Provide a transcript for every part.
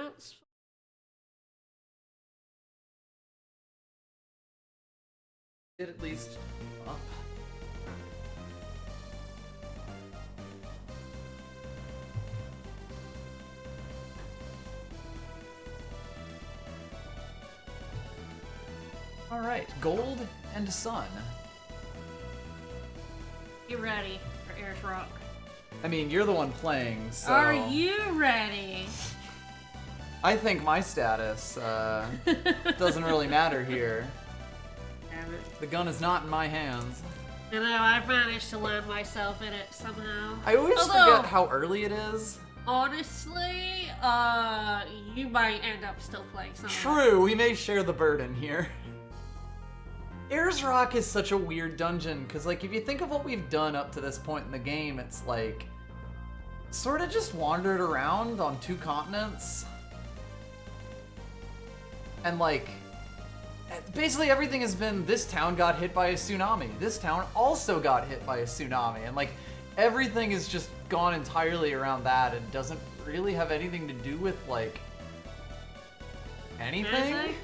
counts. It at least up. All right, gold and sun. You ready for Ayers Rock? I mean, you're the one playing, so... Are you ready? I think my status doesn't really matter here. Damn it. The gun is not in my hands. You know, I've managed to land myself in it somehow. I always forget how early it is. Honestly, you might end up still playing something. True, we may share the burden here. Ayers Rock is such a weird dungeon, because, like, if you think of what we've done up to this point in the game, it's, like, sort of just wandered around on 2 continents. And, like, basically everything has been, this town got hit by a tsunami. This town also got hit by a tsunami. And, like, everything has just gone entirely around that and doesn't really have anything to do with, like, anything.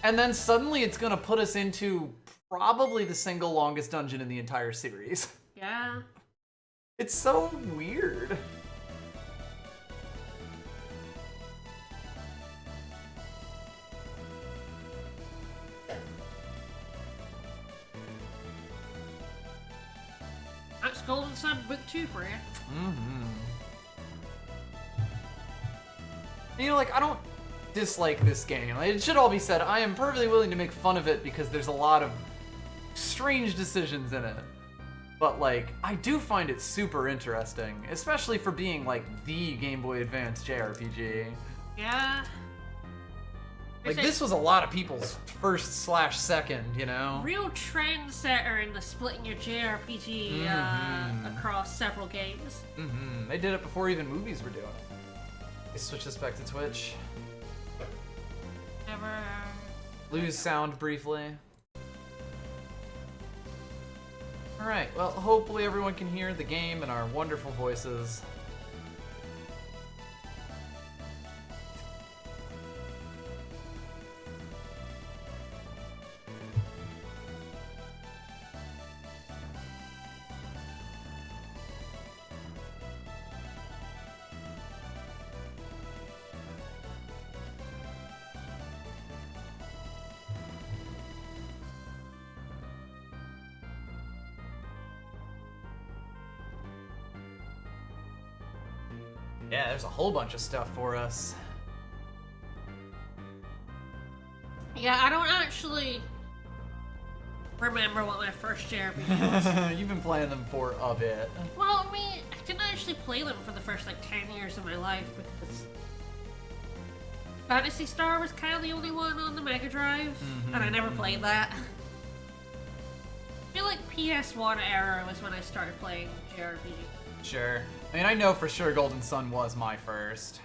And then suddenly it's gonna put us into probably the single longest dungeon in the entire series. Yeah. It's so weird. That's Golden Sun Book 2 for you. Mm-hmm. You know, like, I don't dislike this game. It should all be said, I am perfectly willing to make fun of it because there's a lot of strange decisions in it. But, like, I do find it super interesting, especially for being, like, the Game Boy Advance JRPG. Yeah. Like, this was a lot of people's first/second, you know? Real trendsetter in the splitting your JRPG across several games. Mm-hmm. They did it before even movies were doing it. They switch this back to Twitch. Never. Lose sound briefly. Alright, well, hopefully everyone can hear the game and our wonderful voices. Yeah, there's a whole bunch of stuff for us. Yeah, I don't actually remember what my first JRPG was. You've been playing them for a bit. Well, I mean, I didn't actually play them for the first, like, 10 years of my life because Phantasy Star was kind of the only one on the Mega Drive, and I never played that. I feel like PS1 era was when I started playing JRPG. Sure. I mean, I know for sure Golden Sun was my first.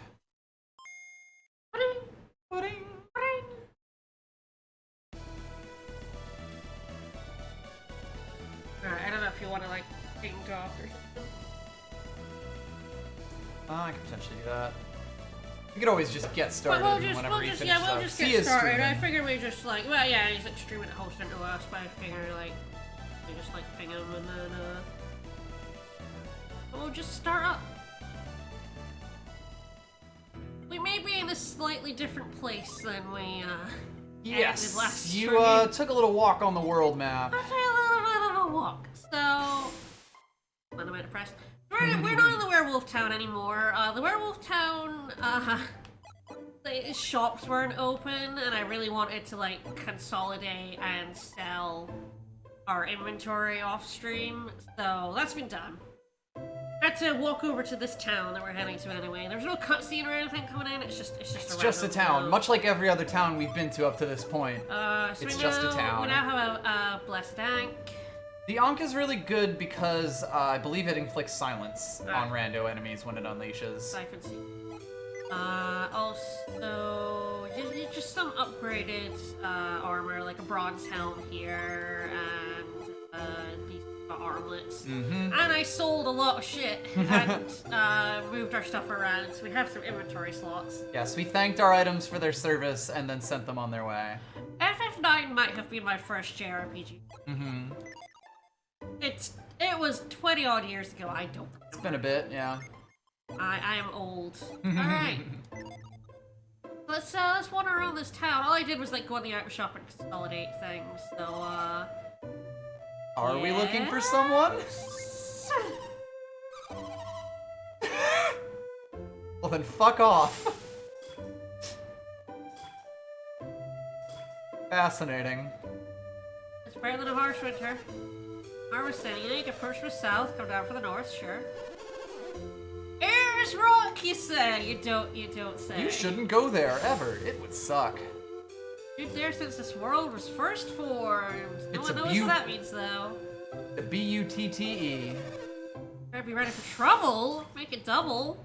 Pudding! Pudding! Pudding! Alright, I don't know if you want to, like, ping off or something. I could potentially do that. We could always just get started We'll whenever he finishes we'll up. just He get is started. streaming. I figured we just, like, well, yeah, he's, like, streaming a host into us, but I figure, like, we just, like, ping him and then, we'll just start up. We may be in a slightly different place than we, Yes, ended last you stream. took a little walk on the world map. I'll take a little bit of a walk. So, when am I depressed? We're not in the werewolf town anymore. The werewolf town, the shops weren't open, and I really wanted to, like, consolidate and sell our inventory off stream, so that's been done. I had to walk over to this town that we're heading to anyway. There's no cutscene or anything coming in. It's just a town, much like every other town we've been to up to this point. So it's just a town. We now have a blessed Ankh. The Ankh is really good because I believe it inflicts silence on rando enemies when it unleashes. I can see. Also, just some upgraded armor, like a bronze helm here, and decent armlets. Mm-hmm. And I sold a lot of shit and moved our stuff around, so we have some inventory slots. Yes, we thanked our items for their service and then sent them on their way. FF9 might have been my first JRPG. Mm-hmm. It was 20 odd years ago. I don't remember. It's been a bit, yeah. I am old. Alright. Let's wander around this town. All I did was like go in the item shop and consolidate things. So Are we looking for someone? Well then fuck off. Fascinating. It's better than a harsh winter. Harvest City, you can push from the south, come down from the north, sure. Here's rock, you say. You don't say. You shouldn't go there, ever. It would suck. Been there since this world was first formed. No It's one a knows what that means, though. The B-U-T-T-E. Better be ready for trouble. Make it double.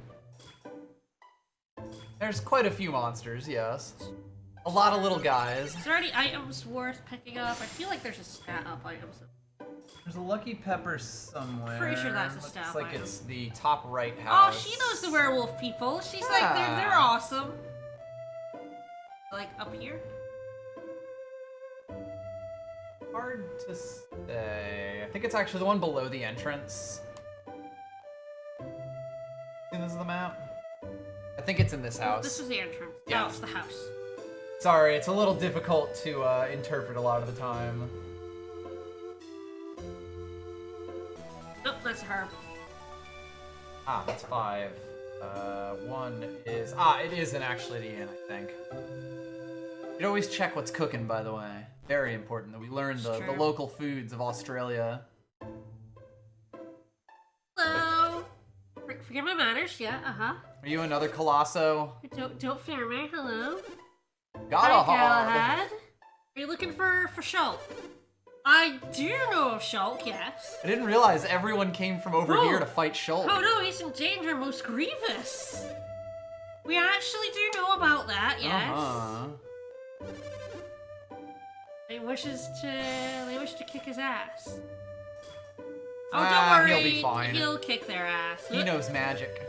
There's quite a few monsters, yes. A lot of little guys. Is there any items worth picking up? I feel like there's a stat up item. There's a lucky pepper somewhere. Pretty sure that's a Looks stat like item. it's the top right Oh, house. she knows the werewolf people. She's like, they're awesome. Like, up here? Hard to say. I think it's actually the one below the entrance. See, this is the map. I think it's in this house. This is the entrance. Yeah. Oh, it's the house. Sorry, it's a little difficult to interpret a lot of the time. Nope, that's a herb. Ah, that's 5. One is... it isn't actually the inn, I think. You'd always check what's cooking, by the way. Very important that we learn the local foods of Australia. Hello. Forget my manners, yeah, uh-huh. Are you another Colosso? Don't fear me, hello. Got a Hi, hog. Galahad. Are you looking for Shulk? I do know of Shulk, yes. I didn't realize everyone came from over here to fight Shulk. Oh no, he's in danger most grievous. We actually do know about that, yes. Uh-huh. They wish to kick his ass. Oh, Ah, don't worry. he'll be fine. He'll kick their ass. He knows magic.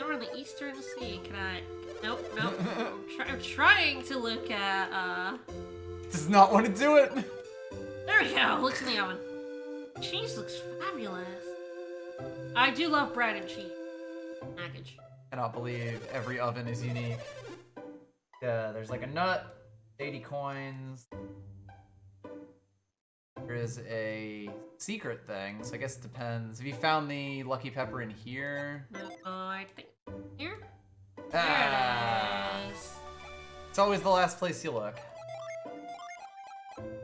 Over in the Eastern Sea. Can I? Nope. I'm trying to look at. Does not want to do it. There we go. Looks in the oven. Cheese looks fabulous. I do love bread and cheese. Package. Cannot believe every oven is unique. Yeah, there's like a nut, 80 coins. There is a secret thing, so I guess it depends. Have you found the lucky pepper in here? No, I think here. Ah. There it is. It's always the last place you look.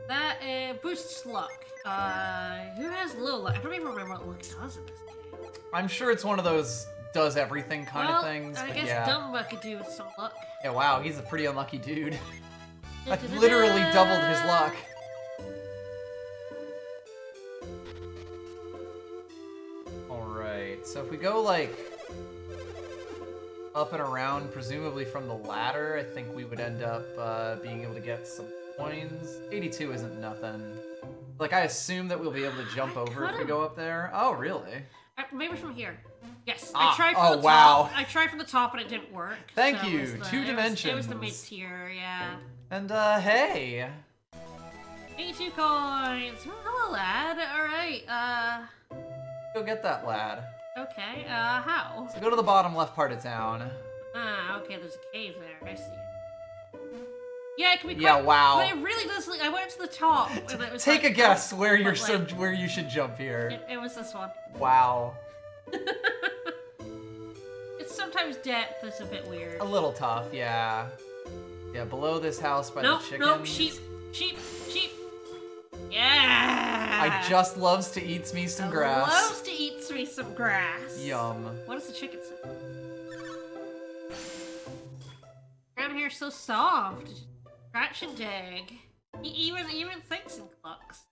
That boosts luck. Who has low luck? I don't even remember what luck does in this game. I'm sure it's one of those does everything kind of things, I but guess yeah. Dumba could do with some luck. Yeah, wow, he's a pretty unlucky dude. That literally doubled his luck. Alright, so if we go, like, up and around, presumably from the ladder, I think we would end up being able to get some coins. 82 isn't nothing. Like, I assume that we'll be able to jump over if we go up there. Oh, really? Maybe from here. Yes, Ah, I tried from the top. wow. I tried from the top and it didn't work. Thank so you, it was two It was dimensions. the mid-tier, yeah. And, hey! 82 coins. Oh, hello, lad. Alright, Go get that lad. okay, how? So go to the bottom left part of town. Ah, okay, there's a cave there. I see it. Yeah, it can be quite... Yeah, wow. But it really does look... I went to the top and it was Take like, a guess where you're like- where you should jump here. It was this one. Wow. It's sometimes depth is a bit weird. A little tough, yeah. Yeah, below this house by Nope, the chickens. nope, sheep. Yeah! I just loves to eat me some grass. Loves to eat me some grass. Yum. What does the chicken say? Around here so soft. Scratch and dig. He even thinks in clucks.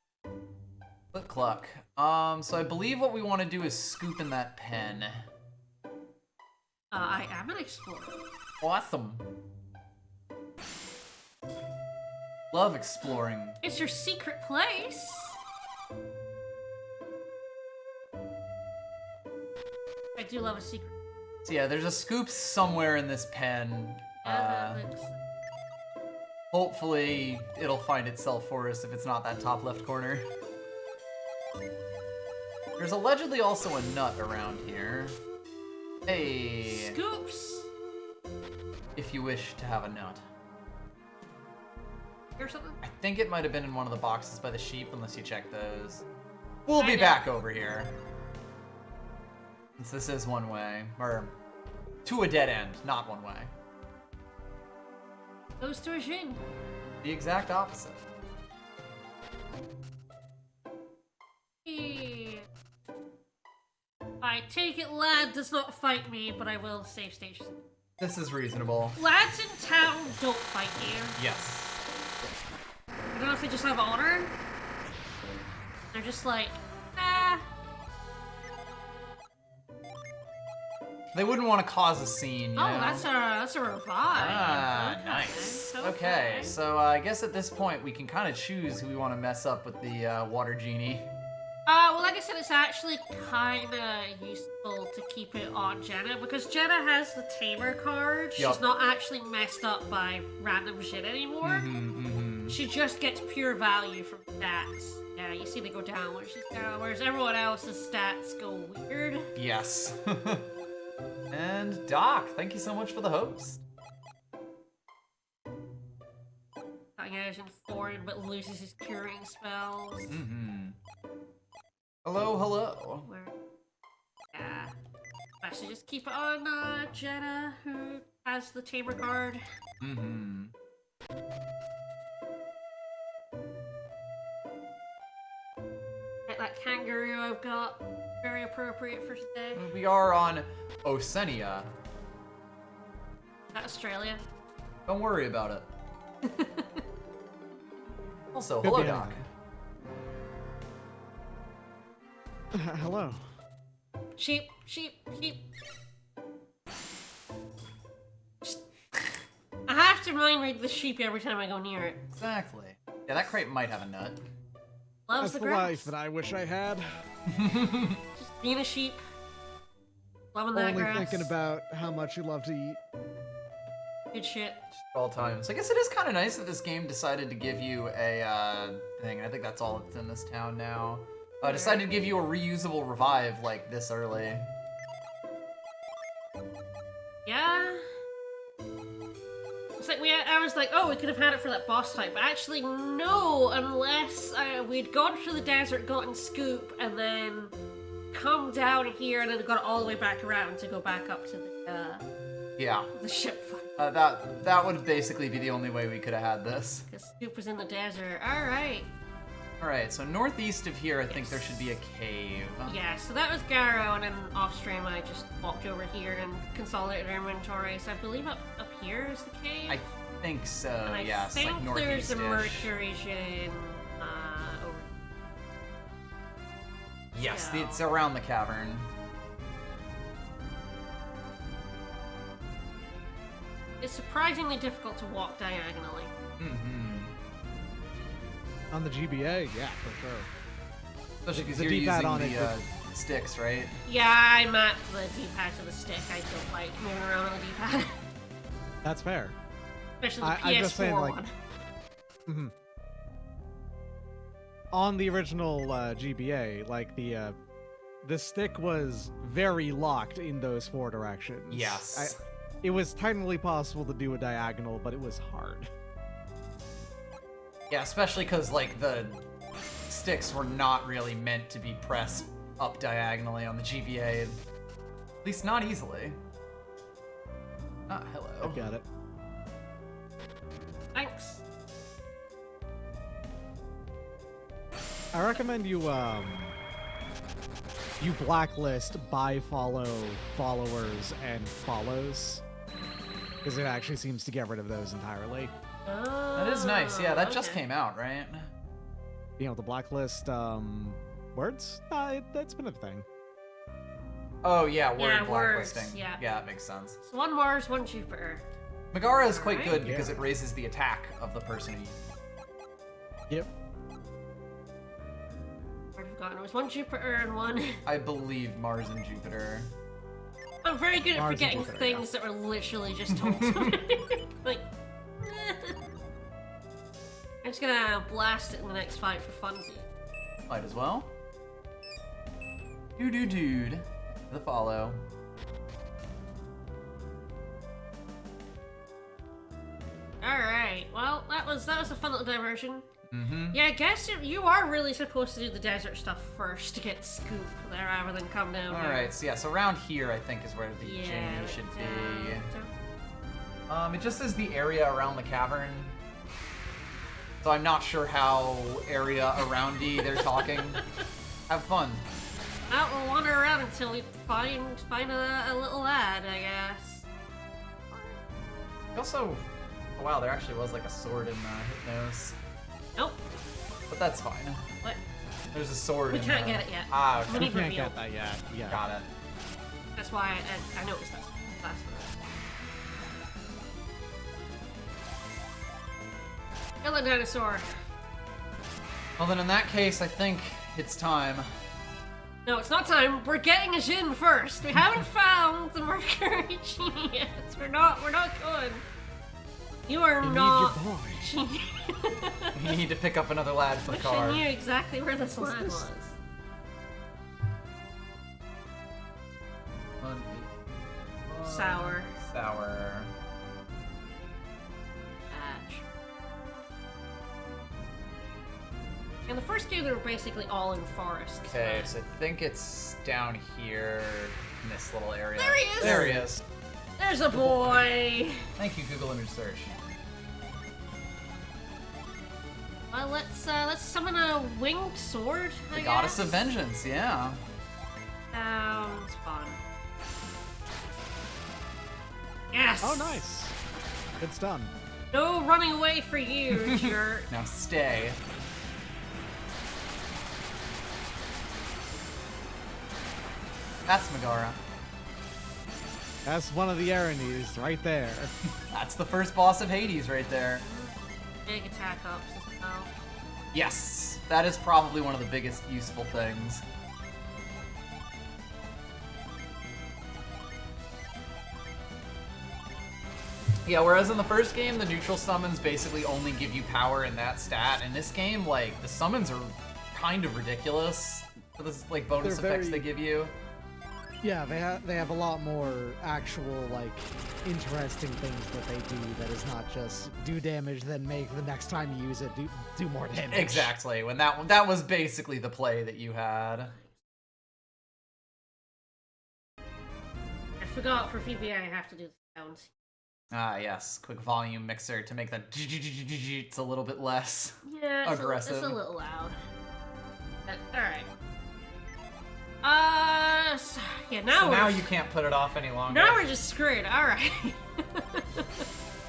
Look, cluck. So I believe what we want to do is scoop in that pen. I am an explorer. Awesome. Love exploring. It's your secret place. do love a secret. So yeah, there's a scoop somewhere in this pen. Hopefully, it'll find itself for us if it's not that top left corner. There's allegedly also a nut around here. Hey. Scoops! If you wish to have a nut. Or something? I think it might have been in one of the boxes by the sheep, unless you check those. We'll be back over here. Since this is one way. Or, to a dead end, not one way. Goes to a Jin. The exact opposite. I take it lad does not fight me, but I will save stations. This is reasonable. Lads in town don't fight you. Yes. I don't know if they just have honor. They're just like, ah. They wouldn't want to cause a scene, you know? That's a revive. Ah, okay. nice. Okay, so I guess at this point we can kind of choose who we want to mess up with the water genie. Well, like I said, it's actually kind of useful to keep it on Jenna, because Jenna has the Tamer card. Yup. She's not actually messed up by random shit anymore. She just gets pure value from stats. Yeah, you see they go down when she's down, whereas everyone else's stats go weird. Yes. And Doc, thank you so much for the host. Cutting out in Thorn, but loses his curing spells. Hello, hello. Where? Yeah. I should just keep it on Jenna, who has the Tamer card. Like that kangaroo I've got. Very appropriate for today. We are on Oceania. Is that Australia? Don't worry about it. Also, hello, Doc. Hello. Sheep. I have to read the sheep every time I go near it. Exactly. Yeah, that crate might have a nut. Loves That's the the grass. life that I wish I had. Just being a sheep. Loving that Only grass. thinking about how much you love to eat. Good shit. All times. I guess it is kind of nice that this game decided to give you a thing. I think that's all that's in this town now. Decided to give you a reusable revive like this early. Yeah. It's like I was like, oh, we could have had it for that boss fight, but actually no, unless we'd gone through the desert, gotten Scoop, and then come down here, and then got all the way back around to go back up to the ship fight. That would basically be the only way we could have had this. Because Scoop was in the desert. All right. Alright, so northeast of here, I think there should be a cave. Yeah, so that was Garrow, and then off stream I just walked over here and consolidated our inventory. So I believe up here is the cave. I think so, and I yes, think like northeast-ish. there's a Mercury Gin over. Yes, So- it's around the cavern. It's surprisingly difficult to walk diagonally. On the GBA, yeah, for sure. Especially because The you're D-pad using on it the sticks, right? Yeah, I mapped the D-pad to the stick. I don't like moving around on the D-pad. That's fair. Especially the I'm just saying, PS4 like- one. On the original GBA, like the stick was very locked in those four directions. Yes. It was technically possible to do a diagonal, but it was hard. Yeah, especially because, like, the sticks were not really meant to be pressed up diagonally on the GBA. At least not easily. Ah, hello. I've got it. Thanks. I recommend you blacklist buy, follow, followers, and follows. Because it actually seems to get rid of those entirely. That is nice. Yeah, that just okay. came out, right? You know, the blacklist words? That's been a thing. Oh, yeah, word Yeah, words, blacklisting. yeah. Yeah, that makes sense. So one Mars, one Jupiter. Megara is quite Alright. good because it raises the attack of the person who Yep. I've forgotten. It was one Jupiter and one. I believe Mars and Jupiter. I'm very good at Mars and forgetting Jupiter, things that were literally just told to me. Like, I'm just gonna blast it in the next fight for funsies. Might as well. Dude. The follow. Alright, well, that was a fun little diversion. Mm-hmm. Yeah, I guess you are really supposed to do the desert stuff first to get scoop there rather than come down here. Alright, so yeah, so around here I think is where the Jamie should be. It just says the area around the cavern. So I'm not sure how area aroundy they're talking. Have fun. Well, we'll wander around until we find a little lad, I guess. Also, oh wow, there actually was like a sword in Hypnos. Nope. But that's fine. What? There's a sword We in can't get it yet. Ah, We okay. need Can't reveal. get that yet. Yeah. Got it. That's why I noticed that last one. Yellow dinosaur. Well then in that case, I think it's time. No, it's not time. We're getting a Jin first. We haven't found the Mercury Genie yet. We're not good. You are You not. need your boy. Genie. You need to pick up another lad for the Wish car. I knew exactly where this lad this? was. Sour. Sour. Patch. In the first game, they were basically all in forests. Okay, but- so I think it's down here in this little area. There he is! There he is. There's a boy! Thank you, Google Image Search. Well, let's summon a winged sword, I The guess? Goddess of Vengeance, yeah. Sounds fun. Yes! Oh, nice. It's done. No running away for you, jerk. Now stay. That's Megara. That's one of the Erinyes right there. That's the first boss of Hades right there. Big attack ups as well. Yes, that is probably one of the biggest useful things. Yeah, whereas in the first game, the neutral summons basically only give you power in that stat. In this game, like, the summons are kind of ridiculous for the, like, bonus They're effects very- they give you. Yeah, they have a lot more actual, like, interesting things that they do that is not just do damage, then make the next time you use it do more damage. Exactly, when that was basically the play that you had. I forgot for VBA I have to do the sounds. Ah, yes, quick volume mixer to make that it's a little bit less. Yeah, it's Aggressive. it's a little loud. Alright. So, yeah, now So we're now you can't put it off any longer. now we're just screwed. Alright.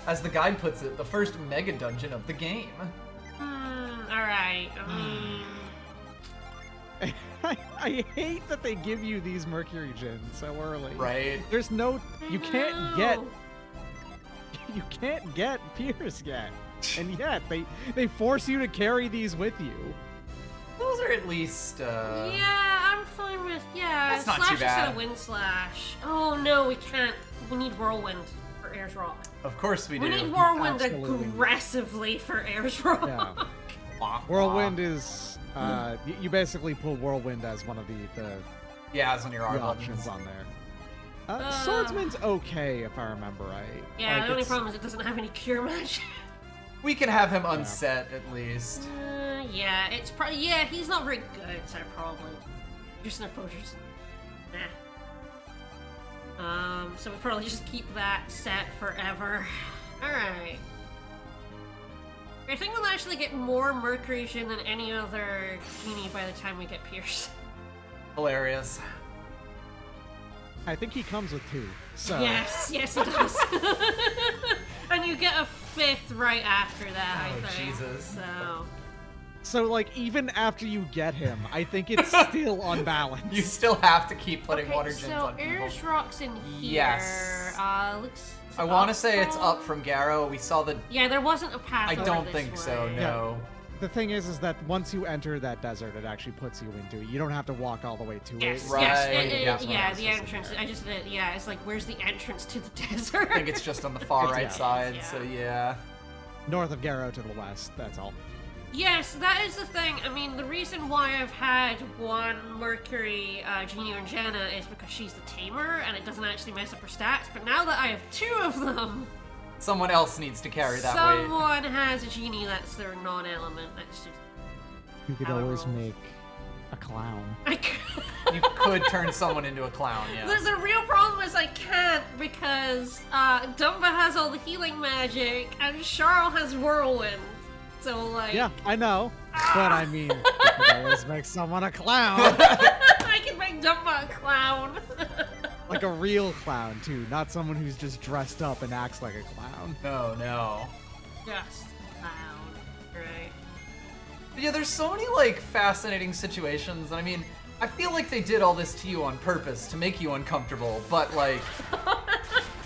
As the guide puts it, the first mega dungeon of the game. Alright. I hate that they give you these Mercury gens so early. Right? There's no you can't get No. you can't get Pierce yet. And yet they force you to carry these with you. Those are at least, Yeah, I'm fine with That's not slash too instead bad. of wind slash. Oh no, we can't. We need whirlwind for Air's Rock. Of course we do. We need whirlwind Absolutely. aggressively for Air's Rock. Yeah. Wah, Whirlwind wah. is you basically pull Whirlwind as one of the Yeah, it's on your R options buttons. on there. Swordsman's okay if I remember right. Yeah, Like, the only it's- problem is it doesn't have any cure magic. We can have him unset at least. Yeah, it's probably he's not very good, so probably just an potions. Nah. So we probably just keep that set forever. All right. I think we'll actually get more Mercury Gin than any other genie by the time we get Pierce. Hilarious. I think he comes with 2. So Yes, he does. And you get a 5th right after that, Oh, I think. Jesus. So like even after you get him, I think it's still unbalanced. You still have to keep putting Okay, water gens so on people. Air's Rock's in here. Yes. Looks. I want to say it's up from Garrow. We saw the. Yeah, there wasn't a path. I over don't this think so. way. No. the thing is that once you enter that desert, it actually puts you into it. You don't have to walk all the way to Yes, it. Right. yes, Yeah. yeah, the entrance. I just did. Yeah, it's like, where's the entrance to the desert? I think it's just on the far right Yeah. side, Yeah. so yeah. North of Garrow to the west, that's all. Yes, that is the thing. I mean, the reason why I've had one Mercury Genie and Jenna is because she's the tamer, and it doesn't actually mess up her stats. But now that I have two of them, Someone else needs to carry that weight. someone has a genie that's their non-element. That's just You could Power always rolls. make a clown. I could. You could turn someone into a clown, yes. The real problem is I can't because Dumba has all the healing magic and Charles has whirlwind. So like, Yeah, I know. But I mean, you could always make someone a clown. I can make Dumba a clown. Like a real clown, too. Not someone who's just dressed up and acts like a clown. No. Just clown, right? But yeah, there's so many, like, fascinating situations. I mean, I feel like they did all this to you on purpose to make you uncomfortable, but, like,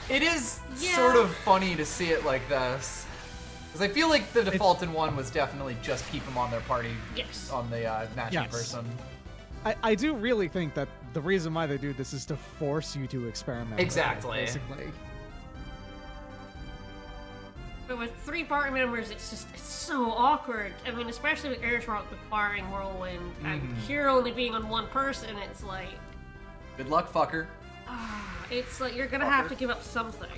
it is Yeah. sort of funny to see it like this. Because I feel like the default in one was definitely just keep them on their party, Yes. on the matching Yes. person. I do really think that the reason why they do this is to force you to experiment. with it, Exactly. basically. But with 3 party members, it's so awkward. I mean, especially with Air's Rock requiring whirlwind and here only being on one person, it's like, Good luck, fucker. it's like you're gonna have to give up something.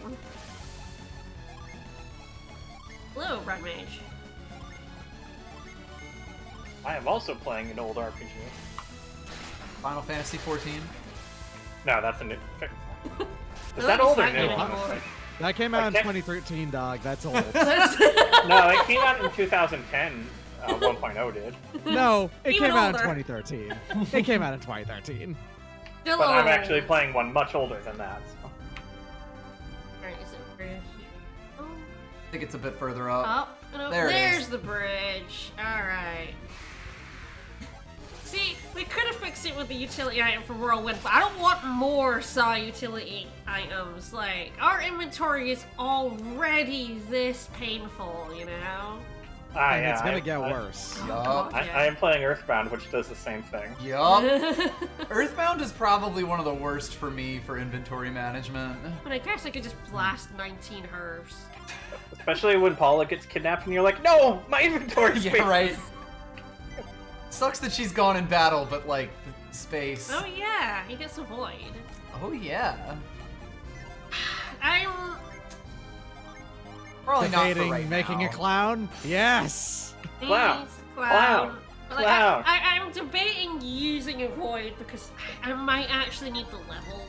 Hello, Red Mage. I am also playing an old RPG. Final Fantasy 14. No, that's a new. Is Well, that old or not new? anymore. That came out in Okay. 2013, dog. That's old. No, it came out in 2010. 1.0 did. No, it Even came out in older. 2013. It came out in 2013. Still But I'm old. actually playing one much older than that. So. Alright, is it over here? Oh, I think it's a bit further up. up and over. There it There's is. the bridge. Alright. See, we could have fixed it with the utility item for Whirlwind, but I don't want more Saw utility items. Like, our inventory is already this painful, you know? And Yeah, it's gonna I- get I- worse. Oh, Yup. God, I am playing Earthbound, which does the same thing. Yup. Earthbound is probably one of the worst for me for inventory management. But I guess I could just blast 19 herbs. Especially when Paula gets kidnapped and you're like, no, my inventory space. Yeah, right. Sucks that she's gone in battle, but like the space. Oh yeah, he gets a void. Oh yeah. I'm... Probably not for Debating right making now. a clown? Yes! Clown. Please, Clown. But, like, Clown. I'm debating using a void because I might actually need the level.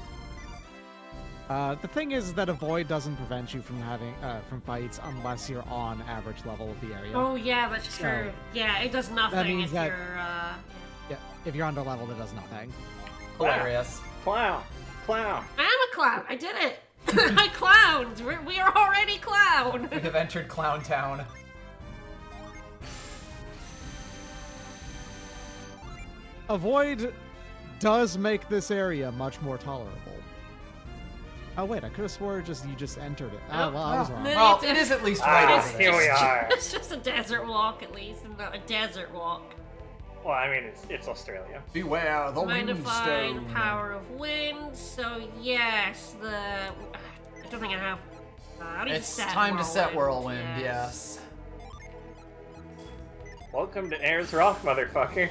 The thing is that a void doesn't prevent you from having from fights unless you're on average level of the area. Oh yeah, that's So, true. Yeah, it does nothing means if that- you're Yeah, if you're under level, it does nothing. Hilarious. Clown. Clown. I am a clown. I did it. I clowned. We are already clown. We have entered Clown Town. A void does make this area much more tolerable. Oh wait, I could have swore you just entered it. Oh, well, I was wrong. No. Well, it is at least right Ah, over here there. we are. It's just a desert walk at least, and not a desert walk. Well, I mean, it's Australia. Beware the Magnifying windstone. power of wind. So yes, I don't think I have. I need It's to set time to set Whirlwind, yes. Welcome to Ayers Rock, motherfucker.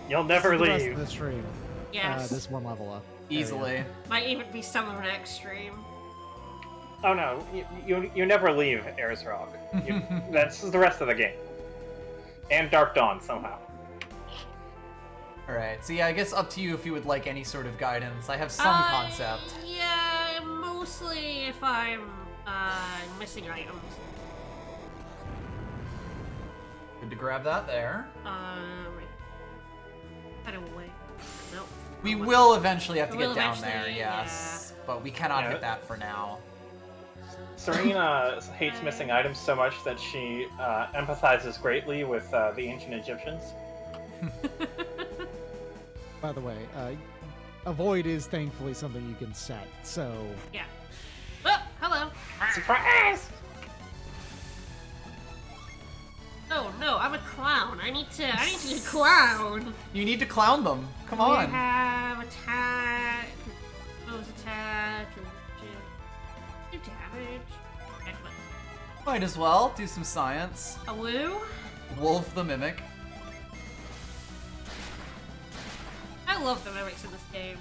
You'll never The rest leave. of the stream. Yes. This one level up. Easily. Might even be some of next stream. Oh no, you never leave Ayers Rock. That's the rest of the game. And Dark Dawn somehow. Alright, so yeah, I guess up to you if you would like any sort of guidance. I have some concept. Yeah, mostly if I'm missing items. Good to grab that there. Right. Cut away. Nope. We will eventually have to We get will down there, eventually, yes. But we cannot Yeah. hit that for now. Serena hates missing items so much that she empathizes greatly with the ancient Egyptians. By the way, a void is thankfully something you can set, so Yeah. Oh, hello. Surprise! Oh no, I'm a clown. I need to clown. You need to clown them. Come We on. have attack, nose attack, and do damage. Excellent. Might as well do some science. A woo. Wolf the Mimic. I love the mimics in this game.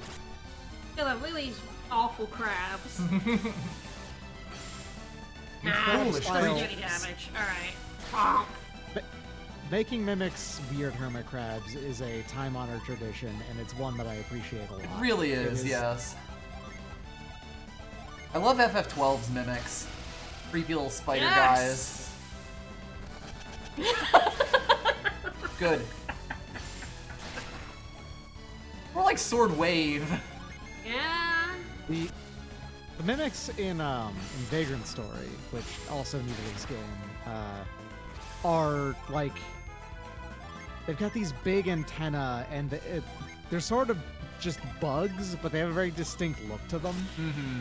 Kill them with these awful crabs. You Nah, foolish doesn't do creature. any damage. Alright. Bonk. Making mimics weird hermit crabs is a time-honored tradition, and it's one that I appreciate a lot. It really is, yes. I love FF12's mimics. Creepy little spider Yes! guys. Good. More like Sword Wave. Yeah. The mimics in Vagrant Story, which also new to this game, are like they've got these big antennae, and they're sort of just bugs, but they have a very distinct look to them. Mm-hmm.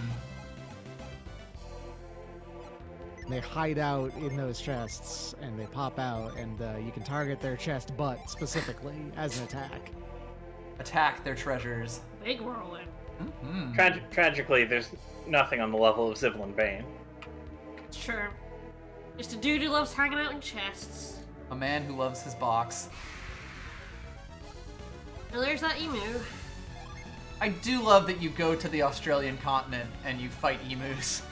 They hide out in those chests, and they pop out, and you can target their chest butt specifically as an attack. Attack their treasures. Big whirlwind. Mm-hmm. Tragically, there's nothing on the level of Zivlin Bane. Sure. Just a dude who loves hanging out in chests. A man who loves his box. Now there's that emu. I do love that you go to the Australian continent and you fight emus.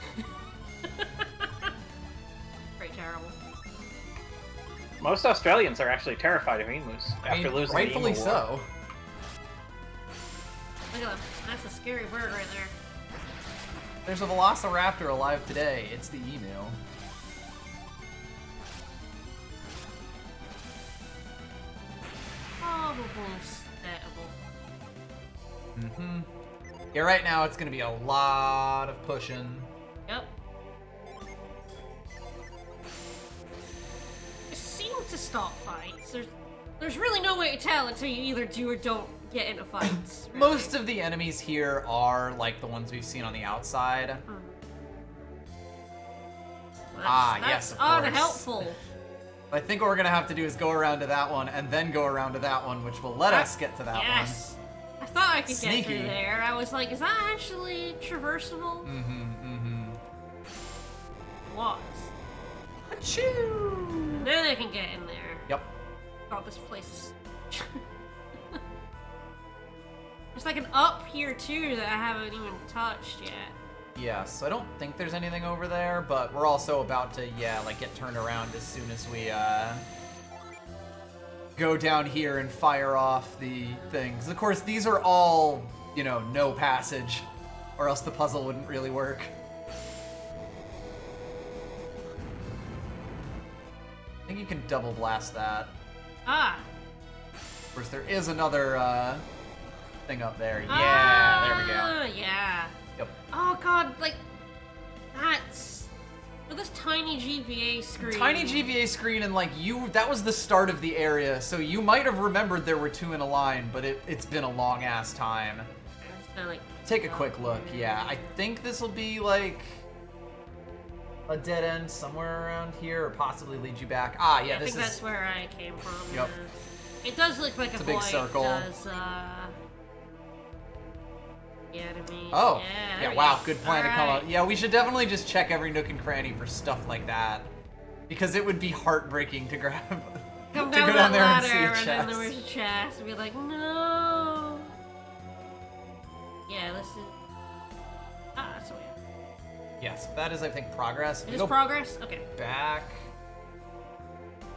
Pretty terrible. Most Australians are actually terrified of emus I after mean, losing rightfully the emu war. so. Look at them. That's a scary bird right there. There's a velociraptor alive today. It's the emu. Probably steppable. Mm-hmm. Yeah, right now it's gonna be a lot of pushing. Yep. It seems to stop fights. There's really no way to tell until you either do or don't get into fights. Really. Most of the enemies here are like the ones we've seen on the outside. Well, yes, that's of course. unhelpful. I think what we're gonna have to do is go around to that one and then go around to that one, which will let us get to that Yes. I thought I could Sneaky. get through there. I was like, is that actually traversable? one. Mm-hmm. Was. Achoo! Then I can get in there. Yep. God, this place is... There's like an up here too that I haven't even touched yet. Yeah, so I don't think there's anything over there, but we're also about to, like get turned around as soon as we, go down here and fire off the things. Of course, these are all, no passage, or else the puzzle wouldn't really work. I think you can double blast that. Ah. Of course, there is another, thing up there. Yeah, there we go. Yeah. Yep. Oh god, like that's with this tiny GBA screen. Tiny GVA screen, and that was the start of the area, so you might have remembered there were two in a line, but it's been a long ass time. It's kinda like, Take a quick look, yeah. I think this will be like a dead end somewhere around here, or possibly lead you back. Ah, yeah, I this think that's where I came from. Yep. It does look like It's a a big void circle. does, enemy. Oh, there yeah, we wow, go. good plan to come Alright. up. Yeah, we should definitely just check every nook and cranny for stuff like that. Because it would be heartbreaking to grab, Come to down go that down there and ladder, see a and then there chest. was a chest, and be like, no. Yeah, this is. Ah, that's weird. Yes, that is, I think, progress. If Is we this go progress? Okay. back,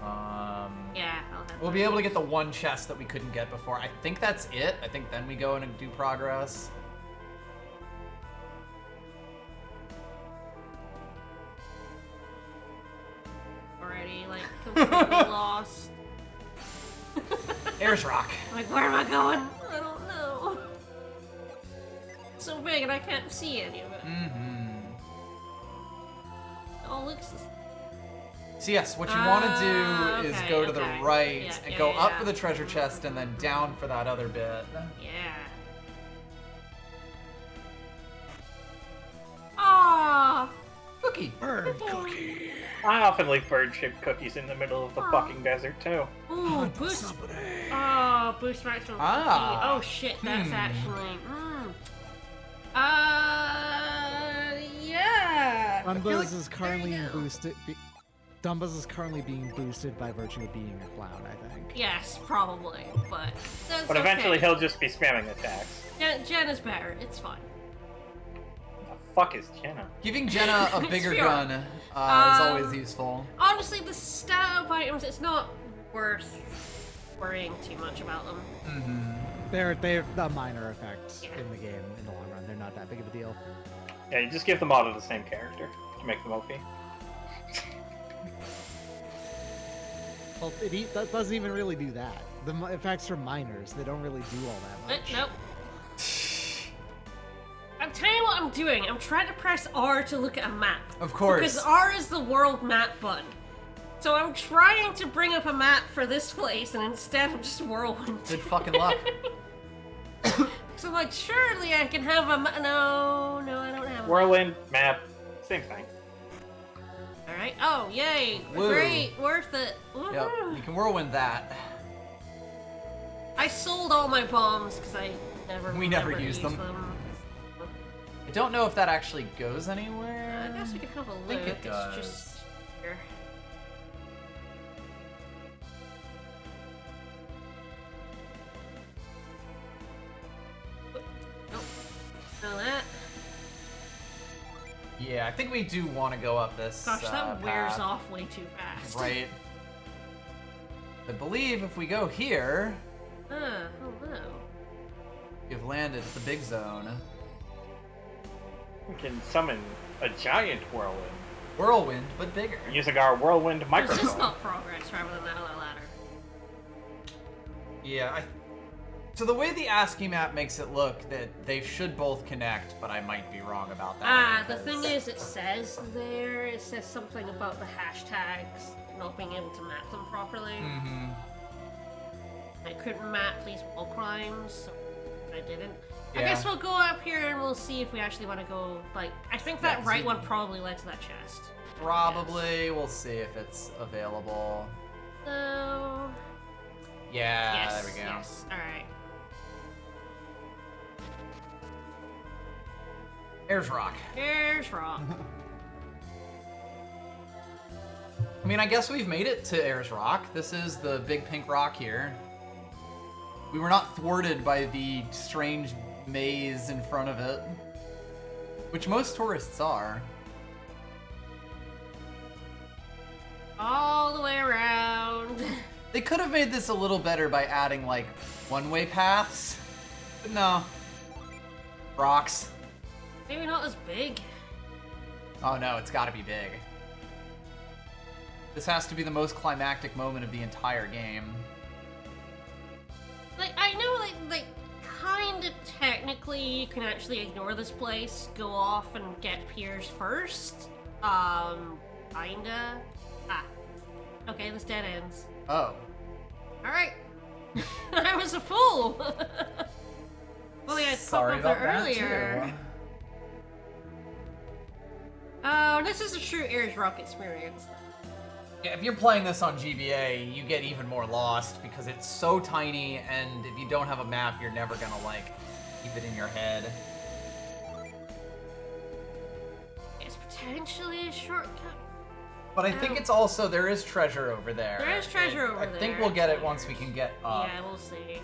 Yeah, I'll have we'll be able to get the one chest that we couldn't get before. I think that's it. I think then we go in and do progress. already, like, completely lost. Airs Rock. I'm like, where am I going? I don't know. It's so big and I can't see any of it. Mm-hmm. It all looks the same. So yes, what you want to do is okay, go to the okay. right Yeah, and yeah, go up yeah. for the treasure chest and then down for that other bit. Yeah. Ah! Cookie. Bird cookie. I often leave bird-shaped cookies in the middle of the fucking desert too. Ooh, boost. Oh, boost maximum. Ah. Oh shit, that's actually. Yeah. I feel Dumbuzz like- is there you currently go. boosted. Dumbuzz is currently being boosted by virtue of being a clown, I think. Yes, probably, but that's But eventually okay. he'll just be spamming attacks. Jen is better. It's fine. The fuck is Jenna? Giving Jenna a It's bigger pure. gun is always useful. Honestly, the stat items, it's not worth worrying too much about them. They're a minor effect in the game in the long run. They're not that big of a deal. Yeah, you just give them all to the same character to make them OP. Well, that doesn't even really do that. The effects are minors. They don't really do all that much. Nope. I'm telling you what I'm doing. I'm trying to press R to look at a map. Of course. Because R is the world map button. So I'm trying to bring up a map for this place, and instead I'm just whirlwind. Good fucking luck. So I'm like, surely I can have a No, I don't have a Whirlwind, map, same thing. Alright. Oh, yay. Woo. Great. Worth it. Woohoo. Yep, you can whirlwind that. I sold all my bombs because I never We never used them. I don't know if that actually goes anywhere. I guess we could have a look. think it does. It's just here. Nope. Know that. Yeah, I think we do want to go up this Gosh, that wears path. off way too fast. Right. I believe if we go here, Oh no. we've landed at the big zone. We can summon a giant whirlwind Whirlwind, but bigger. using our whirlwind It's microphone. just not progress rather than that ladder. Yeah, so the way the ASCII map makes it look, that they should both connect, but I might be wrong about that. The because- thing is, it says something about the hashtags not being able to map them properly. Mhm. I couldn't map these wall crimes, so I didn't. I Yeah. guess we'll go up here and we'll see if we actually want to go, like, I think Yeah, that 'cause right you- one probably led to that chest. Probably. We'll see if it's available. So... Yeah, yes, there we go. yes, alright. There's rock. Here's rock. I mean, I guess we've made it to Ayers Rock. This is the big pink rock here. We were not thwarted by the strange maze in front of it, which most tourists are. All the way around. They could have made this a little better by adding, like, one-way paths. But no. Rocks. Maybe not as big. Oh no, it's gotta be big. This has to be the most climactic moment of the entire game. Like, I know, like kinda technically you can actually ignore this place, go off and get Piers first. Kinda. Ah. Okay, this dead ends. Oh. Alright. I was a fool! Well, I Sorry popped up about there that, earlier. too. Oh, this is a true Ayers Rock experience. Yeah, if you're playing this on GBA, you get even more lost because it's so tiny, and if you don't have a map, you're never gonna, like, keep it in your head. It's potentially a shortcut. But I think it's also, there is treasure over there. There is treasure And over I think there, we'll get it so once we can get up. Yeah, we'll see.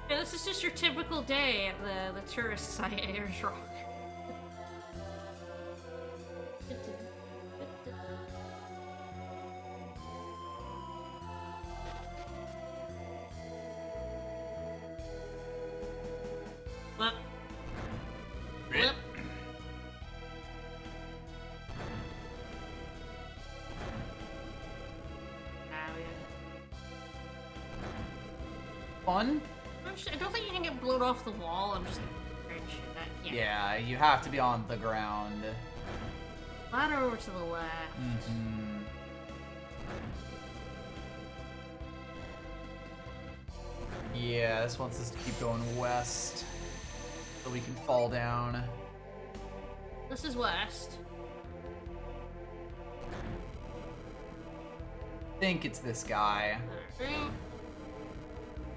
Yeah, this is just your typical day at the tourist site at Ayers Rock. Well, Flip. Fun? I don't think you can get blown off the wall. I'm just Yeah, you have to be on the ground. Ladder over to the left. Yeah, this wants us to keep going west so we can fall down. This is west. I think it's this guy. Alright.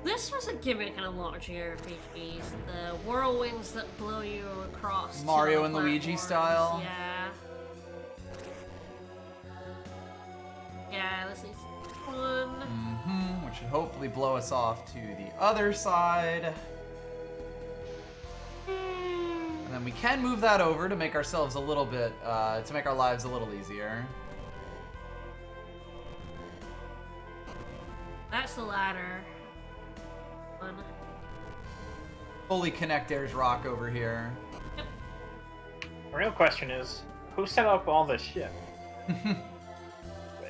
This was a gimmick in a lot of JRPGs. The whirlwinds that blow you across. to Mario the and Luigi platforms. style? Yeah. Yeah, this is one. Which should hopefully blow us off to the other side. And then we can move that over to make ourselves a little bit, to make our lives a little easier. That's the ladder. One. Fully connect Ayers Rock over here. The real question is, who set up all this shit?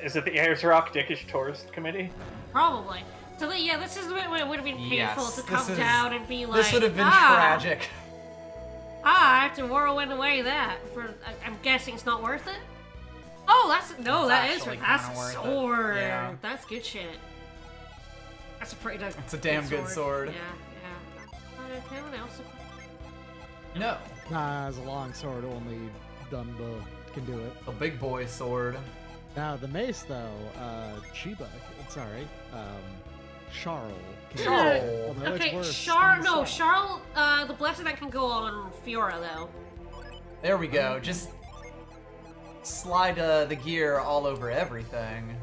Is it the Ayers Rock Dickish Tourist Committee? Probably. So yeah, this is the bit where it would have been painful Yes, to this come is- down and be like, This would have been ah, tragic. I have to whirlwind away that for. I'm guessing it's not worth it. Oh, that's no, It's that is actually that's kinda a worth it. sword. Yeah. That's good shit. That's a pretty. It's a damn good sword. Yeah, yeah. Anyone else? No. Nah, as a long sword, only Dunba can do it. A big boy sword. Now the mace, though, Chiba, sorry, Charles. Can Charles. do it, although it's Okay, worse Charles. than No, Charles. Charles. The blessed that can go on Fiora though. There we go. Just slide the gear all over everything.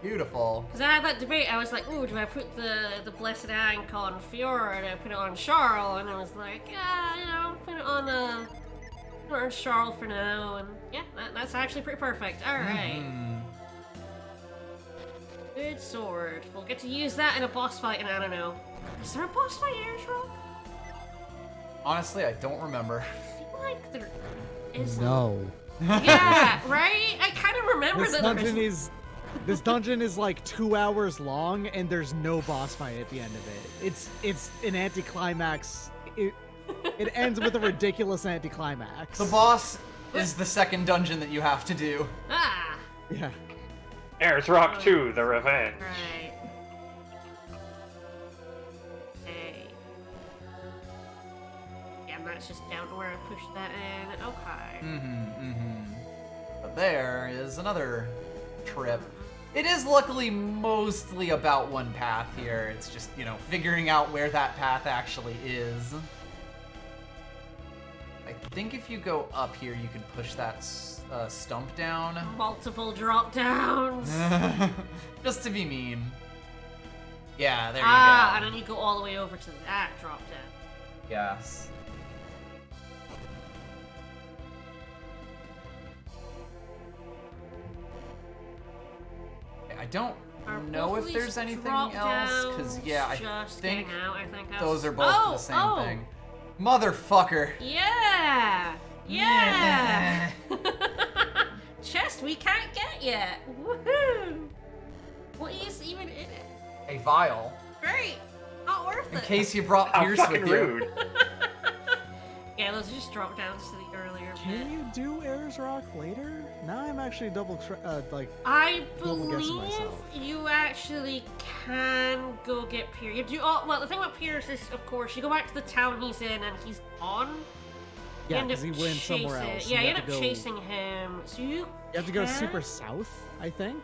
Beautiful. Because I had that debate. I was like, ooh, do I put the blessed ink on Fiora or do I put it on Charles? And I was like, yeah, you know, put it on Charles for now. And yeah, that's actually pretty perfect. All right. Good sword. We'll get to use that in a boss fight, and I don't know. Is there a boss fight in Ayers Rock? Honestly, I don't remember. I feel like there is. No. Yeah, right? I kind of remember This that there dungeon this dungeon is like 2 hours long, and there's no boss fight at the end of it. It's an anticlimax. It ends with a ridiculous anticlimax. The boss is the second dungeon that you have to do. Ah, Yeah. Ayers Rock 2, The Revenge. right. Okay. Yeah, and that's just down to where I pushed that in. Okay. But there is another trip. It is luckily mostly about one path here. It's just, you know, figuring out where that path actually is. I think if you go up here, you can push that stump down. Multiple drop downs. Just to be mean. Yeah, there you Ah, go. and then you go all the way over to that drop down. Yes. I don't Are know both if of there's these anything drop else, because downs yeah, I just think getting out, I think that's... those are both oh, the same oh. thing. Motherfucker. Yeah! Yeah! Chest we can't get yet. Woohoo! What is even in it? A vial. Great! Not worth In it. case you brought How Pierce fucking with you. rude. Yeah, those are just drop downs to the earlier Can bit. you do Ayers Rock later? Now I'm actually I double guessing believe myself. you actually can go get Pierce. You do. Oh, well, the thing about Pierce is, of course, you go back to the town he's in and he's gone. You yeah, end up because he went somewhere chasing- else. Yeah, you have end to up go, chasing him. So you have to go can- super south, I think.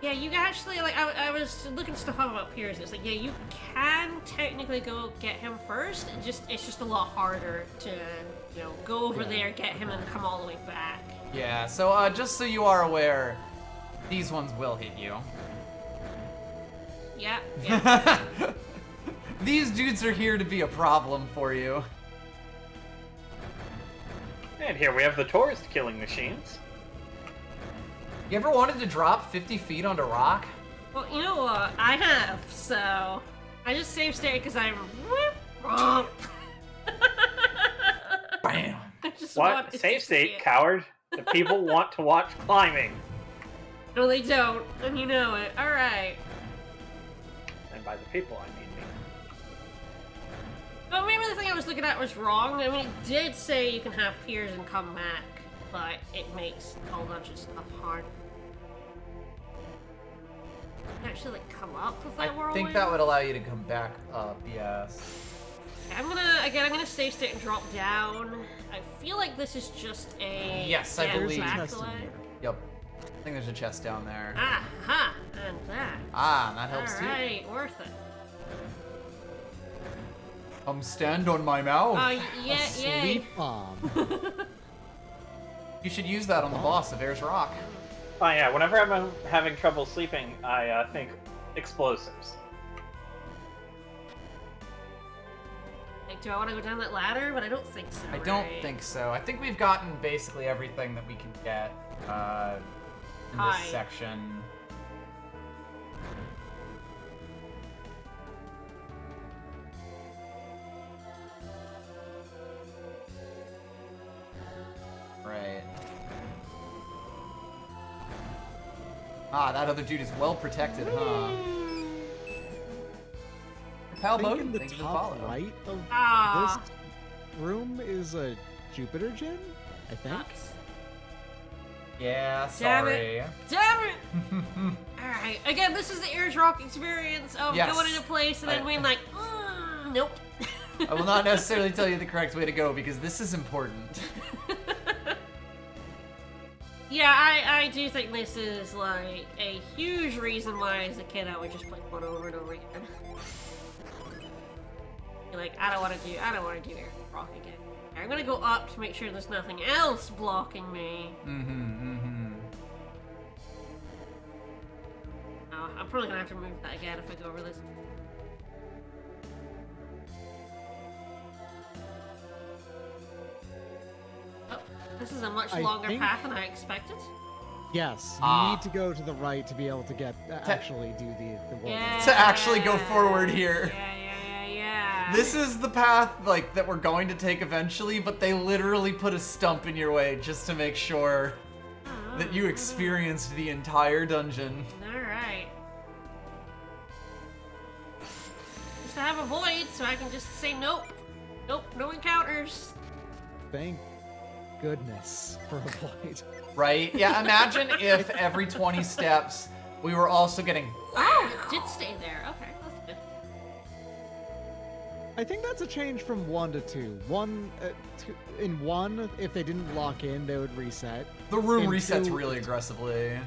Yeah, you actually, like, I was looking stuff up about Pierce. It's like, yeah, you can technically go get him first. It's just a lot harder to, you know, go over there, get him, and come all the way back. Yeah, so just so you are aware, these ones will hit you. Yeah, yeah. These dudes are here to be a problem for you. And here we have the tourist killing machines. You ever wanted to drop 50 feet onto rock? Well, you know what? I have, so I just save state because I'm. Bam! I just What? want to Save see state, it. coward. The people want to watch climbing. No, they don't, and you know it. All right. And by the people, I mean me. But maybe the thing I was looking at was wrong. I mean, it did say you can have peers and come back, but it makes a whole bunch of stuff hard. actually like come up with I that whirlwind. think that would allow you to come back up, yes. I'm gonna save state and drop down. I feel like this is just a Yes, I dance believe. Chest in backlight. here. Yep. I think there's a chest down there. Aha, and that. Ah, that helps too. Alright, worth it. Come stand on my mouth. Yeah, yay. Sleep bomb. You should use that on the boss of Ayers Rock. Oh yeah, whenever I'm having trouble sleeping, I think explosives. Like, do I want to go down that ladder? But I don't think so. I don't right? think so. I think we've gotten basically everything that we can get in Hi. this section. Right. Ah, that other dude is well protected, huh? Pal I think Mode, in the thank you for the top follow. right of Ah, this room is a Jupiter gym, I think. sucks. Yeah, Damn sorry. it. Damn it! Alright, again, this is the Ayers Rock experience of Yes. going into place and then I- being like, nope. I will not necessarily tell you the correct way to go because this is important. Yeah, I do think this is like a huge reason why as a kid I would just play one over and over again. You're like, I don't want to do Air Rock again. I'm gonna go up to make sure there's nothing else blocking me. Oh, I'm probably gonna have to remove that again if I go over this. Oh, this is a much I longer think- path than I expected. Yes, you Ah. need to go to the right to be able to get actually do the world. Yeah. To actually go forward here. Yeah. This is the path like that we're going to take eventually, but they literally put a stump in your way just to make sure that you experienced the entire dungeon. Alright. Just to have a void so I can just say nope. Nope, no encounters. Thank goodness for a void. Right? Yeah, imagine if every 20 steps we were also getting Oh, it did stay there. Okay, that's good. I think that's a change from 1 to 2. In 1, if they didn't lock in, they would reset. the room In resets 2, really aggressively.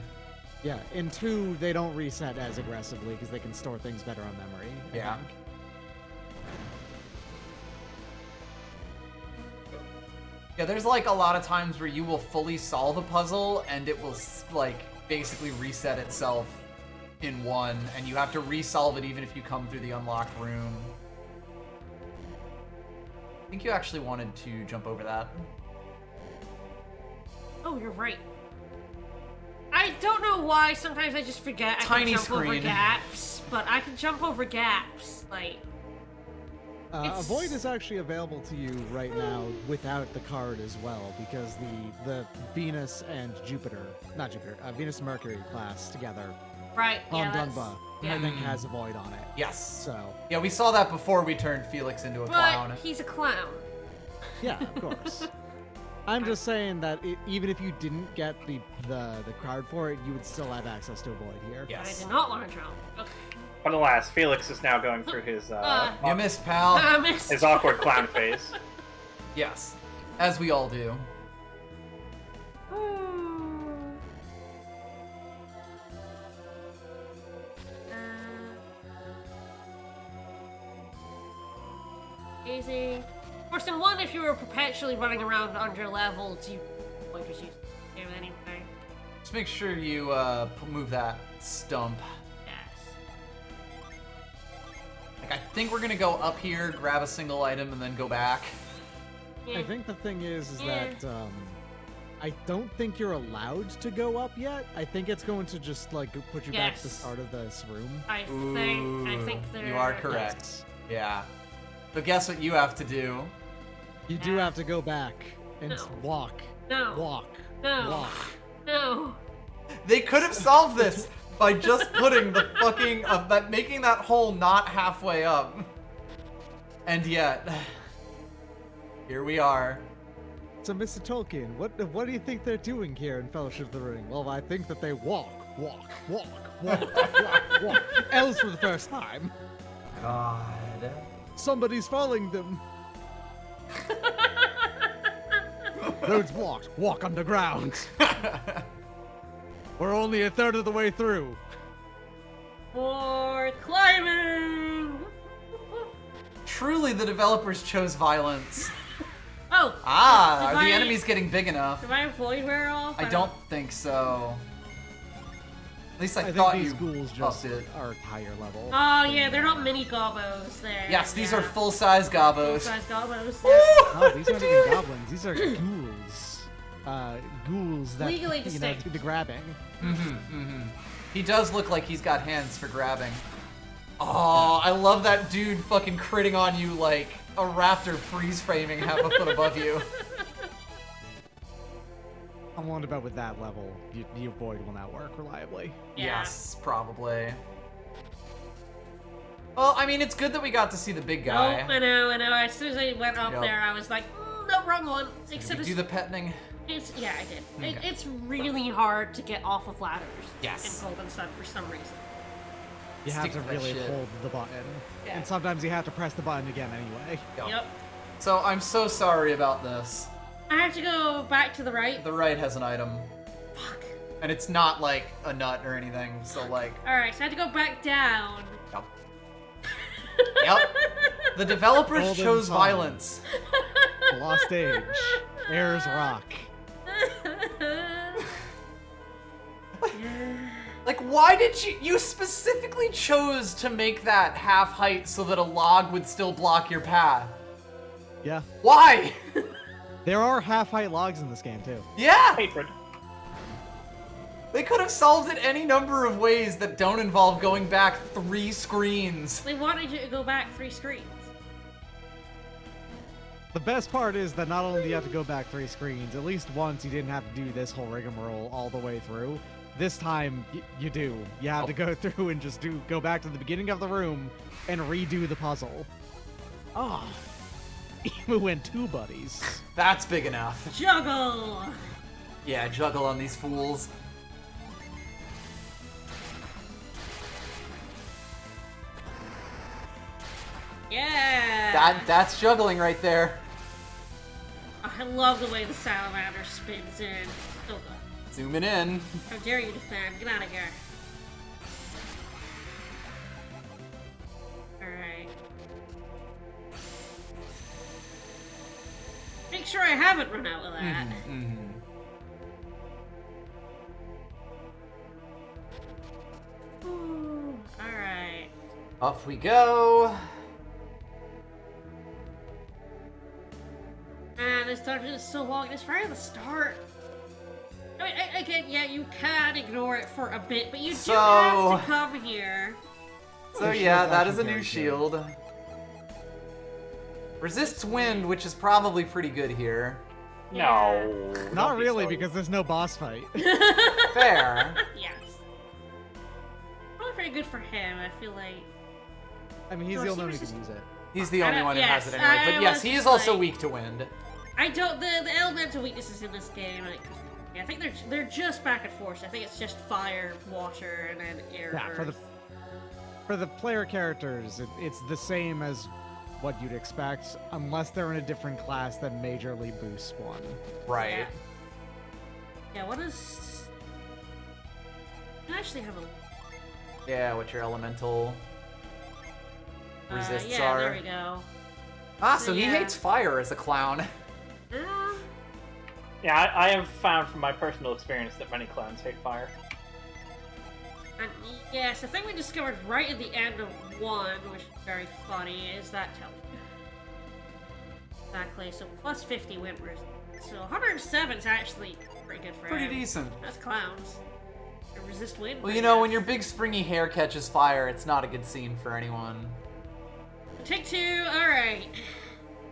Yeah, in 2, they don't reset as aggressively because they can store things better on memory. I Yeah. think. Yeah, there's like a lot of times where you will fully solve a puzzle and it will like basically reset itself in 1 and you have to resolve it even if you come through the unlocked room. I think you actually wanted to jump over that. Oh, you're right. I don't know why sometimes I just forget I Tiny can jump over screen. gaps, but I can jump over gaps. Like, A It's- void is actually available to you right now without the card as well because the Venus and Jupiter, not Jupiter, Venus and Mercury class together right, on yeah, that's... Dunba, yeah. I think has a void on it. Yes. So, Yeah, we saw that before we turned Felix into a clown. But he's a clown. yeah, of course. I'm just saying that even if you didn't get the card for it, you would still have access to a void here. I Yes. did not want to jump. Okay. But alas, Felix is now going through his You missed, pal. I missed. his awkward clown phase. Yes. As we all do. Easy. Of course, in 1, if you were perpetually running around under levels, you would just use it anyway. Just make sure you move that stump. Yes. Like, I think we're gonna go up here, grab a single item, and then go back. Yeah. I think the thing is Yeah. that I don't think you're allowed to go up yet. I think it's going to just like put you back to the Yes. start of this room. I think they're... You are correct. Yeah. So guess what you have to do? You do have to go back and No. walk, No. walk, No. walk. No. They could have solved this by just putting the fucking making that hole not halfway up. And yet, here we are. So, Mr. Tolkien, what do you think they're doing here in Fellowship of the Ring? Well, I think that they walk. Elves for the first time. God. Somebody's following them. Roads blocked. Walk underground. We're only a third of the way through. For climbing! Truly, the developers chose violence. Oh! Ah, did are the I- enemies getting big enough? Did I avoid wear off? I don't think so. At least I think thought these you ghouls upped just it. are higher level. Oh, yeah, they're not mini gobos there. Yes, these yeah. are full-size gobos. Full-size gobos. Woo! Oh, these aren't even goblins. These are ghouls. Ghouls that Legally do distinct. the grabbing. He does look like he's got hands for grabbing. Oh, I love that dude fucking critting on you like a raptor freeze framing half a foot above you. I'm wondering about with that level, the avoid will not work reliably. Yeah. Yes, probably. Well, I mean, it's good that we got to see the big guy. Nope, I know. As soon as I went up Yep. there, I was like, no, wrong one. Did Except you do the petting? yeah, I did. Okay. It's really hard to get off of ladders Yes. in Golden Sun for some reason. You have Stick to to that really shit. hold the button. Yeah. And sometimes you have to press the button again anyway. Yep. So I'm so sorry about this. I have to go back to the right. The right has an item, Fuck. and it's not like a nut or anything. So like, Alright, so I have to go back down. yep. Yep. The developers Golden chose Sun. violence. The Lost Age. Ayers Rock. Like, why did you specifically chose to make that half height so that a log would still block your path? Yeah. Why? There are half-height logs in this game, too. Yeah! Hatred. They could have solved it any number of ways that don't involve going back 3 screens. They wanted you to go back 3 screens. The best part is that not only do you have to go back 3 screens, at least once you didn't have to do this whole rigmarole all the way through. This time, you do. You have to go through and just go back to the beginning of the room and redo the puzzle. Oh. Even when 2 buddies. That's big enough. Juggle! Yeah, juggle on these fools. Yeah! That's juggling right there. I love the way the salamander spins in. So good. Zooming in. How dare you defend? Get out of here. Alright. Make sure I haven't run out of that. Alright. Up we go. And this dungeon is so long, it's right at the start. I mean, again, yeah, you can ignore it for a bit, but you do have to come here. So The yeah, shield's that is a actually new very shield. Resists wind, which is probably pretty good here. No. Not don't be really, silly. because there's no boss fight. Fair. Yes. Probably pretty good for him, I feel like. I mean, he's Or the he only one who was can use it. He's the I only don't- one who has yes, it anyway. I But yes, was he is just also like- weak to wind. I don't. The elemental weaknesses in this game, like, yeah, I think they're just back and forth. I think it's just fire, water, and then air. Yeah, for the player characters, it's the same as what you'd expect, unless they're in a different class that majorly boosts one. Right. Yeah. Yeah. What is? I actually have a. Yeah, what your elemental resists yeah, are. there we go. Ah, so he Yeah. hates fire as a clown. Yeah, I have found from my personal experience that many clowns hate fire. And yes, the thing we discovered right at the end of 1, which is very funny, is that tells you. Exactly, so plus 50 wind resist. So 107 is actually pretty good for Pretty him. decent. That's clowns. They resist wind. Well, I you know, when guess. your big springy hair catches fire, it's not a good scene for anyone. Take 2, alright.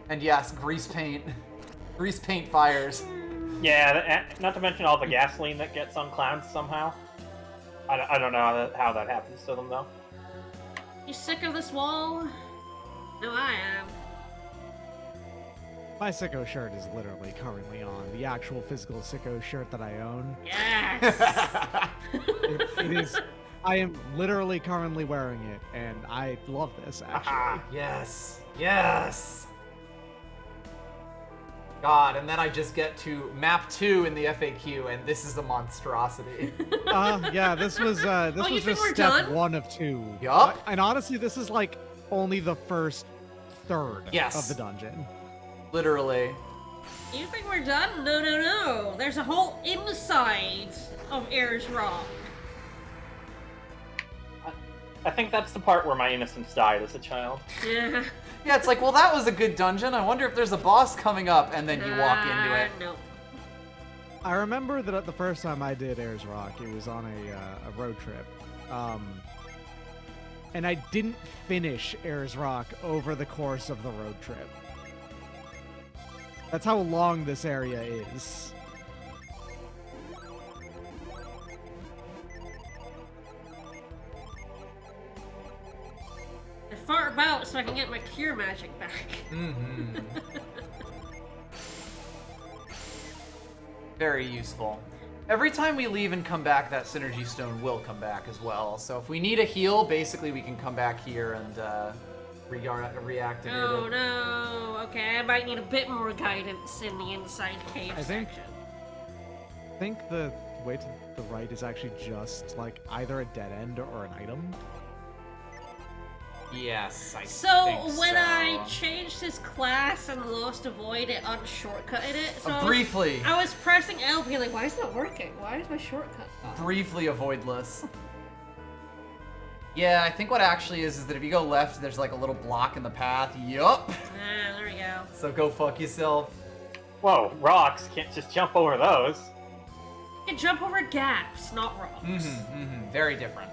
And yes, grease paint. Grease paint fires. Yeah, not to mention all the gasoline that gets on clowns somehow. I don't know how that happens to them, though. You sick of this wall? No, I am. My Sicko shirt is literally currently on. The actual physical Sicko shirt that I own. Yes! It is. I am literally currently wearing it, and I love this, actually. Yes. Yes. God, and then I just get to map 2 in the FAQ, and this is a monstrosity. Yeah, this was you think just we're step done? 1 of 2. Yup. And honestly, this is like only the first third Yes. of the dungeon. Literally. You think we're done? No, no, no. There's a whole inside of Ayers Rock. I think that's the part where my innocence died as a child. Yeah. Yeah, it's like, well, that was a good dungeon. I wonder if there's a boss coming up, and then you walk into it. No. I remember that the first time I did Ayers Rock, it was on a road trip. And I didn't finish Ayers Rock over the course of the road trip. That's how long this area is. I fart about so I can get my cure magic back. Mm-hmm. Very useful. Every time we leave and come back, that synergy stone will come back as well. So if we need a heal, basically we can come back here and reactivate Oh it. no. Okay, I might need a bit more guidance in the inside cave I think- section. I think the way to the right is actually just like either a dead end or an item. Yes, I So think when so. I changed his class and lost a void, it unshortcutted it. So Briefly. I was pressing L, being like, "Why is it not working? Why is my shortcut off?" Briefly avoidless. Yeah, I think what actually is that if you go left, there's like a little block in the path. Yup. Ah, there we go. So go fuck yourself. Whoa, rocks, can't just jump over those. You can jump over gaps, not rocks. Very different.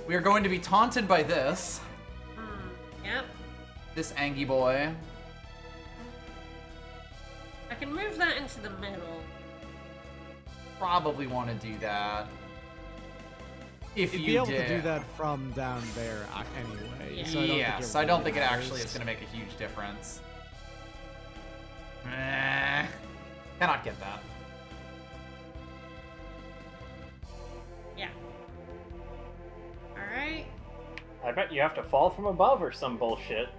We are going to be taunted by this. Yep. This Angie boy. I can move that into the middle. Probably want to do that. If You'd you be able did. to do that from down there anyway. So Yes, I don't think it really actually is matters. going to make a huge difference. Cannot get that. Yeah. Alright. I bet you have to fall from above or some bullshit.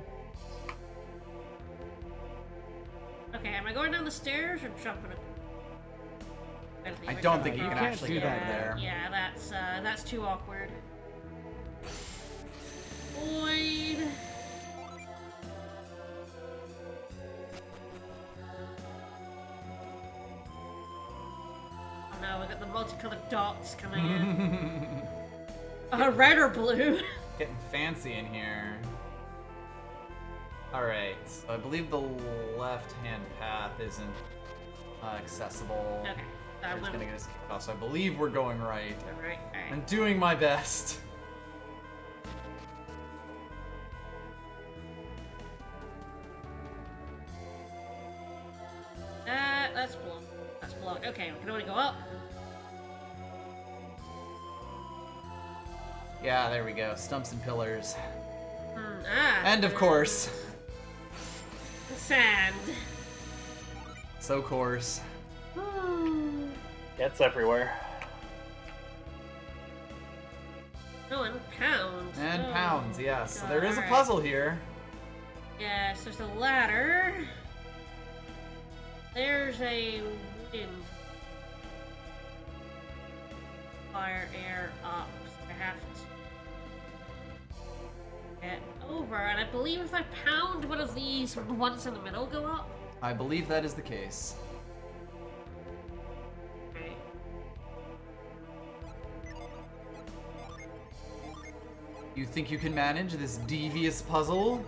Okay, am I going down the stairs or jumping? I don't think you You can can't actually do get that over there. Yeah, that's too awkward. Void. Oh no, we got the multicolored dots coming in. Red or blue? Getting fancy in here. Alright, so I believe the left-hand path isn't accessible. Okay, We're I'm just gonna gonna get us kicked off, so I believe we're going right. Alright, I'm alright. doing my best. That's blocked. That's blocked. Okay, we can only go up. Yeah, there we go. Stumps and pillars. And of course. Sand. So course. It's everywhere. Oh, and pounds. And Oh, pounds, yes. So God, there is a alright. puzzle here. Yes, there's a ladder. There's a wooden fire air up. So I have to get over. And I believe if I pound one of these, the ones in the middle go up. I believe that is the case. Okay. You think you can manage this devious puzzle?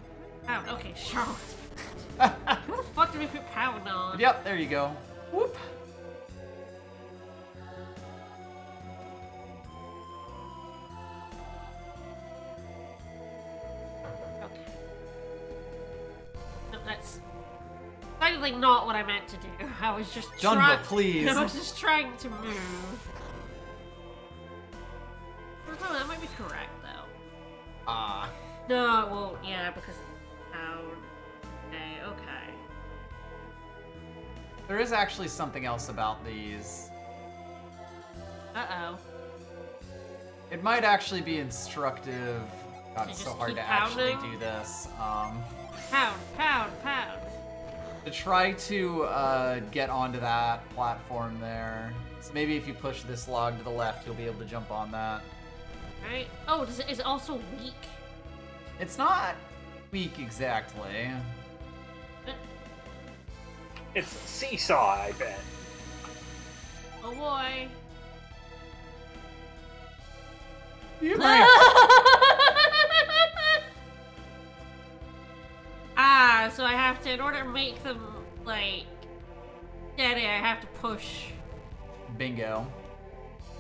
Pound. Okay, sure. Who the fuck did we put pound on? Yep, there you go. Whoop. Okay. No, that's decidedly not what I meant to do. I was just Junba, please. I was just trying to move. Oh, that might be correct though. Ah. No, it won't. Yeah, because of pound. Okay. There is actually something else about these. Uh-oh. It might actually be instructive. God, To it's so just hard keep to actually pounding? do this. Pound, pound, pound. To try to get onto that platform there. So maybe if you push this log to the left, you'll be able to jump on that. Right? Oh, is it also weak? It's not weak exactly. It's a seesaw, I bet. Oh boy. You Ah, so I have to, in order to make them, like, steady, I have to push Bingo.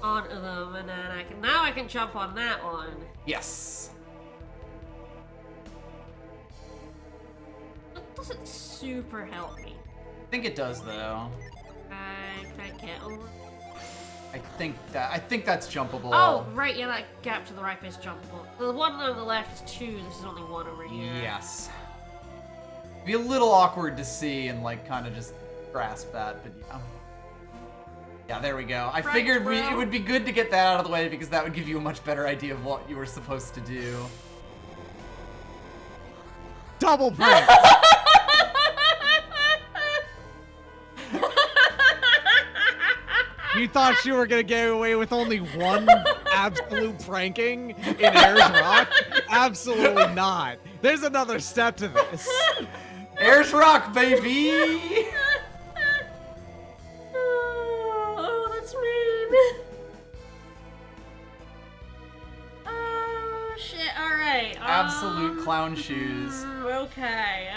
onto them, and then now I can jump on that one. Yes. That doesn't super help me. I think it does though. Can I get over? I think that's jumpable. Oh, right, yeah, that gap to the right is jumpable. The one on the left is 2, this is only 1 over here. Yes. It'd be a little awkward to see and like kind of just grasp that, but yeah. Yeah, there we go. I Right, figured bro. it would be good to get that out of the way because that would give you a much better idea of what you were supposed to do. Double prank. You thought you were gonna get away with only one absolute pranking in Ayers Rock? Absolutely not. There's another step to this. Ayers Rock, baby! Oh, that's mean. Oh, shit, alright. Absolute clown shoes. Okay,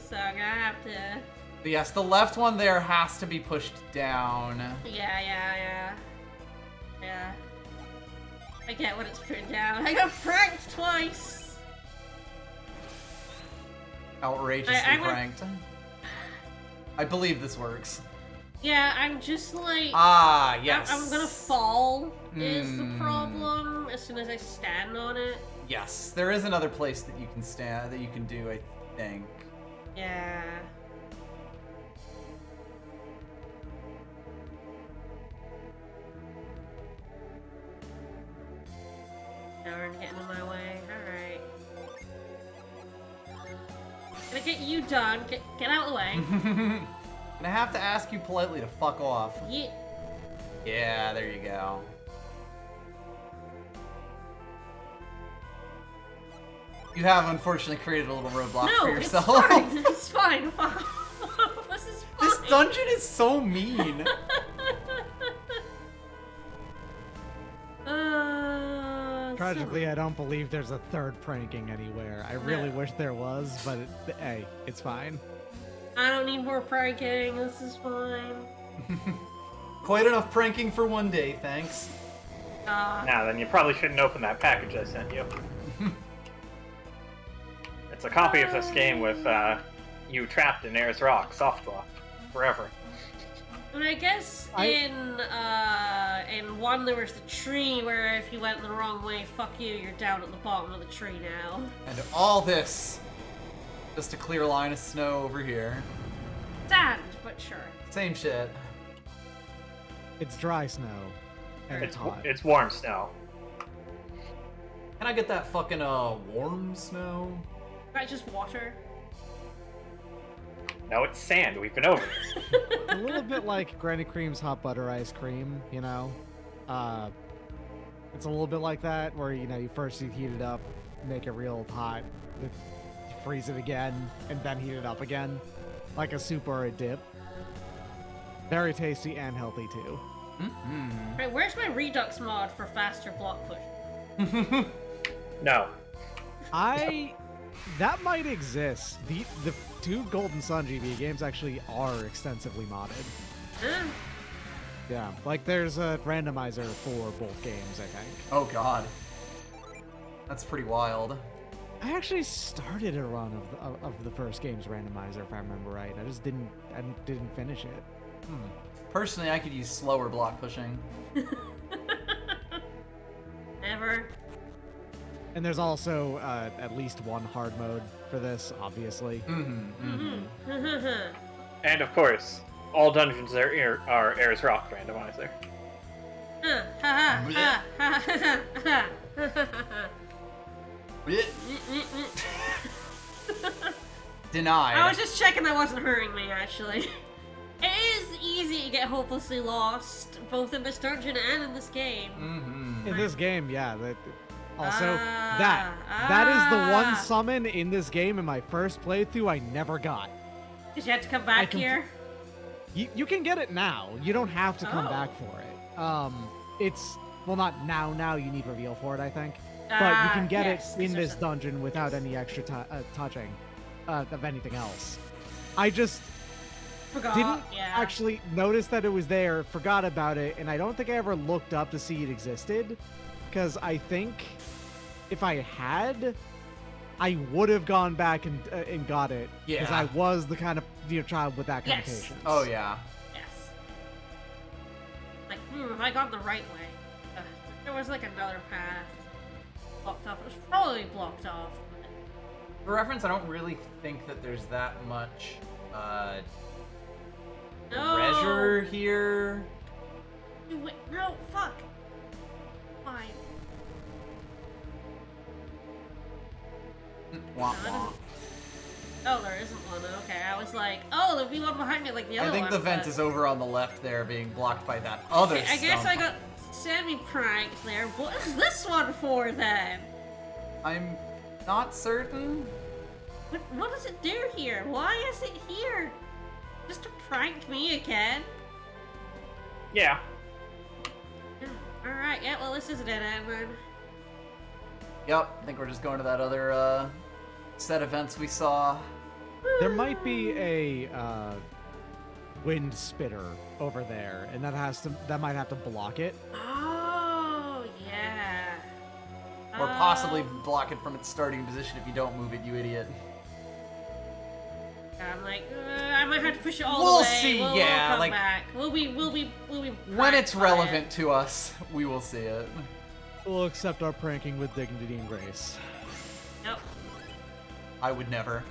so I'm gonna have to... But yes, the left one there has to be pushed down. Yeah. I get what it's put down. I got pranked twice! Outrageously I'm gonna- pranked. I believe this works. Yeah, I'm just like... Ah, yes. I'm gonna fall, is the Hmm. problem, as soon as I stand on it. Yes, there is another place that you can stand, that you can do, I think. Yeah. Darn, getting in my way. Alright. Gonna get you done. Get out of the way. And I have to ask you politely to fuck off. Yeah. Yeah, there you go. You have unfortunately created a little roadblock No, for it's yourself. fine. It's fine. This is fine. This dungeon is so mean. Tragically, I don't believe there's a third pranking anywhere. I really wish there was, but hey, it's fine. I don't need more pranking. This is fine. Quite enough pranking for one day, thanks. Now then, you probably shouldn't open that package I sent you. It's a copy of this game with you trapped in Ayers Rock, soft lock, forever. I mean, I guess in one there was the tree where if you went the wrong way, fuck you, you're down at the bottom of the tree now. And all this, just a clear line of snow over here. Sand, but sure. Same shit. It's dry snow. And it's hot. It's warm snow. Can I get that fucking warm snow? Right, just water. No, it's sand. We've been over this. A little bit like Granny Cream's hot butter ice cream, you know? It's a little bit like that, where, you know, you first heat it up, make it real hot, you freeze it again, and then heat it up again. Like a soup or a dip. Very tasty and healthy, too. Mm-hmm. Right, where's my Redux mod for faster block push? No. That might exist. The two Golden Sun GB games actually are extensively modded. Huh? Yeah, like there's a randomizer for both games, I think. Oh god. That's pretty wild. I actually started a run of the first game's randomizer, if I remember right. I didn't finish it. Personally, I could use slower block pushing. Never. And there's also at least one hard mode for this, obviously. And of course, all dungeons are Ares Rock randomizer. Denied. I was just checking that wasn't hurting me, actually. It is easy to get hopelessly lost, both in this dungeon and in this game. In this game, yeah. That is the one summon in this game in my first playthrough I never got. Did you have to come back here? You can get it now. You don't have to come back for it. It's, well, not now, you need reveal for it, I think. But you can get it in this dungeon without any extra touching of anything else. I just didn't actually notice that it was there, forgot about it, and I don't think I ever looked up to see it existed. Because I think if I had, I would have gone back and got it. Yeah. Because I was the kind of child with that kind of patience. Oh, yeah. Yes. Like, have I gone the right way? There was like another path blocked off. It was probably blocked off. For reference, I don't really think that there's that much treasure here. Wait, no, fuck. Fine. Womp womp. Oh, there isn't one. Okay, I was like, oh, there'll be one behind me like the other I one. think the vent is over on the left there, being blocked by that other I guess stump. I got semi-pranked there. What is this one for, then? I'm not certain. What does it do here? Why is it here? Just to prank me again? Yeah. Alright, yeah, well, this is a dead end, then. Yep, I think we're just going to that other set of events we saw. There might be a wind spitter over there, and that might have to block it. Oh, yeah. Or possibly block it from its starting position if you don't move it, you idiot. I'm like, I might have to push it all We'll the way. see, We'll yeah, come like- back. We'll be When it's pranked by relevant it. to us, we will see it. We'll accept our pranking with dignity and grace. Nope. I would never.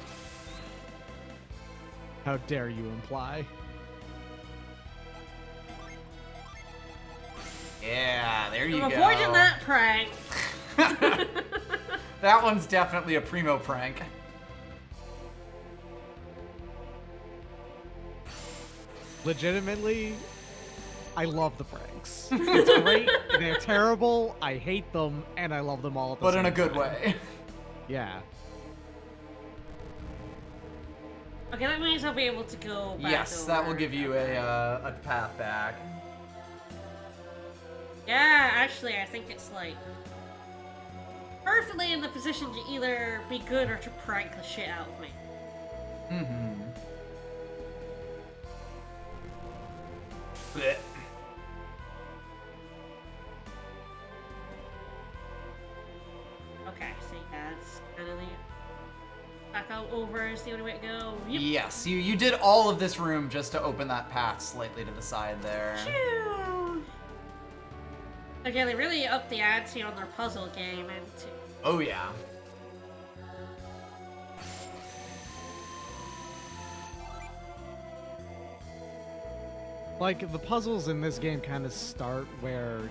How dare you imply? Yeah, there you I'm go. avoiding that prank. That one's definitely a primo prank. Legitimately, I love the pranks. It's great. They're terrible. I hate them, and I love them all at the But same in a good time. way. Yeah. Okay, that means I'll be able to go back Yes, that will over. give you a path back. Yeah, actually, I think it's like perfectly in the position to either be good or to prank the shit out of me. Mm-hmm. Blech. Okay, so yeah, it's kind of the back out over is the only way to go. Yep. Yes, you did all of this room just to open that path slightly to the side there. Phew. Okay, they really upped the ante on their puzzle game into. Oh yeah. Like, the puzzles in this game kind of start where,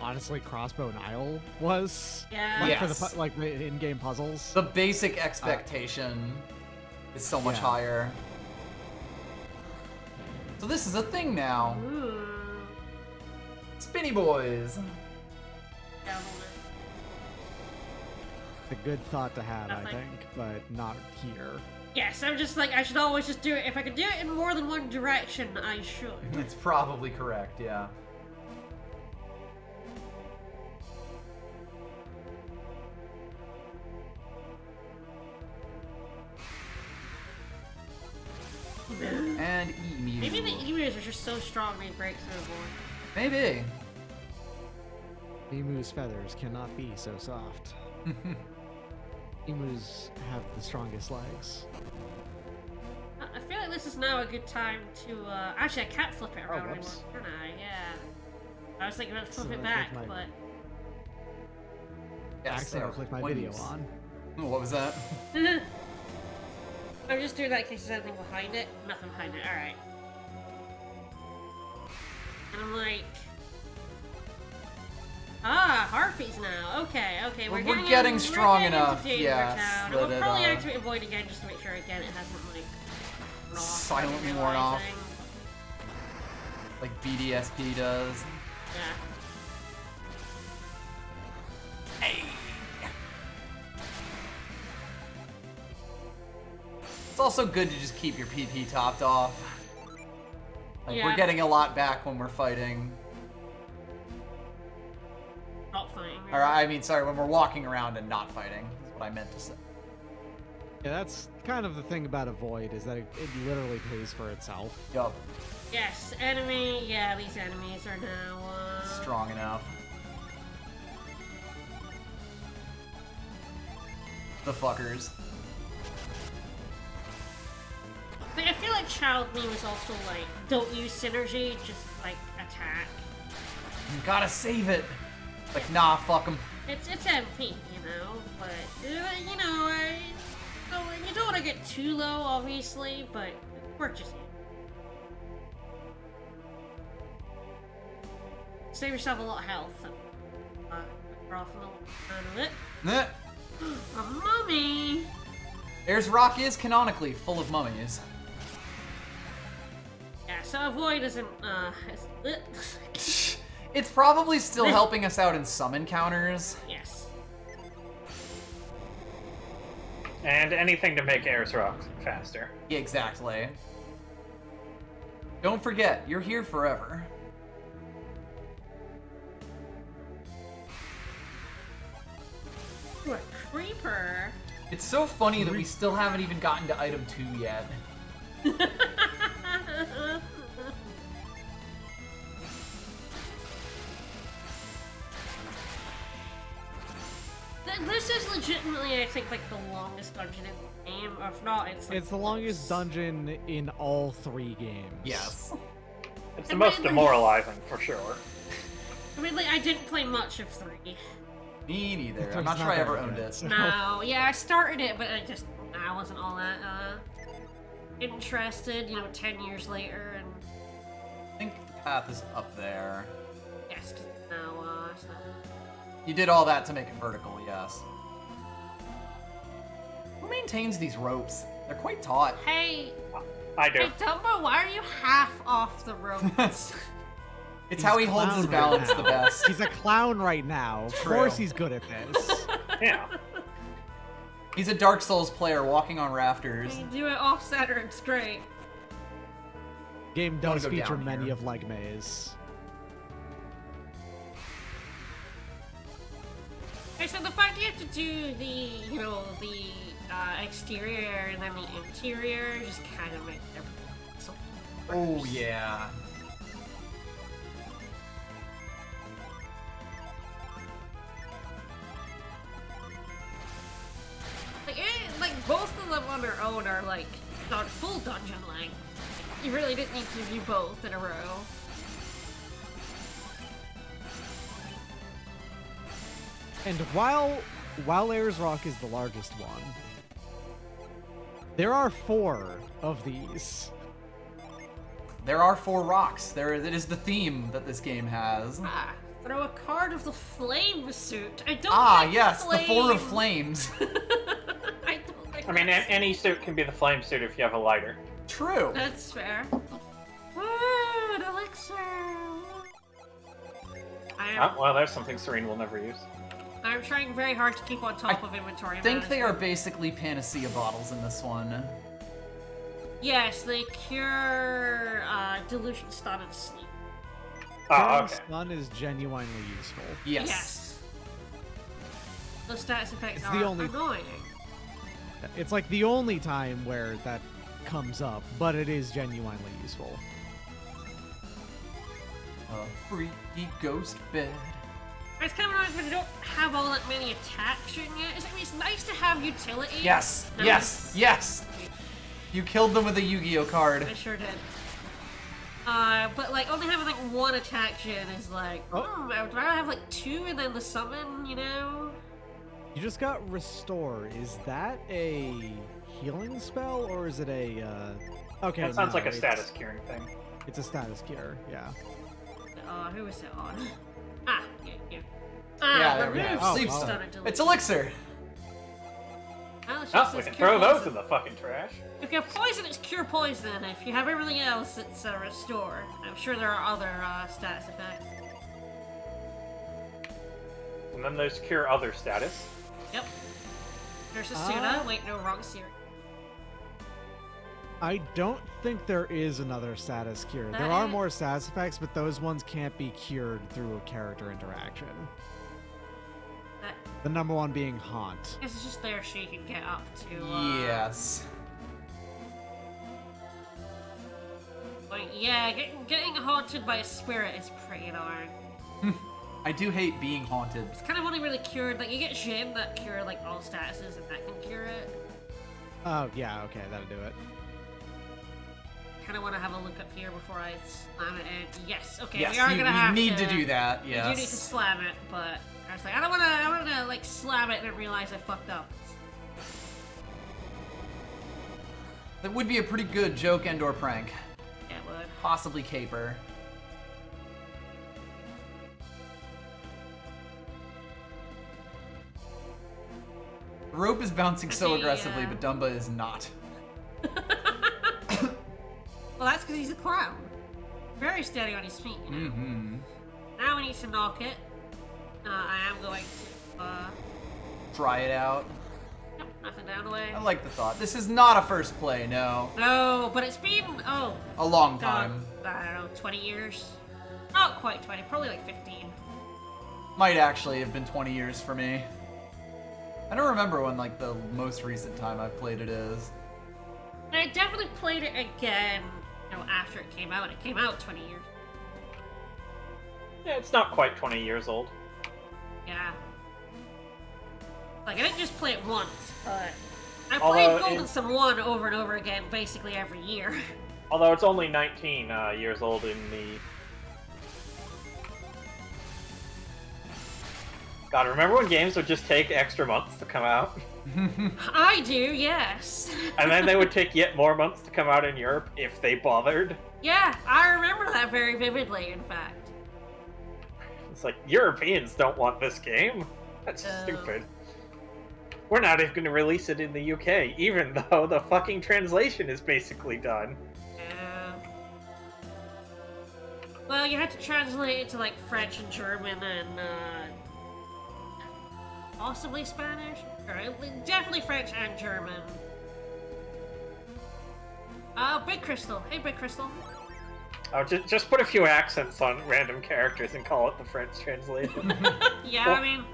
honestly, Crossbow and Isle was. Yeah. Like, Yes. for the in-game puzzles. The basic expectation is so much yeah. higher. So this is a thing now. Ooh. Spinny boys. Yeah, hold on. It's a good thought to have, I Nothing. think, but not here. Yes, I'm just like, I should always just do it. If I could do it in more than one direction, I should. It's probably correct, yeah. And emu. Maybe the emus are just so strong they break through more. Maybe. Emu's feathers cannot be so soft. Emus have the strongest legs. I feel like this is now a good time to, actually I can't flip it around anymore, whoops. can I? Yeah. I was thinking about So flip it I back, think my- but... Yes, accidentally clicked my video on. What was that? I'm just doing that in case there's anything behind it. Nothing behind it. Alright. And I'm like... Ah, harpies now. Okay, okay. We're We're getting strong into enough, Danger yes, Town. that We'll it, probably activate Avoid again just to make sure again it hasn't like worn off Silently without worn off. realizing. Like BDSP does. Yeah. It's also good to just keep your PP topped off. Like, Yeah. we're getting a lot back when we're fighting. Not fighting. Or, I mean, sorry, when we're walking around and not fighting, is what I meant to say. Yeah, that's kind of the thing about a void, is that it literally pays for itself. Yup, Yes, enemy. Yeah, these enemies are now strong enough. The fuckers. But I feel like Child Me was also like, don't use synergy, just like attack. You gotta save it. Like, nah, fuck them. It's MP, you know, but you know, you don't want to get too low, obviously, but we're just save yourself a lot of health. We're off a little bit of it. A mummy. Ayers Rock is canonically full of mummies. Yeah, so avoid isn't It's probably still helping us out in some encounters. yes. And anything to make Ayers Rock faster. Yeah, exactly. Don't forget, you're here forever. Ooh, a creeper. It's so funny that we still haven't even gotten to item 2 yet. This is legitimately, I think, like the longest dungeon in the game. Or if not, it's like It's the longest dungeon in all 3 games. Yes. It's the And most mainly- demoralizing, for sure. I mean, like, I didn't play much of 3. Me neither. I'm Three's not sure not I ever very owned good, it. so- No, yeah, I started it, but I wasn't all that interested. You know, 10 years later, and I think the path is up there. yes, 'cause now it's not. You did all that to make it vertical, yes. Who maintains these ropes? They're quite taut. Hey, I do. hey, Dumbo, why are you half off the ropes? It's how he holds his clown balance right the now. best. He's a clown right now. Of True. course he's good at this. Yeah. He's a Dark Souls player walking on rafters. you do it off center, and straight. Game Wanna does go feature down many here. of Leg Maze. Okay, so the fact you have to do the, you know, the exterior and then the interior just kind of makes everything so Oh, yeah. Like both of them on their own are like not full dungeon length. You really didn't need to do both in a row. And while Ayers Rock is the largest one, there are 4 of these. There are 4 rocks. That is the theme that this game has. Ah, throw a card of the flame suit. I don't Ah, like yes, flame. the 4 of flames. I don't like I mean, that. any suit can be the flame suit if you have a lighter. True. That's fair. Ah, an elixir. Oh, well, there's something Serene will never use. I'm trying very hard to keep on top I of inventory I think they are management. basically panacea bottles in this one. Yes, they cure delusion, stun, and sleep. Oh, Curing okay. Stun is genuinely useful. Yes. Those status effects It's are the only- annoying. It's like the only time where that comes up, but it is genuinely useful. A freaky ghost bed. It's kind of annoying because they don't have all that many attacks in yet. I mean, it's nice to have utility. Yes, No, yes, yes! You killed them with a Yu-Gi-Oh card. I sure did. But like only having like 1 attack gen is like, Oh. I'd rather have like 2 and then the summon, you know? You just got Restore. Is that a healing spell or is it a? Okay, That sounds no, like a it's- status curing thing. It's a status cure. Yeah. Who was it on? Ah, you. Yeah, there we remove go. Sleep stun stun. ability. It's elixir. Oh, it's Oh, just we it's can cure throw those poison. in the fucking trash. If you have poison, it's cure poison. If you have everything else, it's restore. I'm sure there are other status effects. And then there's cure other status. Yep. There's Asuna. Wait, no, wrong series. I don't think there is another status cure. There are more status effects, but those ones can't be cured through a character interaction. The number one being Haunt. This is just there so you can get up to. Yes. Like, yeah, getting haunted by a spirit is pretty annoying. I do hate being haunted. It's kind of only really cured. Like, you get Jim that cure like all statuses, and that can cure it. Oh, yeah, okay, that'll do it. Kind of want to have a look up here before I slam it in. Yes, okay, Yes, we are gonna have need to do that. We do need to Yes. slam it, but I was like, I don't want to like slam it and then realize I fucked up. That would be a pretty good joke and/or prank. Yeah, it would. Possibly caper. The rope is bouncing so See, aggressively, but Dumba is not. Well, that's because he's a clown. Very steady on his feet. You know? Mm-hmm. Now we need to knock it. I am going to. Try it out. Yep, nothing down the way. I like the thought. This is not a first play, no. No, but it's been A long time. I don't know, 20 years. Not quite 20, probably like 15. Might actually have been 20 years for me. I don't remember when like the most recent time I've played it is. And I definitely played it again, after it came out. It came out 20 years. Yeah, it's not quite 20 years old. Yeah. Like, I didn't just play it once, but I Although played Golden Sun 1 over and over again, basically every year. Although it's only 19 years old in the... God, remember when games would just take extra months to come out? I do, yes. And then they would take yet more months to come out in Europe if they bothered. Yeah, I remember that very vividly, in fact. It's like, Europeans don't want this game. That's stupid. We're not even going to release it in the UK, even though the fucking translation is basically done. Yeah. Well, you had to translate it to, like, French and German and, possibly Spanish? Or definitely French and German. Big Crystal. Hey, Big Crystal. Oh, just put a few accents on random characters and call it the French translation. Yeah, Well- I mean,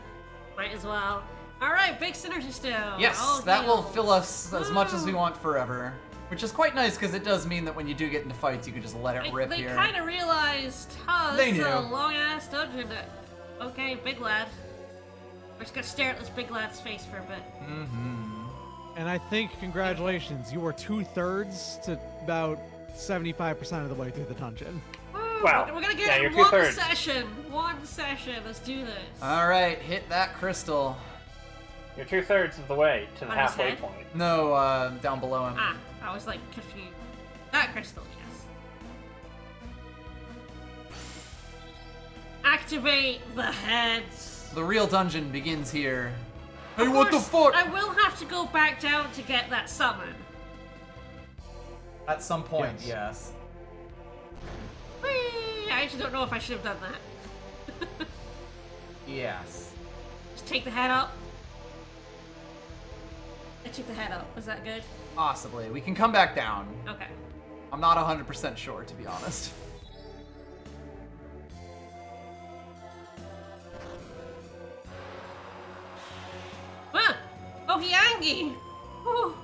might as well. Alright, Big Synergy Stone. Yes, All that will heals. fill us as much as we want forever. Which is quite nice because it does mean that when you do get into fights, you can just let it rip They here. kind of realized, They this is a knew. long-ass dungeon. Okay, big lad. We're just gonna stare at this big lad's face for a bit. And I think, congratulations, you were 2/3 to about 75% of the way through the dungeon. Woo, Wow. we're gonna Yeah, get you're one 2/3. session. One session. Let's do this. Alright, hit that crystal. You're 2/3 of the way to the On his halfway head? point. No, down below him. I was like confused. That crystal, yes. Activate the heads. The real dungeon begins here. Hey, Of what the course, fuck? I will have to go back down to get that summon. At some point, Yes. yes. Whee! I actually don't know if I should have done that. Yes. Just take the head up. I took the head up. Was that good? Possibly. We can come back down. Okay. I'm not 100% sure, to be honest. Ah! Oh, he Angie! Whew.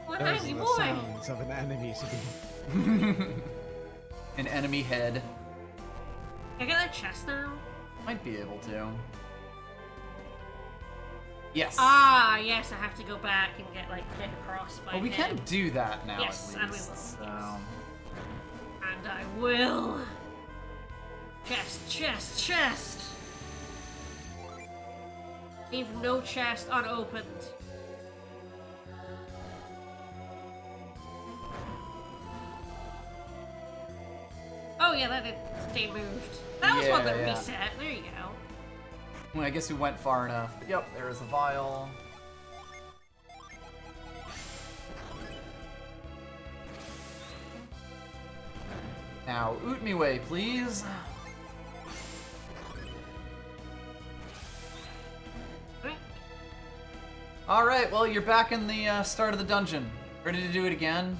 What Those Angie are the boy! sounds of an enemy to be. An enemy head. Can I get that chest now? Might be able to. Yes. Ah, yes, I have to go back and get, like, hit across my Well, we head. can do that now, Yes, at and we least. will, So. yes. And I will. Chest, chest, chest! Leave no chest unopened. Oh yeah, that didn't stay moved. That was one that Yeah. reset. There you go. Well, I guess we went far enough. Yep, there is a vial. Now, oot me way, please. Right. Alright, well, you're back in the start of the dungeon. Ready to do it again?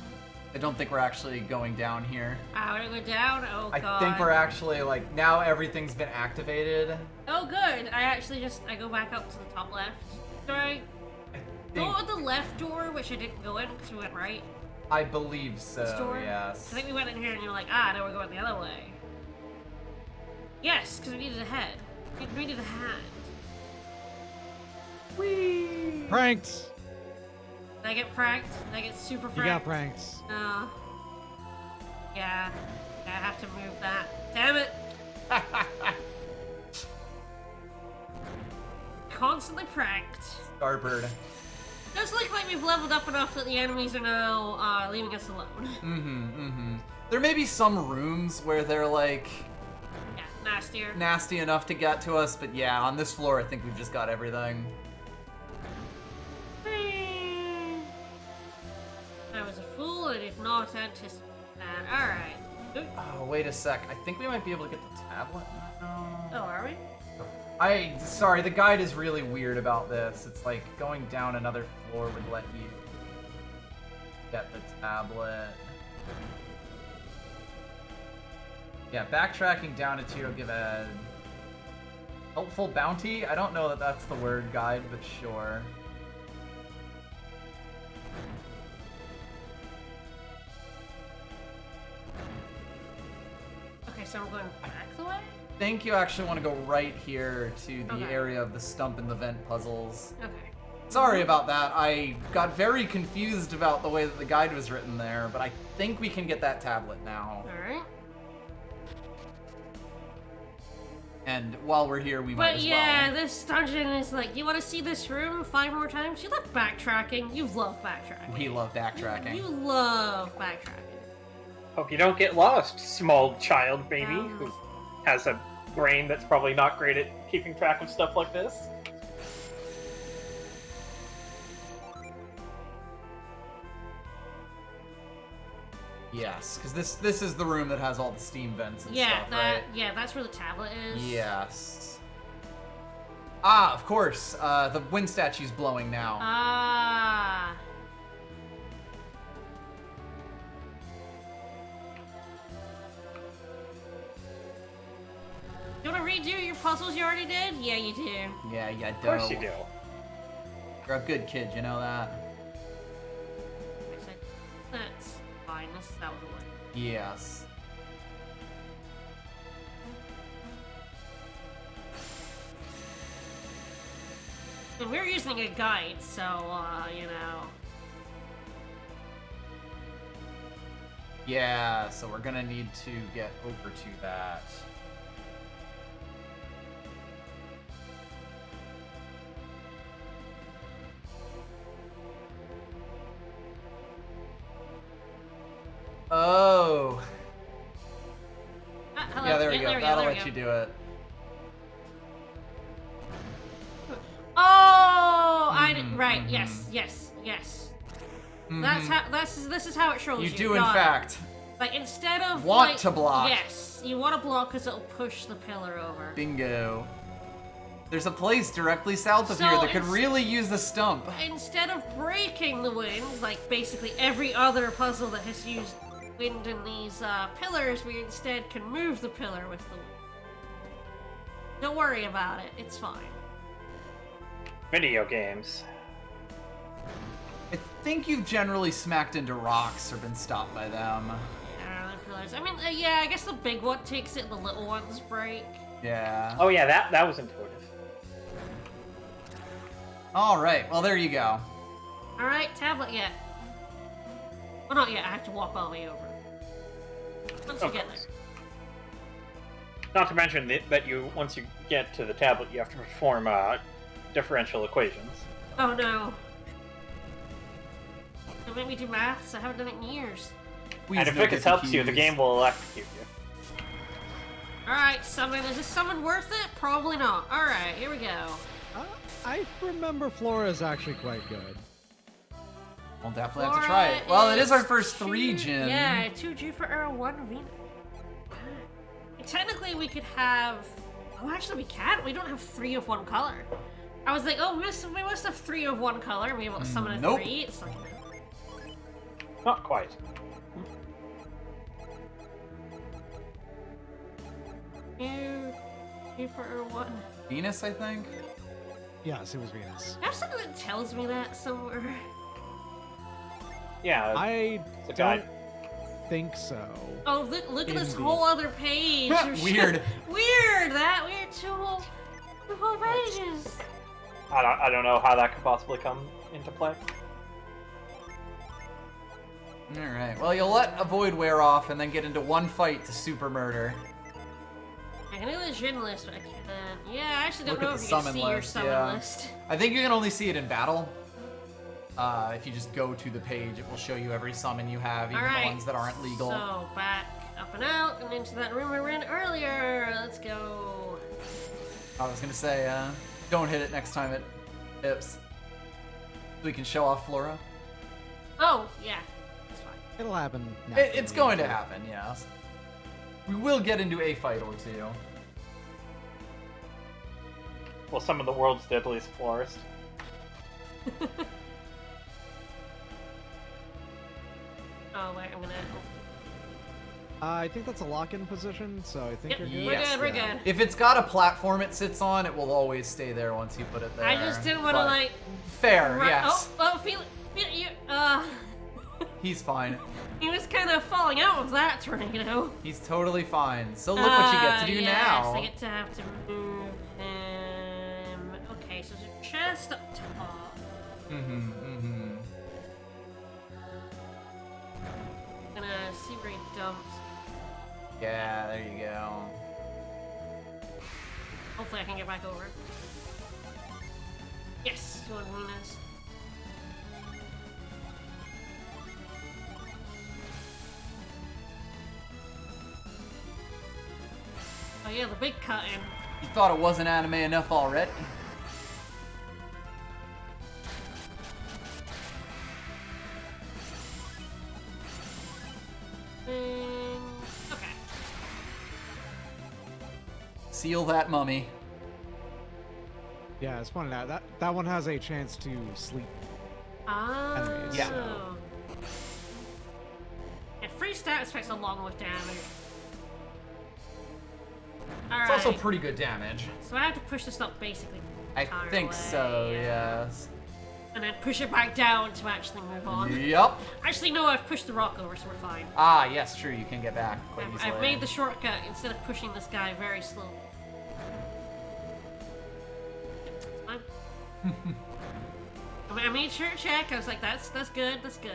I don't think we're actually going down here. I want to go down. Oh I god. think we're actually, like, now everything's been activated. Oh good. I go back up to the top left. Sorry. Go Think- to the left door, which I didn't go in because we went right. I believe so, This door? yes. I think we went in here and you're like, ah, now we're going the other way. Yes, because we needed a head. We needed a hand. Whee! Pranked. Did I get pranked? Did I get super pranked? You got pranked. No. Yeah. I have to move that. Damn it! Constantly pranked. Starbird. Does look like we've leveled up enough that the enemies are now leaving us alone. There may be some rooms where they're, like, Yeah, nastier. nasty enough to get to us, but yeah, on this floor, I think we've just got everything. I was a fool. I did not anticipate that. Alright. Oh, wait a sec. I think we might be able to get the tablet now. Oh, are we? Sorry, the guide is really weird about this. It's like going down another floor would let you get the tablet. Yeah, backtracking down to will give a helpful bounty. I don't know that that's the word guide, but sure. Okay, so we're going back the way? I think you actually want to go right here to the Okay. area of the stump and the vent puzzles. Okay. Sorry about that. I got very confused about the way that the guide was written there, but I think we can get that tablet now. Alright. And while we're here, we might But as yeah, well. this dungeon is like, you want to see this room 5 more times? You love backtracking. You love backtracking. We love backtracking. You love backtracking. Hope you don't get lost, small child baby who has a brain that's probably not great at keeping track of stuff like this. Yes, because this is the room that has all the steam vents and Yeah, stuff, right? that's where the tablet is. Yes. Ah, of course. The wind statue's blowing now. Ah. You want to redo your puzzles you already did? Yeah, you do. Yeah, yeah, Of course you do. You're a good kid, you know that? That's fine. This is out of the way. Yes. And we're using a guide, so, you know. Yeah, so we're gonna need to get over to that. Oh. Hello. Yeah, there we go. That'll there we let go. you do it. Oh, I did, Mhm, right. mhm. Yes. Mhm. That's how. This is how it shows you. You do, in Got it. fact, Like instead of want like, to block. Yes, you want to block because it'll push the pillar over. bingo. There's a place directly south of So here that could it's- really use the stump. Instead of breaking the wind, like basically every other puzzle that has used wind in these pillars, we instead can move the pillar with the wind. Don't worry about it. It's fine. Video games. I think you've generally smacked into rocks or been stopped by them. The pillars. I mean, yeah. I guess the big one takes it. The little ones break. Yeah. Oh yeah, that was intuitive. All right. Well, there you go. All right, tablet yet? Well, not yet. I have to walk all the way over. Once you Of get course. there. Not to mention that you once you get to the tablet, you have to perform differential equations. Oh no. Don't make me do maths. I haven't done it in years. Please, And if no it helps you, the difficulties. game will electrocute you. Alright, summon. Is this summon worth it? Probably not. Alright, here we go. I remember Flora is actually quite good. We'll definitely have to try it. Well, it is our first 3 gym. Yeah, 2G for Era 1 Venus. Technically, we could have. Oh, actually, we can't. We don't have 3 of one color. I was like, oh, we must have 3 of one color and be able to summon a Nope. 3. It's like, Not quite. two for Era 1. Venus, I think. Yes, it was Venus. I have something that tells me that somewhere. Yeah, I it's a don't guide. think so. Oh, look at this Indeed. whole other page. Weird. Weird. Weird. Two whole pages. I don't know how that could possibly come into play. Alright, well, you'll let a void wear off and then get into one fight to super murder. I can do the Jin list, but I can't. Yeah, I actually don't Look know at if the you can summon see your list, summon yeah. list. I think you can only see it in battle. If you just go to the page, it will show you every summon you have, even Alright, the ones that aren't legal. So, back up and out and into that room we were in earlier. Let's go. I was gonna say, don't hit it next time it hips. So we can show off Flora. Oh, yeah. That's fine. It'll happen. It's going to happen, yes. We will get into a fight or two. Well, some of the world's deadliest florist. Oh, wait, I'm gonna. I think that's a lock-in position, so I think Yep, you're good. we're Yes, good, we're yeah. good. If it's got a platform it sits on, it will always stay there once you put it there. I just didn't want to, But like. Fair, run- yes. Oh, feel you. He's fine. He was kind of falling out of that tornado. He's totally fine. So look what you get to do yes, now. I get to have to move him. Okay, so there's a chest up top. Gonna see where he dumps. Yeah, there you go. Hopefully I can get back over. Yes, one Venus. Oh yeah, the big cut-in. You thought it wasn't anime enough already? Okay. Seal that mummy. Yeah, it's pointed out that one has a chance to sleep. Ah. Enemies, Yeah. so- And free stat strikes along with damage. It's Alright. also pretty good damage. So I have to push this up basically. I entire think way, so, yeah. yes. And then push it back down to actually move on. Yup. Actually, no, I've pushed the rock over, so we're fine. Ah, yes, true, you can get back quite easily. I've made the shortcut instead of pushing this guy very slowly. It's fine. I made sure to check. I was like, that's good, that's good.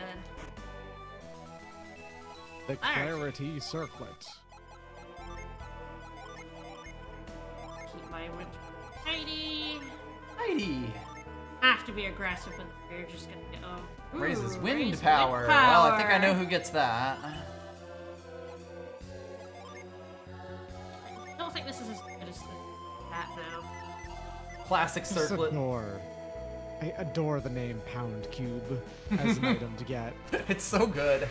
The clarity circlet. Keep my inventory tidy. Heidi. Have to be aggressive with you're just gonna get Raises wind raise power. Well, I think I know who gets that. I don't think this is as good as that now. Classic Just circlet. I adore the name Pound Cube as an item to get. It's so good.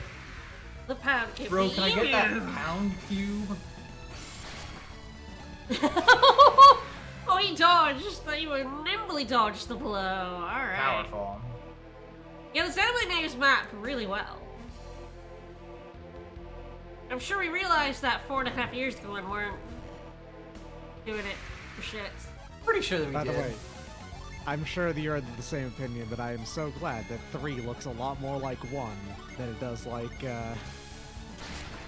The pound cube. Bro, can I get that pound cube? Oh, he dodged. He nimbly dodged the blow. Alright. Powerful. Yeah, this enemy names map really well. I'm sure we realized that 4.5 years ago and weren't doing it for shits. Pretty sure that we By did. the way, I'm sure that you're of the same opinion, but I am so glad that 3 looks a lot more like 1 than it does like, than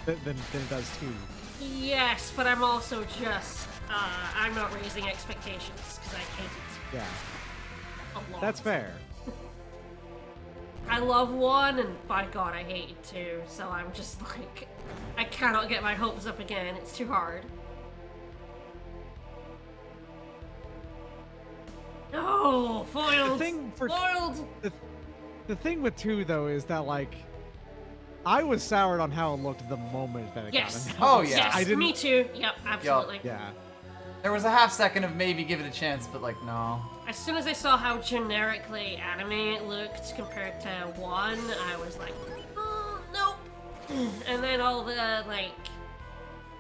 it does 2. Yes, but I'm also just, I'm not raising expectations because I hate it Yeah, a lot. that's fair. I love 1, and by God, I hate 2, so I'm just like, I cannot get my hopes up again. It's too hard. No, foiled. Foiled. The thing with 2 though is that like I was soured on how it looked the moment that it got announced. Oh yeah. Yes, I didn't. me too. Yep, absolutely. Yeah. There was a half second of maybe give it a chance, but like no. As soon as I saw how generically anime it looked compared to 1, I was like, nope. And then all the like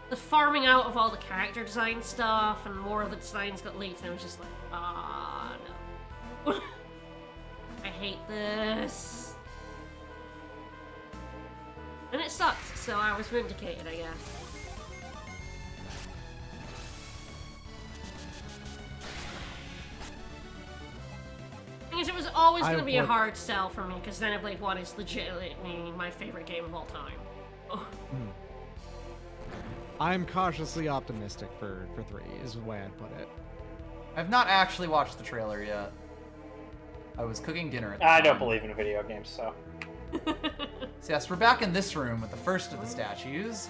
the farming out of all the character design stuff and more of the designs got leaked, and I was just like, no. I hate this. And it sucked, so I was vindicated, I guess. Because it was always going to be a hard sell for me, because Xenoblade 1 is legitimately my favorite game of all time. Oh. I'm cautiously optimistic for 3, is the way I'd put it. I've not actually watched the trailer yet. I was cooking dinner at the time. I don't believe in video games, so. So yes, we're back in this room with the first of the statues.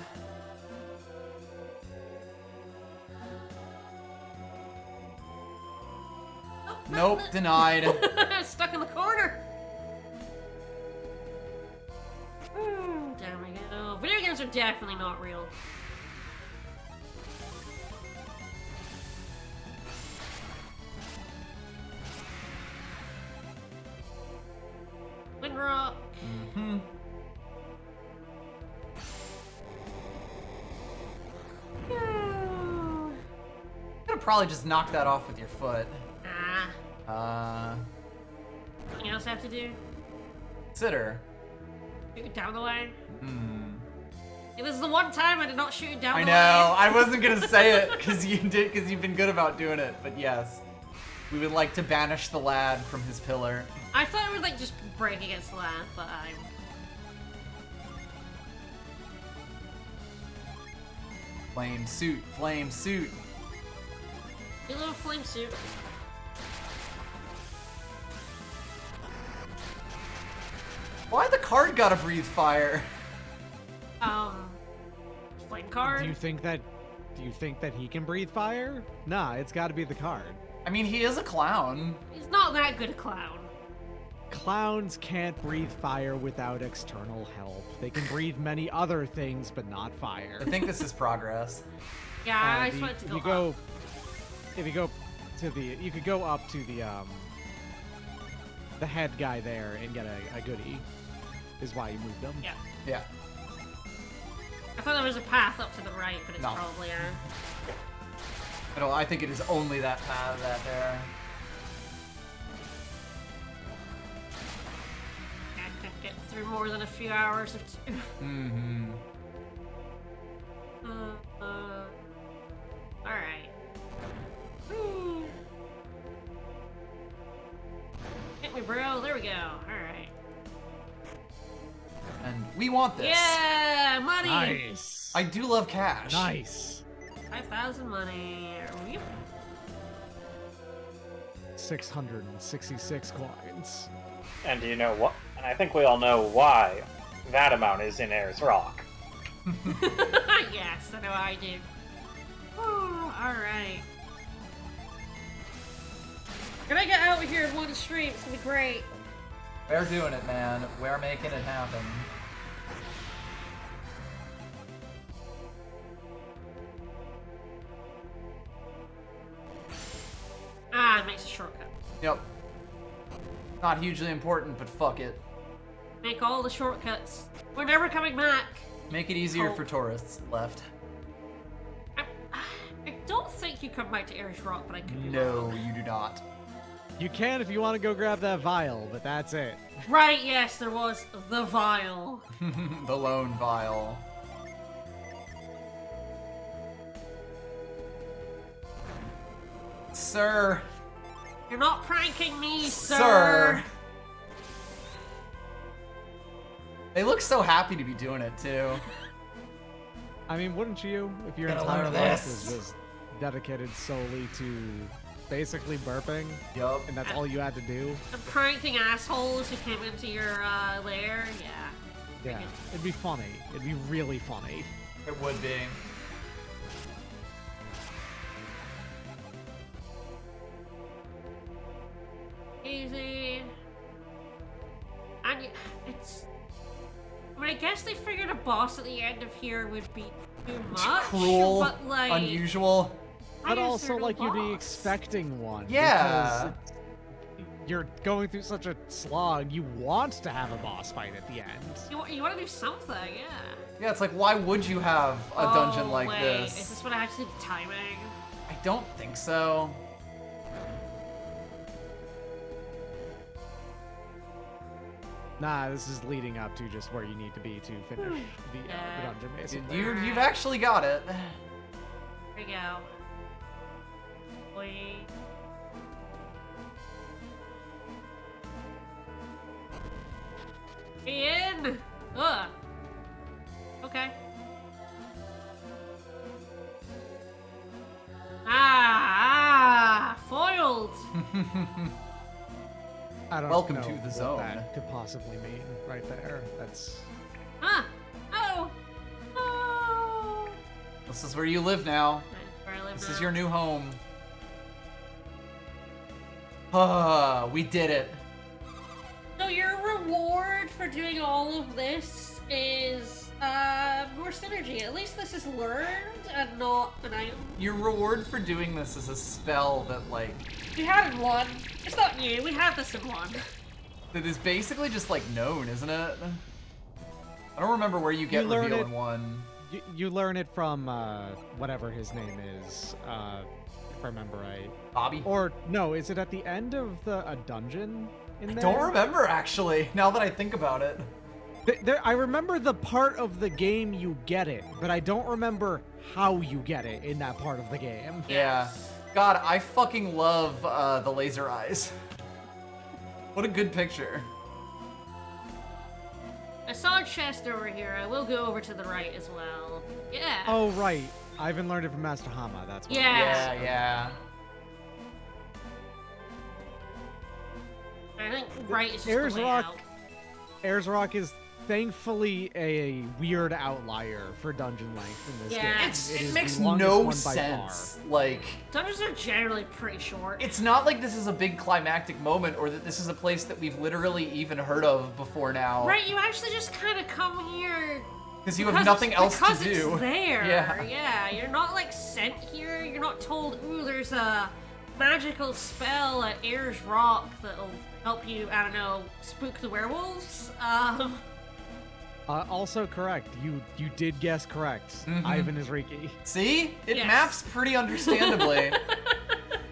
Nope, denied. Stuck in the corner. There we go. Video games are definitely not real. Wind rock. Mm-hmm. Phew. You could probably just knock that off with your foot. Anything else I have to do? Consider. Shoot it down the way? Hmm. Hey, this is the one time I did not shoot it down I the know. way. I wasn't gonna say it because you've been good about doing it. But yes, we would like to banish the lad from his pillar. I thought it would like just break against the land, but I'm. Flame suit, flame suit. Your little flame suit. Why the card gotta breathe fire? Flame card. Do you think that he can breathe fire? Nah, it's got to be the card. I mean, he is a clown. He's not that good a clown. Clowns can't breathe fire without external help. They can breathe many other things, but not fire. I think this is progress. Yeah, I just wanted to go up. If you go to the, you could go up to the head guy there and get a goodie. Is why you moved them. Yeah. Yeah. I thought there was a path up to the right, but it's No. probably I think it is only that path that there. I couldn't get through more than a few hours of two. Mm-hmm. Alright. Hit me, bro. There we go. Alright. And we want this. Yeah! Money! Nice. I do love cash. Nice. 5,000 money. Yep. 666 coins. And do you know what? And I think we all know why that amount is in Ayers Rock. Yes, I know I do. Alright. Can I get out of here in one stream? It's gonna be great. We're doing it, man. We're making it happen. It makes a shortcut. Yep. Not hugely important, but fuck it. Make all the shortcuts. We're never coming back. Make it easier Oh. for tourists left. I don't think you come back to Ayers Rock, but I could be No, wrong. you do not. You can if you want to go grab that vial, but that's it. Right, yes, there was the vial. The lone vial. Sir. You're not pranking me, sir. They look so happy to be doing it, too. I mean, wouldn't you? If your Gotta entire learn life this. is just dedicated solely to basically burping, Yup. and that's all you had to do? The pranking assholes who came into your lair, yeah. Yeah, it'd be funny. It'd be really funny. It would be. boss at the end of here would be too It's much. cruel, but like, unusual. why But is also, there no like, you'd be boss? expecting one. Yeah. Because you're going through such a slog, you want to have a boss fight at the end. You want to do something, yeah. Yeah, it's like, why would you have a dungeon like wait, this? Is this what I actually do timing? I don't think so. Nah, this is leading up to just where you need to be to finish the dungeon, basically. You've actually got it. Here we go. Wait. Be in! Ugh. Okay. Foiled! I don't Welcome know to the what zone. that could possibly mean right there. That's... Huh! Oh! Oh! This is where you live now. That's where I live This now. is your new home. Ah, we did it. So your reward for doing all of this is more synergy. At least this is learned and not an item. Your reward for doing this is a spell that, like, We had it in one. It's not new. We had this in one. that is basically just, like, known, isn't it? I don't remember where you get You learn reveal it- in one. You learn it from whatever his name is, if I remember right. Bobby? Or, no, is it at the end of a dungeon in I there? don't remember, actually, now that I think about it. I remember the part of the game you get it, but I don't remember how you get it in that part of the game. Yeah. God, I fucking love the laser eyes. What a good picture. I saw a chest over here. I will go over to the right as well. Yeah. Oh, right. Ivan learned it from Master Hama, that's what Yeah. Yeah. I think right is just Ayers the way Rock- out. Ayers Rock is thankfully a weird outlier for dungeon length in this Yeah. game. It is It the makes longest no one by sense. Like, Dungeons are generally pretty short. it's not like this is a big climactic moment or that this is a place that we've literally even heard of before now. Right, you actually just kind of come here Because you have because nothing else because to do. It's there. Yeah. You're not like sent here. You're not told, ooh, there's a magical spell at Ayers Rock that'll help you, I don't know, spook the werewolves. Also correct. You did guess correct. Mhm. Ivan is Riki. See? It Yes. maps pretty understandably.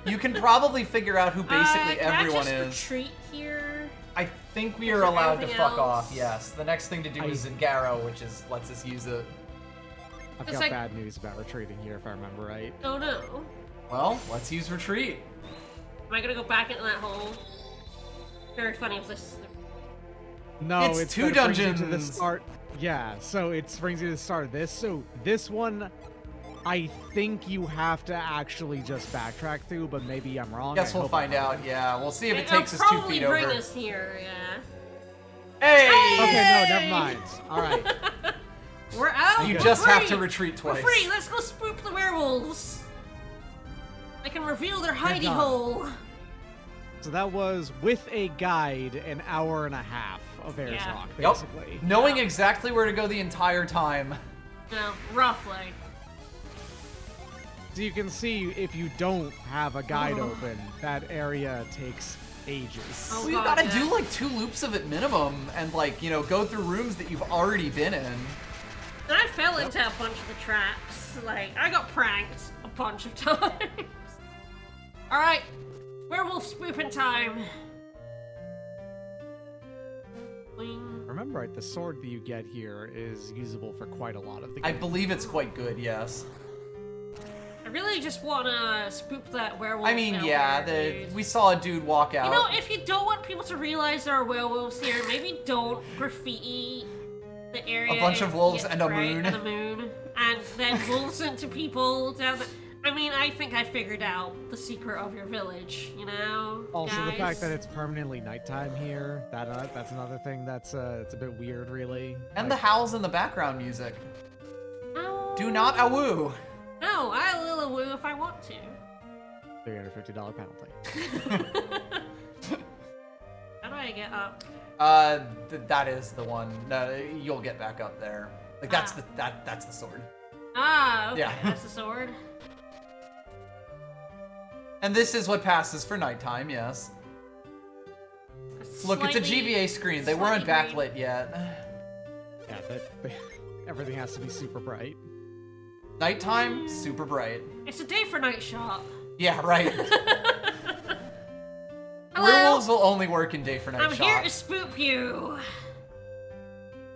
You can probably figure out who basically can everyone I just is. retreat here? I think we Is are there allowed to anything fuck else? off, yes. The next thing to do is Zingaro, which is lets us use it. I've It's got like- bad news about retreating here, if I remember right. Oh no. Well, let's use retreat. Am I gonna go back into that hole? Very funny if this. No, It's two that it brings you to the dungeons. start. Yeah, so it brings you to the start of this. So this one, I think you have to actually just backtrack through, but maybe I'm wrong. Guess I we'll hope find I'm out. wrong. Yeah, we'll see if it It'll takes us 2 probably feet bring over. us here, yeah. Hey! Okay, no, never mind. All right. We're out. You we're just have free. to retreat We're twice. free. Let's go spook the werewolves. I can reveal their hidey done. hole. So that was with a guide, an hour and a half of Ayers Yeah. Rock, Yup. basically. Knowing exactly where to go the entire time. No, roughly. So you can see if you don't have a guide open, that area takes ages. Oh, Well, you God, gotta yeah. do like 2 loops of it minimum and like, you know, go through rooms that you've already been in. And I fell into a bunch of the traps. Like, I got pranked a bunch of times. Alright, werewolf spooping time. Boing. Remember, right, the sword that you get here is usable for quite a lot of the I game. believe it's quite good, yes. I really just wanna spook that werewolf. I mean, out yeah, there, dude. we saw a dude walk out. You know, if you don't want people to realize there are werewolves here, maybe don't graffiti the area. A bunch of wolves and a right, moon. And a moon. And then wolves into people down the... I mean, I think I figured out the secret of your village, you know? Also, the guys? fact that it's permanently nighttime here, that's another thing that's it's a bit weird, really. And the howls in the background music. No. Do not awoo. No, I will woo if I want to. $350 penalty. How do I get up? That is the one. No, you'll get back up there. Like that's that's the sword. Ah, okay, Yeah. that's the sword. And this is what passes for nighttime, yes. Look, it's a GBA screen. They weren't slightly backlit yet. Yeah, everything has to be super bright. Nighttime, super bright. It's a day for night shop. Yeah, right. Hello. Werewolves will only work in day for night I'm shop. here to spook you.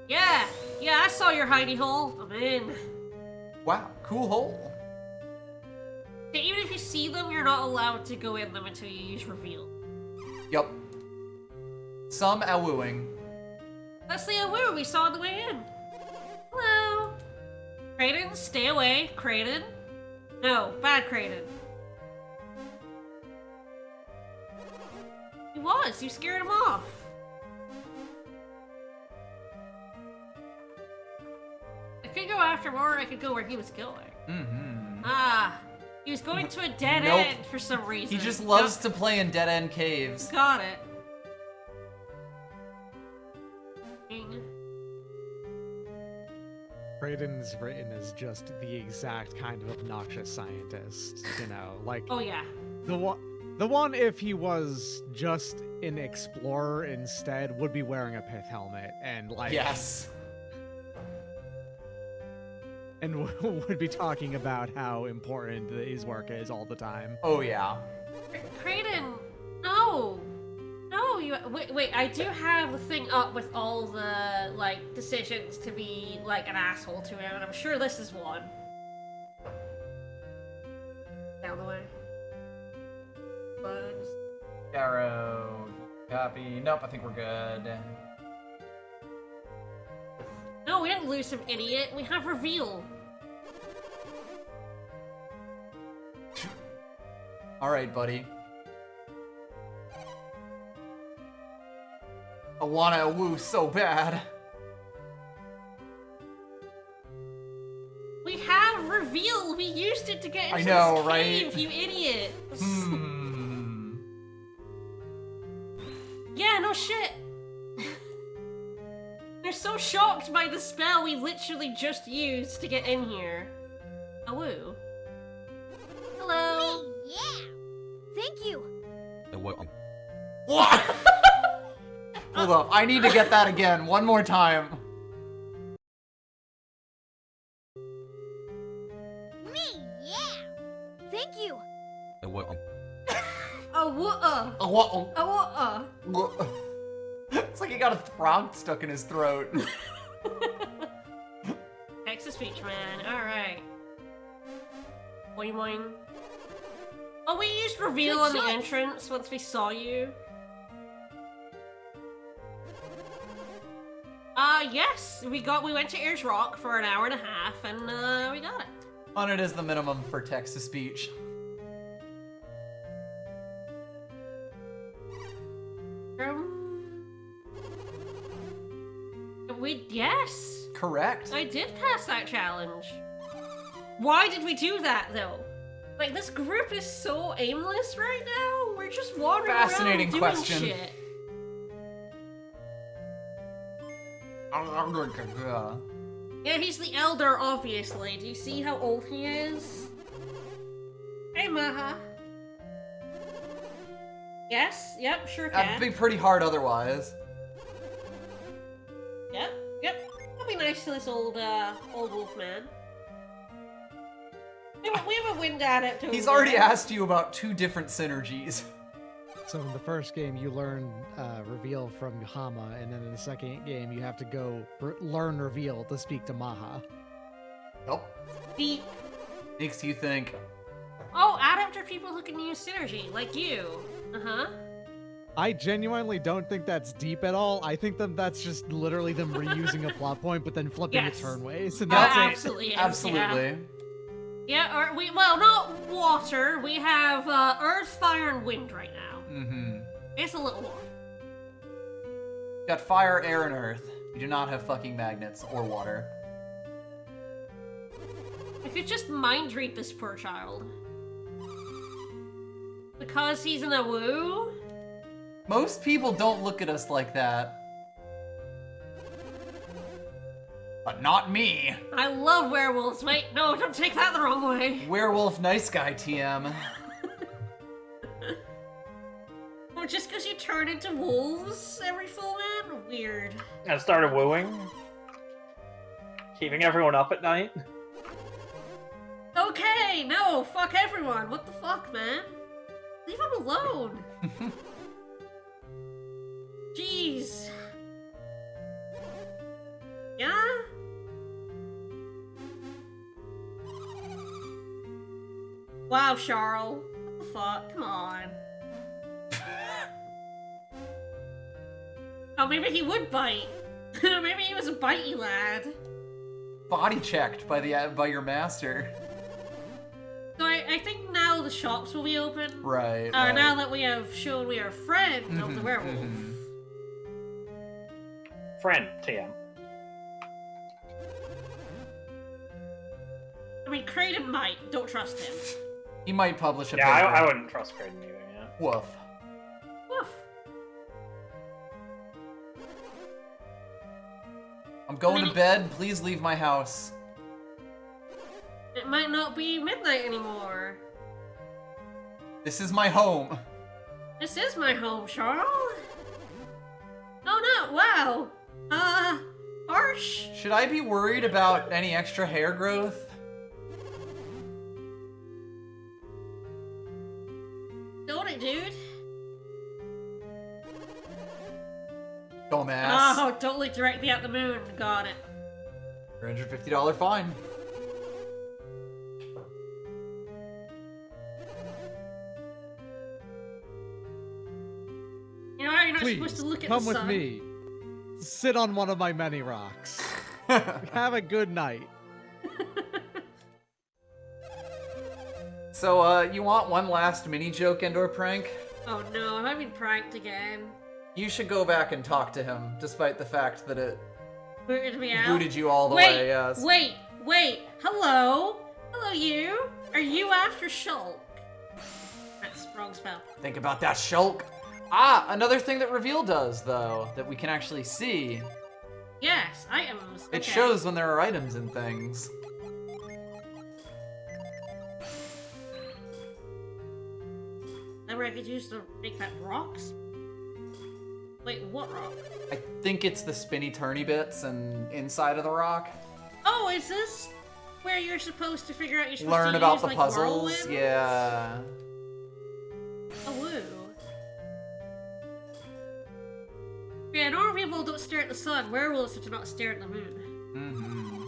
Yeah, I saw your hidey hole. I'm in. Wow, cool hole. Yeah, even if you see them, you're not allowed to go in them until you use reveal. Yup. Some awooing. That's the awoo we saw on the way in. Hello. Kraden, stay away. Kraden. No, bad Kraden. He was. You scared him off. I could go after him, or I could go where he was going. Mm-hmm. Ah, he was going to a dead Nope. end for some reason. He just loves to play in dead-end caves. Got it. Ding. Kraden's written as just the exact kind of obnoxious scientist, you know, like Oh yeah. the one if he was just an explorer instead would be wearing a pith helmet and like Yes. and would be talking about how important his work is all the time. Oh yeah. Kraden, no. No, you wait, I do have the thing up with all the like decisions to be like an asshole to him, and I'm sure this is one. Down the way. Bugs. Arrow. Copy. Nope, I think we're good. No, we didn't lose him, idiot. We have reveal. Alright, buddy. I wanna woo so bad. We have reveal. We used it to get into I know, this cave, right? you idiot. Hmm. Yeah, no shit. They're so shocked by the spell we literally just used to get in here. A woo. Hello. Yeah. Thank you. What? Hold up, I need to get that again, one more time. Me, yeah. Thank you. A woo. What? It's like he got a frog stuck in his throat. Text to speech, man. Alright. Boing boing. Oh, we used reveal Good on the choice. entrance once we saw you. Yes. We went to Ayers Rock for an hour and a half, and, we got it. 100 is the minimum for text-to-speech. Yes. Correct. I did pass that challenge. Why did we do that, though? Like, this group is so aimless right now. We're just wandering Fascinating around doing question. shit. Yeah, he's the elder, obviously. Do you see how old he is? Hey, Maha. Yes? Yep, sure That'd can. be pretty hard otherwise. Yep. I'll be nice to this old wolf man. We have a wind adept over He's there. already asked you about 2 different synergies. So in the first game, you learn reveal from Hama, and then in the second game, you have to go learn reveal to speak to Maha. Nope. Deep. Makes you think. Oh, adept are people who can use synergy, like you. Uh-huh. I genuinely don't think that's deep at all. I think that's just literally them reusing a plot point, but then flipping Yes. it turn ways, and Yeah, that's it. absolutely is, Absolutely. Yeah, or well, not water. We have earth, fire, and wind right now. Mm-hmm. It's a little warm. Got fire, air, and earth. We do not have fucking magnets or water. I could just mind read this poor child. Because he's in a woo? Most people don't look at us like that. But not me. I love werewolves. Wait, no, don't take that the wrong way. Werewolf nice guy, TM. Well, just because you turn into wolves every full moon? Weird. And started wooing. Keeping everyone up at night. Okay, no, fuck everyone. What the fuck, man? Leave him alone. Jeez. Yeah? Wow, Charles. What the fuck? Come on. Oh, maybe he would bite. Maybe he was a bitey lad. Body checked by your master. So I think now the shops will be open. Right. Now that we have shown we are a friend of the werewolf. Friend, TM. I mean, Kraden might. Don't trust him. He might publish a Yeah, paper. I wouldn't trust Kraden either, yeah. Woof. Woof. I'm going to bed. Please leave my house. It might not be midnight anymore. This is my home. This is my home, Charles. Oh no! Wow. Harsh. Should I be worried about any extra hair growth? Don't it, dude? Dumbass. Oh, don't look directly at the moon. Got it. $350 fine. You know how you're not Please, supposed to look at come the with sun? me. Sit on one of my many rocks. Have a good night. So, you want one last mini joke and/or prank? Oh no, have I been pranked again? You should go back and talk to him, despite the fact that it Booted me out. booted you all the wait, way. Yes. Wait. Hello? Hello, you? Are you after Shulk? That's wrong spell. Think about that, Shulk. Ah, another thing that Reveal does, though, that we can actually see. Yes, items. It okay. shows when there are items and things. Remember I could use to make that rocks? Wait, what rock? I think it's the spinny turny bits and inside of the rock. Oh, is this where you're supposed to figure out you're supposed Learn to about use, the like, puzzles. whirlwinds? Yeah. Oh, woo. Yeah, normal people don't stare at the sun. Werewolves have to not stare at the moon. Mm-hmm.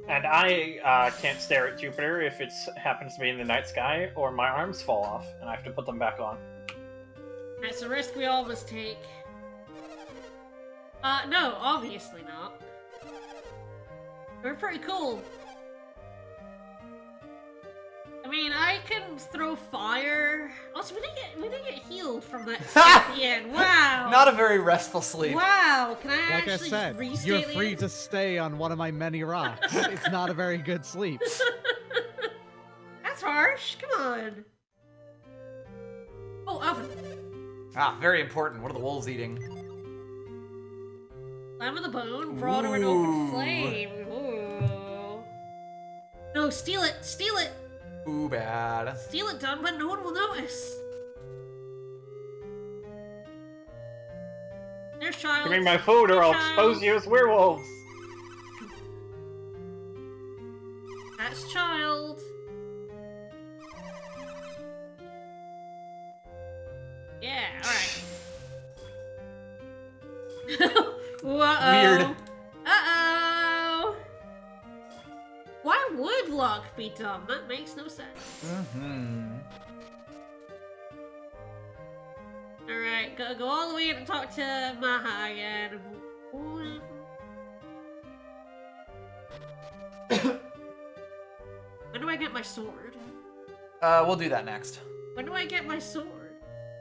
And I can't stare at Jupiter if it happens to be in the night sky, or my arms fall off, and I have to put them back on. That's a risk we all must take. No, obviously not. We're pretty cool. I mean, I can throw fire. Also, we didn't get healed from that at the end. Wow. Not a very restful sleep. Wow. Can I Like I actually said, restate you're the free end? to stay on one of my many rocks. It's not a very good sleep. That's harsh. Come on. Oh, oven. Ah, very important. What are the wolves eating? Lamb of the bone brought over an Ooh. open flame. Ooh. No, steal it. Steal it. Ooh, bad. Steal it, done, but no one will notice. There's child. Give me my food or I'll Child. expose you as werewolves! That's child. Yeah, alright. Uh-oh. Weird. Uh-oh. Why would luck be dumb? That makes no sense. Mm-hmm. Alright, go all the way in and talk to Maha again. When do I get my sword? We'll do that next. When do I get my sword?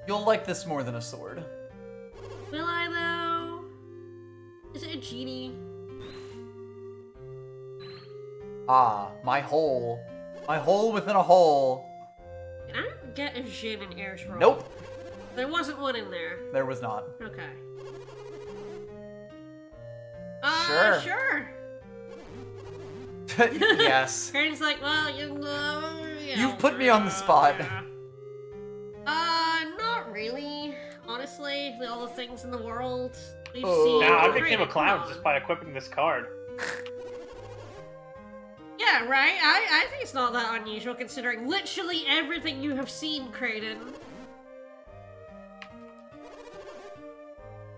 You'll like this more than a sword. Will I though? Is it a genie? Ah, my hole. My hole within a hole. Can I get a Jin in Air's roll? Nope, There wasn't one in there. there was not. Okay. Sure. Sure. Yes. Kraden's like, well, You've put me on the spot. Not really. Honestly, all the things in the world we've Oh. seen. Now I Kraden, became a clown come just on. by equipping this card. Yeah, right? I think it's not that unusual considering literally everything you have seen, Kraden.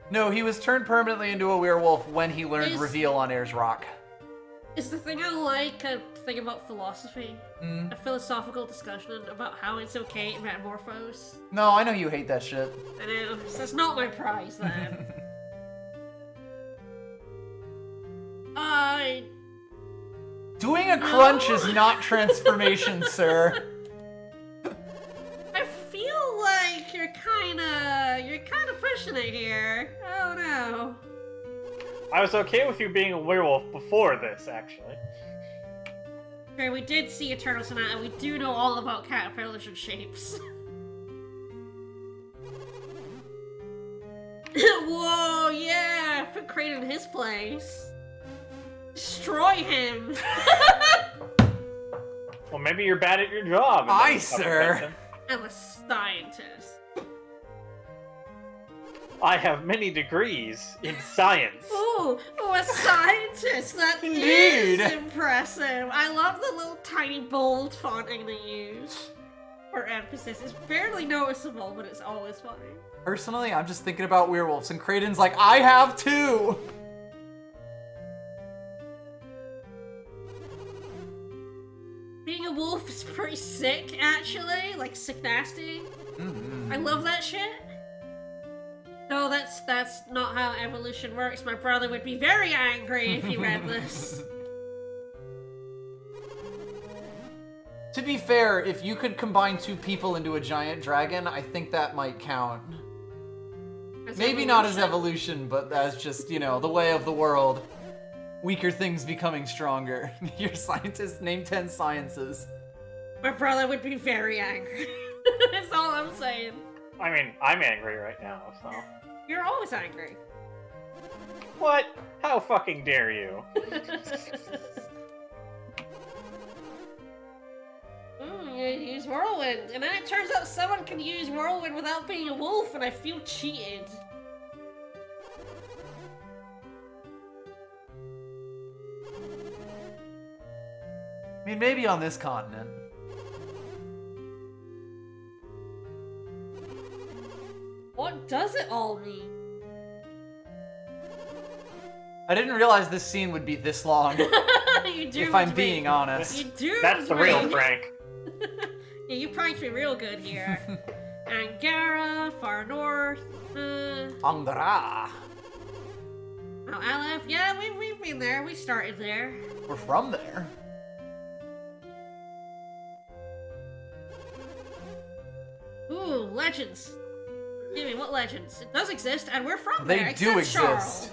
No, he was turned permanently into a werewolf when he learned Reveal on Ayers Rock. Is the thing I like a thing about philosophy? Mm. A philosophical discussion about how it's okay to metamorphose? No, I know you hate that shit. I know, so that's not my prize then. Doing a crunch is not transformation, sir. I feel like you're kinda pushing it here. Oh no. I was okay with you being a werewolf before this, actually. Okay, we did see Eternal Sonata, we do know all about caterpillars and shapes. Whoa, yeah! Put Kraden in his place. Destroy him! Well, maybe you're bad at your job. Aye, sir. I'm a scientist. I have many degrees in science. Ooh, a scientist! That Indeed. is impressive! I love the little tiny bold fonting they use for emphasis. It's barely noticeable, but it's always funny. Personally, I'm just thinking about werewolves, and Kraden's like, I have too! Being a wolf is pretty sick, actually. Like, sick nasty. I love that shit. No, that's not how evolution works. My brother would be very angry if he read this. To be fair, if you could combine two people into a giant dragon, I think that might count. As Maybe not as evolution, but as just, you know, the way of the world. Weaker things becoming stronger. Your scientist, name 10 sciences. My brother would be very angry. That's all I'm saying. I mean, I'm angry right now, so. You're always angry. What? How fucking dare you? You use Whirlwind, and then it turns out someone can use Whirlwind without being a wolf, and I feel cheated. I mean, maybe on this continent. What does it all mean? I didn't realize this scene would be this long, You do. if I'm being honest. You do. That's the real prank. Yeah, you pranked me real good here. Angara, far north. Angara. Mount Aleph. Yeah, we've been there. We started there. We're from there. Ooh, legends. Give me what legends? It does exist, and we're from They there. do except exist. Charles.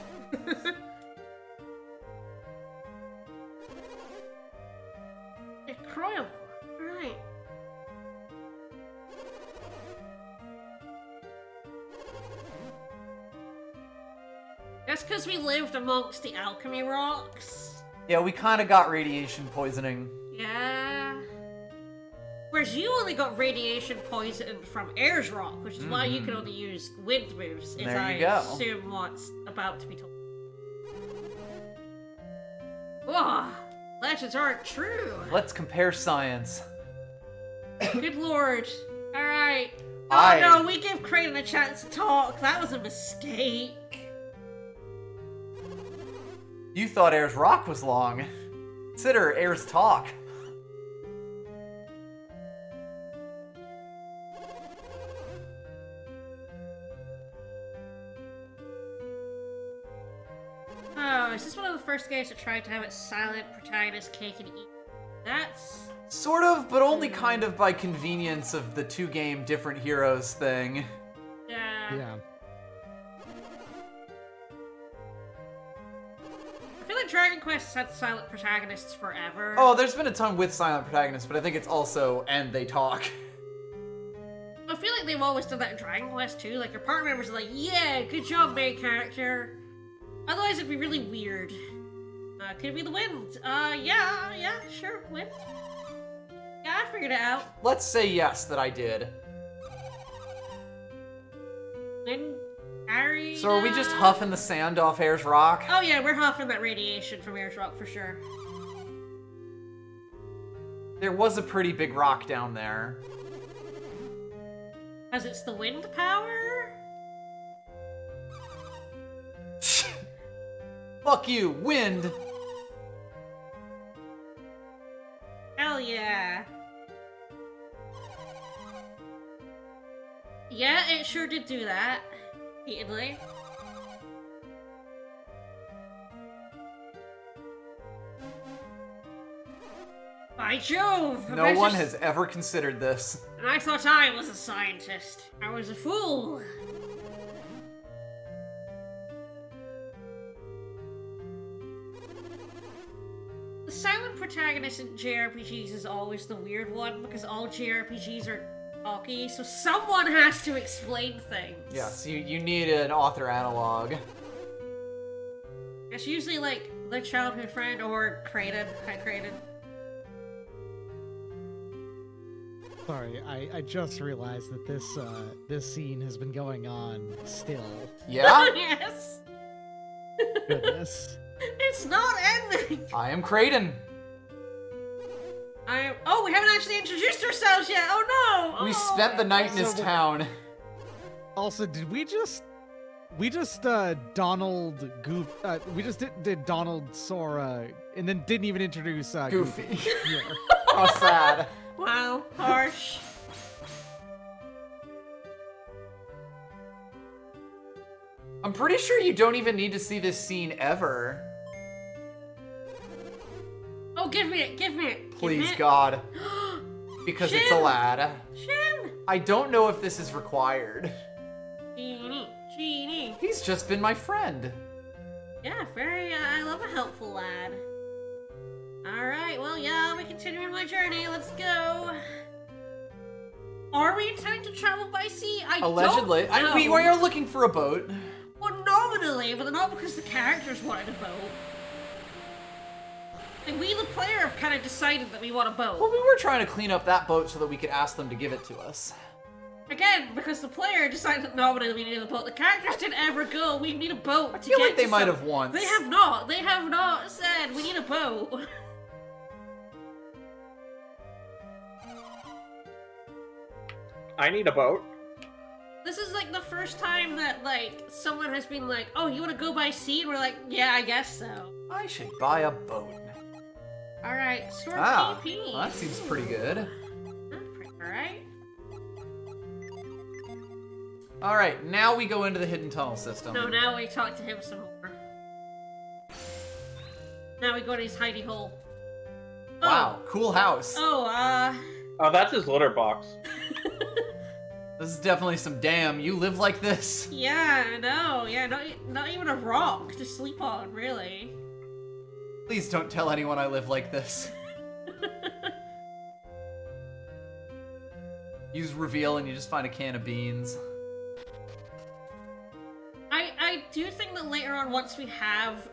Incroyable. Right. That's because we lived amongst the alchemy rocks. Yeah, we kind of got radiation poisoning. Yeah. Whereas you only got radiation poisoning from Ayers Rock, which is why you can only use wind moves, is There you I go. assume what's about to be told. Whoa, legends aren't true. Let's compare science. Good lord. Alright. Oh I- no, we gave Kraden a chance to talk. That was a mistake. You thought Ayers Rock was long. Consider Ayers Talk. Oh, is this one of the first games that tried to have its silent protagonist cake and eat? That's... Sort of, but only kind of by convenience of the two-game different heroes thing. Yeah. Yeah. I feel like Dragon Quest has had silent protagonists forever. Oh, there's been a ton with silent protagonists, but I think it's also, and they talk. I feel like they've always done that in Dragon Quest too. Like your party members are like, yeah, good job, main character. Otherwise, it'd be really weird. Could it be the wind? Yeah, sure, wind. Yeah, I figured it out. Let's say yes, that I did. Wind, Harry. So are we just huffing the sand off Air's rock? Oh yeah, we're huffing that radiation from Air's rock for sure. There was a pretty big rock down there. Because it's the wind power? Fuck you, wind! Hell yeah. Yeah, it sure did do that. Repeatedly. By Jove! No one has ever considered this. And I thought I was a scientist. I was a fool. The silent protagonist in JRPGs is always the weird one because all JRPGs are talky, so someone has to explain things. Yes, you need an author analog. It's usually like the childhood friend or Kraden. Hi, Kraden. Sorry, I just realized that this scene has been going on still. Yeah? Yes! Goodness. It's not ending! I am Kraden. Oh, we haven't actually introduced ourselves yet! Oh no! We spent the night in his town. Also, did we just Donald Goof? We just did Donald Sora, and then didn't even introduce Goofy. Yeah. How sad. Wow, harsh. I'm pretty sure you don't even need to see this scene ever. Oh, give me it, give me it. Please, give me God. Because it's a Shin. lad. Shin! I don't know if this is required. Genie. He's just been my friend. Yeah, I love a helpful lad. Alright, well, yeah, I'll be continuing my journey. Let's go. Are we intending to travel by sea? Allegedly. don't know. We are looking for a boat. Well, nominally, but not because the characters wanted a boat. And we, the player, have kind of decided that we want a boat. Well, we were trying to clean up that boat so that we could ask them to give it to us. Again, because the player decided that nominally we needed a boat. The characters didn't ever go, we need a boat to feel get like they to might some- have once. They have not. They have not said we need a boat. I need a boat. This is like the first time that like someone has been like, "Oh, you want to go by sea?" And we're like, "Yeah, I guess so." I should buy a boat. All right, store Ah, PP. well, that seems pretty good. All right. All right, now we go into the hidden tunnel system. No, now we talk to him some more. Now we go to his hidey hole. Wow, cool house. Oh, that's his litter box. This is definitely some damn. You live like this. Yeah, I know. Yeah, not even a rock to sleep on, really. Please don't tell anyone I live like this. Use reveal and you just find a can of beans. I do think that later on, once we have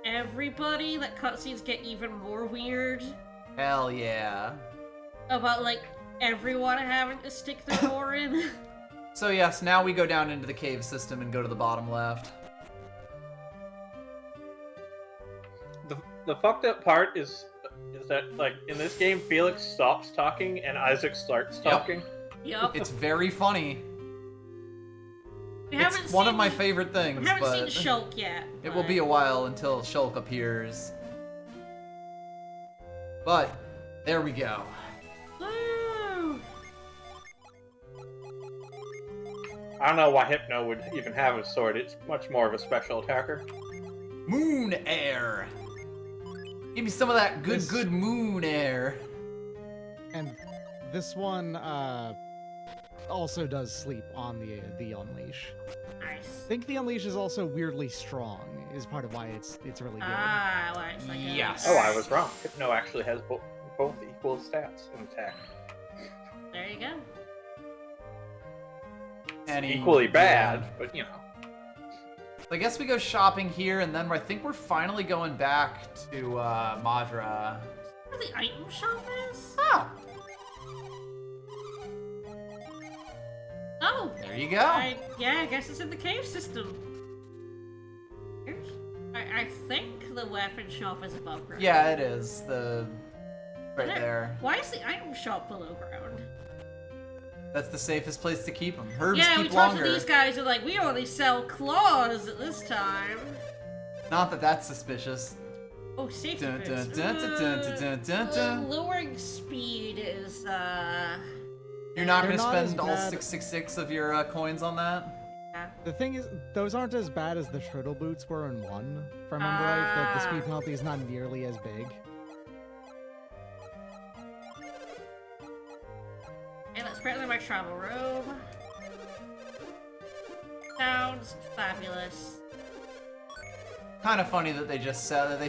everybody, that cutscenes get even more weird. Hell yeah. About, like, everyone having to stick their oar in. So yes, now we go down into the cave system and go to the bottom left. The fucked up part is that, like, in this game, Felix stops talking and Isaac starts talking. Yup. It's very funny. We It's haven't one of seen- my favorite things, We haven't but seen Shulk yet. it will be a while until Shulk appears. But there we go. Woo! I don't know why Hypno would even have a sword. It's much more of a special attacker. Moon air. Give me some of that good moon air. And this one also does sleep on the Unleash. Nice. I think the Unleash is also weirdly strong, is part of why it's really good. Ah, well, it's like a- Yes. Oh, I was wrong. Hypno actually has both equal stats in attack. There you go. And he- Equally bad, but you know. I guess we go shopping here, and then I think we're finally going back to Madra. Where the item shop is? Oh, Oh! there you go. Yeah, I guess it's in the cave system. Here's, I think the weapon shop is above ground. Yeah, it is. Right There- there. Why is the item shop below ground? That's the safest place to keep them. Herbs Yeah, we keep talked longer. to these guys who are like, we only sell claws at this time. Not that that's suspicious. Oh, safety Dun, boots. dun, dun, dun, dun, dun, dun, dun. Lowering speed is, You're not They're going to not as spend all bad. 666 of your coins on that? yeah. The thing is, those aren't as bad as the turtle boots were in 1. If I remember right, the speed penalty is not nearly as big. Okay, let's put it in my travel robe. Sounds fabulous. Kind of funny that they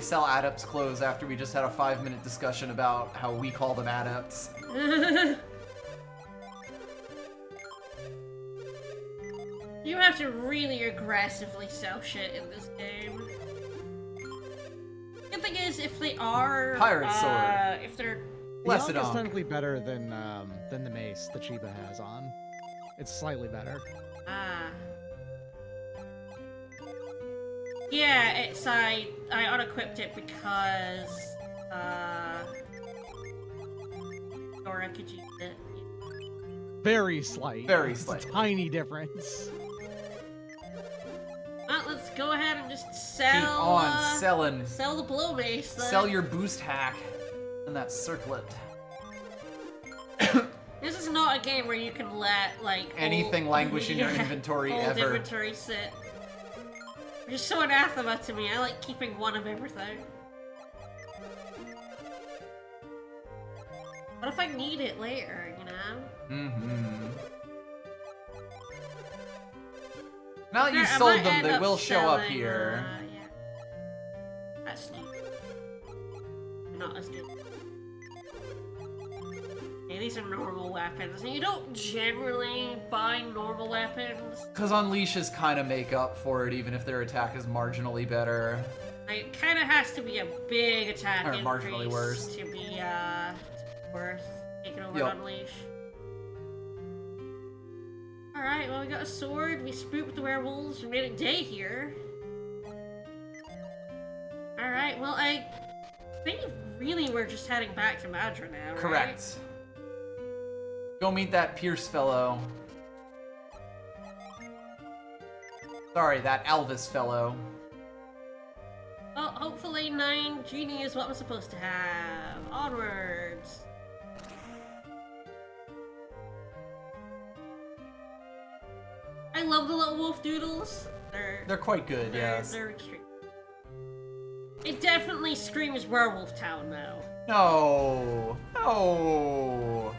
sell adepts clothes after we just had a 5-minute discussion about how we call them adepts. You have to really aggressively sell shit in this game. Good thing is, if they are Pirate sword. if they're Bless the it Ankh is on. technically better than the mace that Chiba has on. It's slightly better. yeah, it's I unequipped it because Dora could use it. Very slight. Very It's slight. a tiny difference. Let's go ahead and just sell. Keep on selling. Sell the blow mace. Then. Sell your boost hack and that circlet. This is not a game where you can let like Anything languish in your inventory old ever. inventory sit. You're so anathema to me. I like keeping one of everything. What if I need it later? You know. Mm-hmm. Now that you I sold might them, end they up will show up selling, here. Yeah. That's neat. Not as good. Okay, these are normal weapons, and you don't generally buy normal weapons. Because Unleashes kind of make up for it, even if their attack is marginally better. Like, it kind of has to be a big attack Or increase marginally worse. to be worth taking over Yup. an Unleash. Alright, well, we got a sword, we spooked the werewolves, we made it day here. Alright, well, I think really we're just heading back to Madra now, right? Correct. Go meet that Pierce fellow. Sorry, that Elvis fellow. Well, hopefully 9 Genie is what I'm supposed to have. Onwards! I love the little wolf doodles. They're quite good, yes. They're extreme. It definitely screams Werewolf Town though. No. No.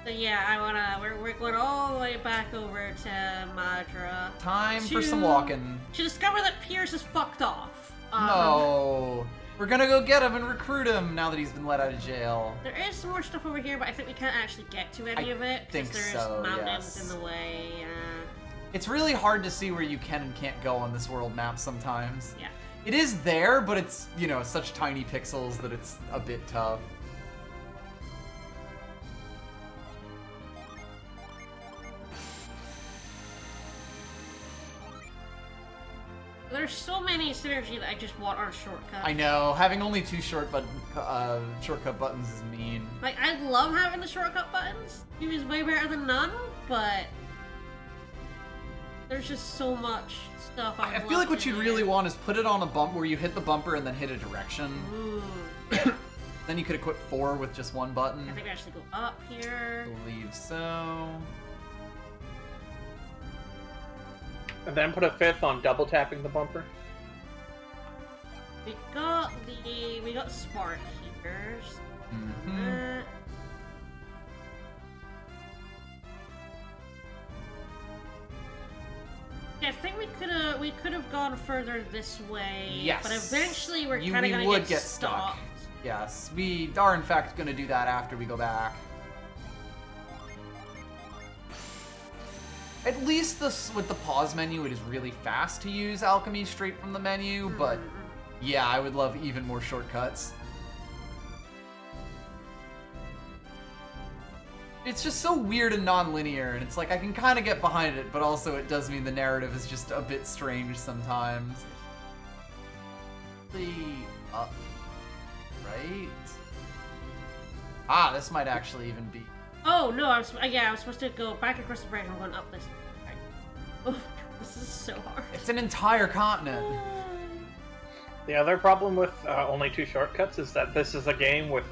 So yeah, we're going all the way back over to Madra. Time for some walking. To discover that Pierce is fucked off. No. We're gonna go get him and recruit him now that he's been let out of jail. There is some more stuff over here, but I think we can't actually get to any I of it think there's so, mountains yes. in the way. It's really hard to see where you can and can't go on this world map sometimes. Yeah. It is there, but it's, you know, such tiny pixels that it's a bit tough. There's so many synergy that I just want on a shortcut. I know, having only 2 shortcut buttons is mean. Like, I love having the shortcut buttons. It is way better than none, but there's just so much stuff I feel like what you'd really want is put it on a bump where you hit the bumper and then hit a direction. Ooh. Then you could equip 4 with just 1 button. I think we actually go up here. I believe so. And then put a 5th on double tapping the bumper. We got spark heaters. Mhm. Yeah, I think we could have gone further this way. Yes. But eventually we're You- kind of we gonna would get get stuck. stopped. Yes, we are in fact going to do that after we go back. At least with the pause menu, it is really fast to use alchemy straight from the menu, but yeah, I would love even more shortcuts. It's just so weird and non-linear, and it's like I can kind of get behind it, but also it does mean the narrative is just a bit strange sometimes. Up, right? Ah, this might actually even be. Oh no, I was supposed to go back across the bridge. I'm going up this. Right. Oh, this is so hard. It's an entire continent. The other problem with only 2 shortcuts is that this is a game with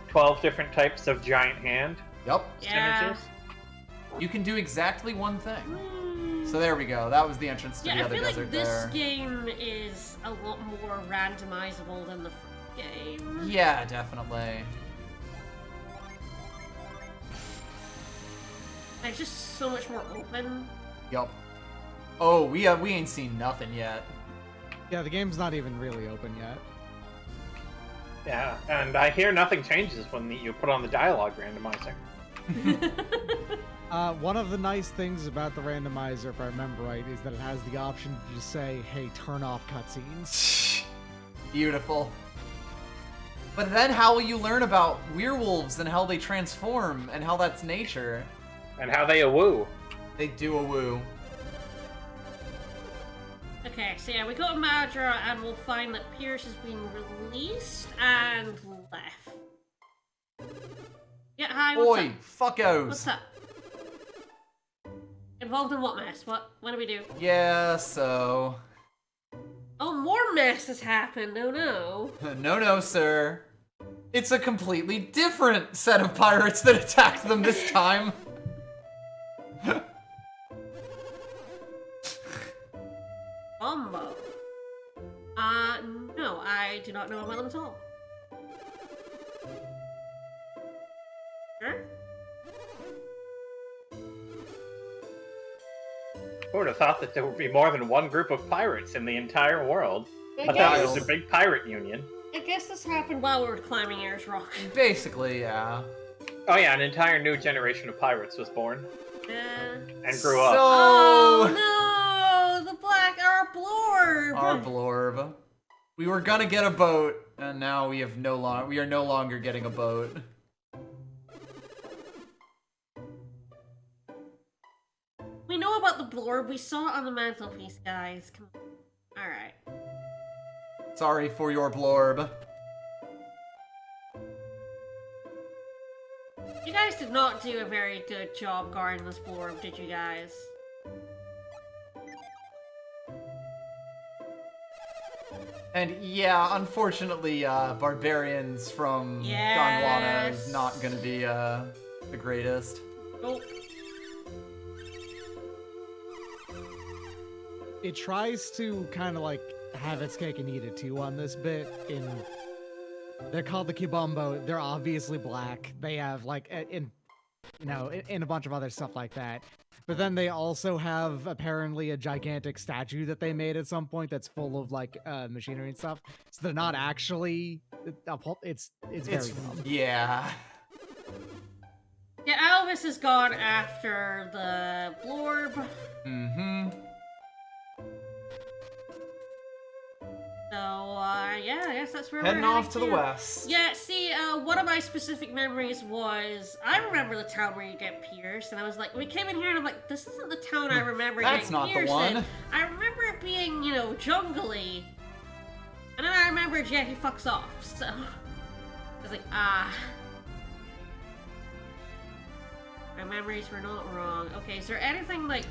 12 different types of giant hand Yep. synergies. You can do exactly one thing. So there we go. That was the entrance to Yeah, the I other feel desert like this there. game is a lot more randomizable than the first game. Yeah, definitely. It's just so much more open. Yup. Oh, we ain't seen nothing yet. Yeah, the game's not even really open yet. Yeah, and I hear nothing changes when you put on the dialogue randomizer. One of the nice things about the randomizer, if I remember right, is that it has the option to just say, hey, turn off cutscenes. Beautiful. But then how will you learn about werewolves and how they transform and how that's nature? And how they awoo. They do a woo. Okay, so yeah, we go to Madra and we'll find that Pierce has been released and left. Yeah, hi, what's Oi, up? fuckos. What's up? Involved in what mess? What do we do? Yeah, so... Oh, more mess has happened. Oh no. No, sir. It's a completely different set of pirates that attacked them this time. Bombo. No, I do not know about them at all. Sure? Who would have thought that there would be more than one group of pirates in the entire world? I I thought it was guess, a big pirate union. I guess this happened while we were climbing Ayers Rock. Basically, yeah. Oh yeah, an entire new generation of pirates was born and grew up. Oh no! The black, our blorb! Our blorb. We were gonna get a boat, and now we are no longer getting a boat. We know about the blorb. We saw it on the mantelpiece, guys. Come on. Alright. Sorry for your blorb. You guys did not do a very good job guarding this blorb, did you guys? And yeah, unfortunately, barbarians from Gondwana is not gonna be the greatest. Oh. It tries to kind of like have its cake and eat it too on this bit. They're called the Kibombo. They're obviously black. They have like in a bunch of other stuff like that. But then they also have apparently a gigantic statue that they made at some point that's full of like machinery and stuff. So they're not actually. It's very dumb. Yeah. Yeah, Alvis has gone after the blorb. Mm-hmm. So, yeah, I guess that's where Heading we're off to the to. west. Yeah, see, one of my specific memories was, I remember the town where you get pierced, and I was like, we came in here and I'm like, this isn't the town I remember That's getting not the pierced one. in. I remember it being, jungly. And then I remembered, yeah, he fucks off, so. I was like, my memories were not wrong. Okay, is there anything, like,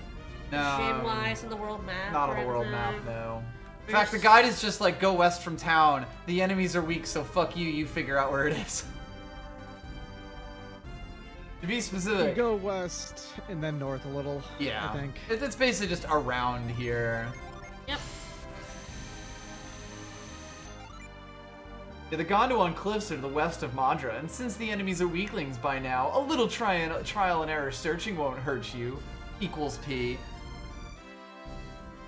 shade-wise in the world map? Not or on the world map, anything? no. In fact, the guide is just like, go west from town. The enemies are weak, so fuck you, you figure out where it is. To be You specific. go west and then north a little. Yeah. I think. It's basically just around here. Yep. Yeah, the Gondwan cliffs are to the west of Madra, and since the enemies are weaklings by now, a little trial and error searching won't hurt you. Equals P.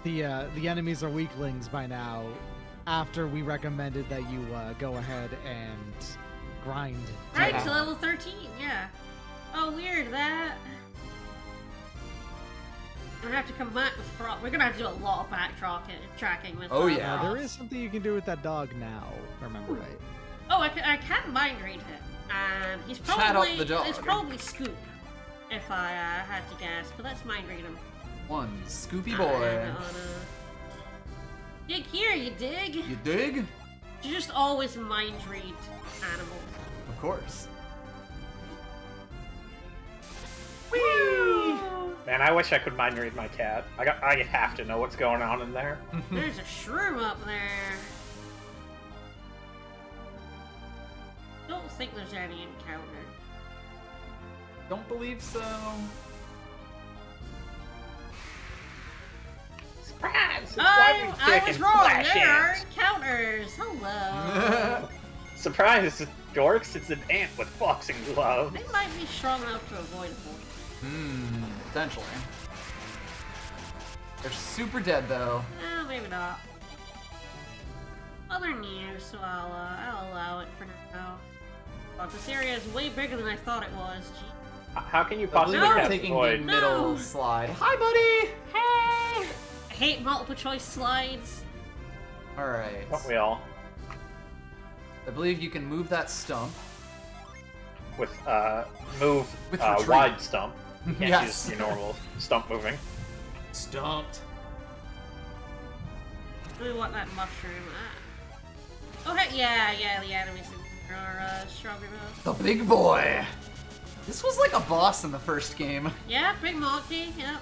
The enemies are weaklings by now. After we recommended that you go ahead and grind. Right, Yeah. to level 13, yeah. Oh, weird, that... We're gonna have to come back with Frog. We're gonna have to do a lot of tracking with. Oh, yeah. There is something you can do with that dog now, if I remember right. Oh, I can mind read him, and he's Chat up probably the dog. it's probably Scoop, if I had to guess. But let's mind read him. One Scoopy I'm boy. gonna dig here, you dig? You dig? You just always mind read animals. Of course. Whee! Man, I wish I could mind read my cat. I have to know what's going on in there. There's a shroom up there. Don't think there's any encounter. Don't believe so. Surprise! It's I Wyvern was Chicken wrong. Flash There are Ant. encounters. Hello. Surprise, dorks! It's an ant with boxing gloves. They might be strong enough to avoid them. Potentially. They're super dead though. Maybe not. Well, they're new, so I'll allow it for now. But this area is way bigger than I thought it was. Gee. How can you I believe possibly we're have taking the avoid? middle No. slide. Hi, buddy! Hey! I hate multiple choice slides. Alright. Don't we all? I believe you can move that stump. With move With retreat. wide stump. You can't Yes. use your normal stump moving. Stumped. We want that mushroom. Oh, heck yeah, the enemies are stronger enough. The big boy! This was like a boss in the first game. Yeah, big monkey, yep.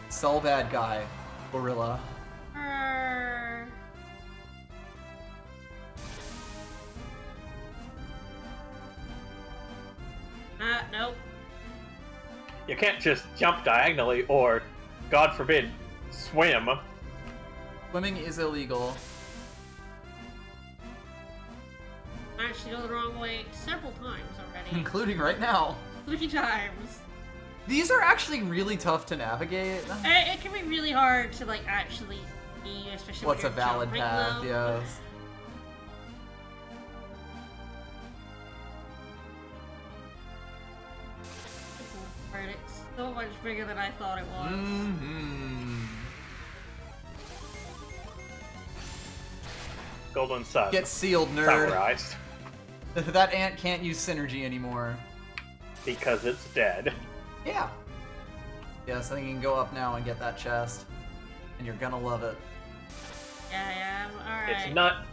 So bad guy. Gorilla. Err. Nope. You can't just jump diagonally or, God forbid, swim. Swimming is illegal. I actually go the wrong way several times already. Including right now. 3 times. These are actually really tough to navigate. It can be really hard to like actually see, especially What's a when you're valid jumping, path? though. Yes. It's so much bigger than I thought it was. Golden Sun. Get sealed, nerd. Summarized. That ant can't use synergy anymore. Because it's dead. Yeah. Yes, I think you can go up now and get that chest. And you're gonna love it. Yeah, alright. It's not.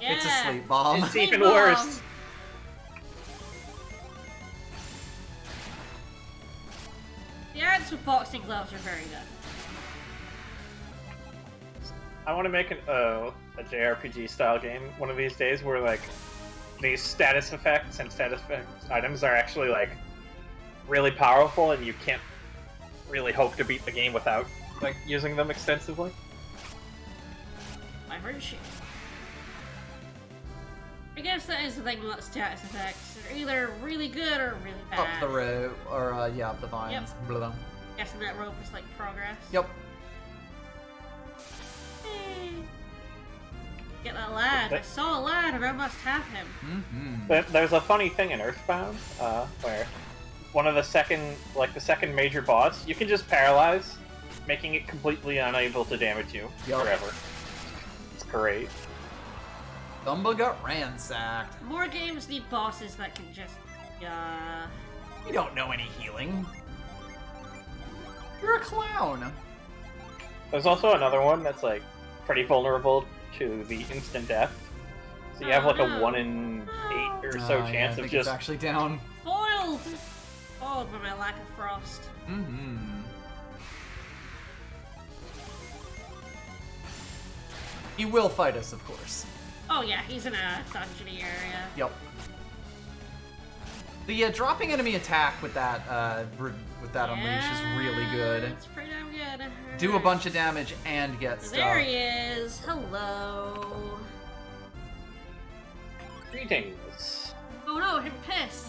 Yeah. It's a sleep bomb. It's Sleep even bomb. worse. The ants with boxing gloves are very good. I want to make a JRPG style game one of these days where like these status effects and status effects items are actually like really powerful and you can't really hope to beat the game without like using them extensively. I heard shit. I guess that is the thing about status effects. They're either really good or really bad. Up the road, or yeah, up the vines. Yep. Blah, blah. Guessing that rope is like progress. Yep. Hey. Get that lad. I saw a lad and I must have him. There's a funny thing in Earthbound where one of the second major boss, you can just paralyze, making it completely unable to damage you Yup. forever. It's great. Thumba got ransacked. More games need bosses that can just, We don't know any healing. You're a clown. There's also another one that's like pretty vulnerable to the instant death. So you have like no. a 1 in 8 or so Yeah, I chance think of just. it's actually down. foiled! Foiled by my lack of frost. He will fight us, of course. Oh yeah, he's in a dungeony area. Yep. The dropping enemy attack with that unleash is really good. It's pretty damn good. Do a bunch of damage and get stuff. There he is. Hello. Greetings. Oh no, him pissed.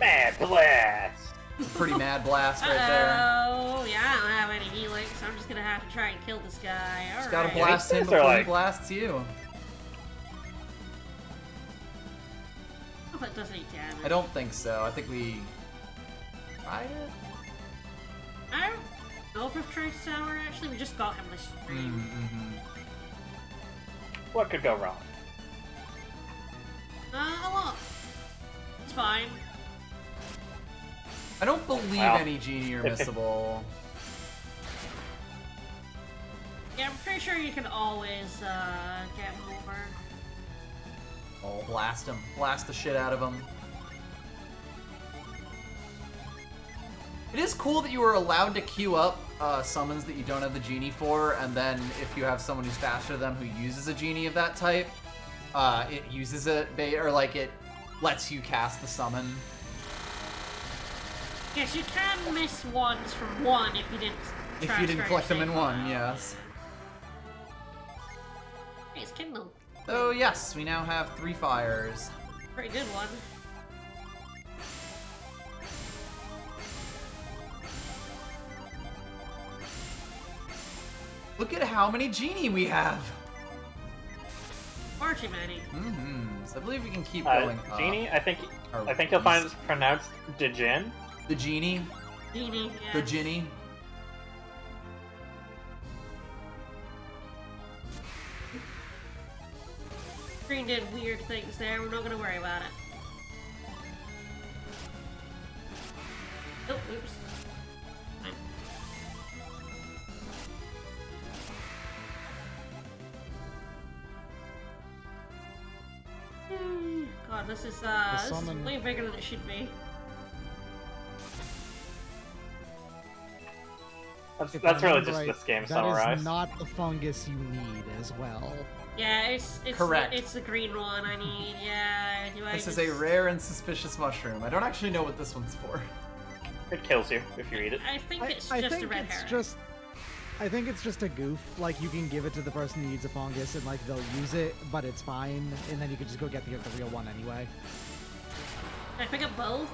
Mad Blast! Pretty mad blast right there. Oh, yeah, I don't have any healing, so I'm just gonna have to try and kill this guy. Just Alright. gotta blast him These are before he like- blasts you. Oh, that does any damage. I don't think so. I think we tried it. I don't know if we've tried Sour, actually. We just got him this stream. Mm-hmm. What could go wrong? A lot. It's fine. I don't believe Wow. any genie are missable. Yeah, I'm pretty sure you can always get him over. Oh, blast him. Blast the shit out of him. It is cool that you are allowed to queue up summons that you don't have the genie for, and then if you have someone who's faster than them who uses a genie of that type, it uses it, or like it lets you cast the summon. Yes, you can miss ones from one if you didn't If you didn't collect them in save one, file. yes. Hey, it's Kindle. Oh yes, we now have 3 fires. Pretty good one. Look at how many genie we have! Far too many. So I believe we can keep going up. Genie, I think Or you'll find east. it's pronounced Djinn. The genie? Genie, yeah. The genie? Green did weird things there. We're not gonna worry about it. Oh, oops. Fine. God, this is summon- way bigger than it should be. If That's I really remember just right, this game That summarized. is not the fungus you need as well. Yeah, it's Correct. It's the green one I need. Yeah. Do I This is just- a rare and suspicious mushroom. I don't actually know what this one's for. It kills you if you eat it. I think it's I just think a red it's herring. just. I think it's just a goof. Like you can give it to the person who needs a fungus, and like they'll use it, but it's fine, and then you can just go get the real one anyway. Can I pick up both?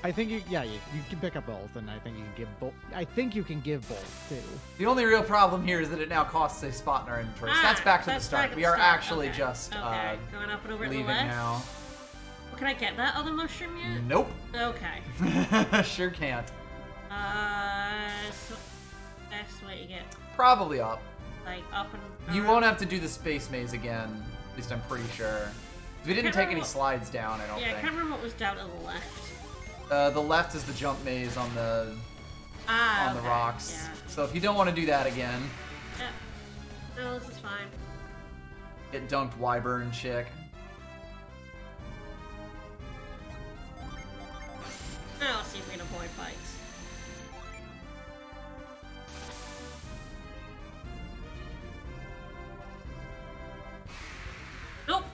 I think you can pick up both, and I think you can give both. I think you can give both too. The only real problem here is that it now costs a spot in our inventory. So that's back to the that's start. back at We the are start. actually Okay. just okay. Going up and over to the leaving left. now. Well, can I get that other mushroom yet? Nope. Okay. Sure can't. So best way to get Probably up. like up and. You around. won't have to do the space maze again. At least I'm pretty sure. We didn't Can't take remember any what- slides down, I don't Yeah, I can't think. remember what was down to the left. The left is the jump maze on the Ah. the okay. rocks. Yeah. So if you don't want to do that again, Yeah. No, this is fine. get dunked Wyvern chick. Now let's see if we can avoid fights. Nope.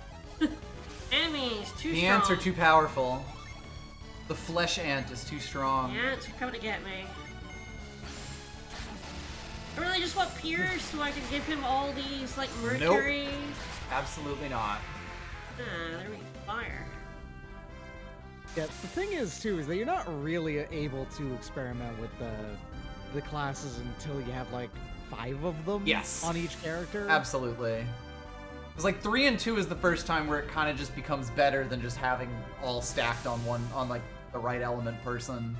Enemies too The strong. ants are too powerful. The flesh ant is too strong. The ants are coming to get me. I really just want Piers so I can give him all these like mercury. Absolutely not. Ah, there we go. Fire. Yeah, the thing is too is that you're not really able to experiment with the classes until you have like 5 of them. Yes. On each character. Absolutely. It's like 3 and 2 is the first time where it kind of just becomes better than just having all stacked on one, on like the right element person.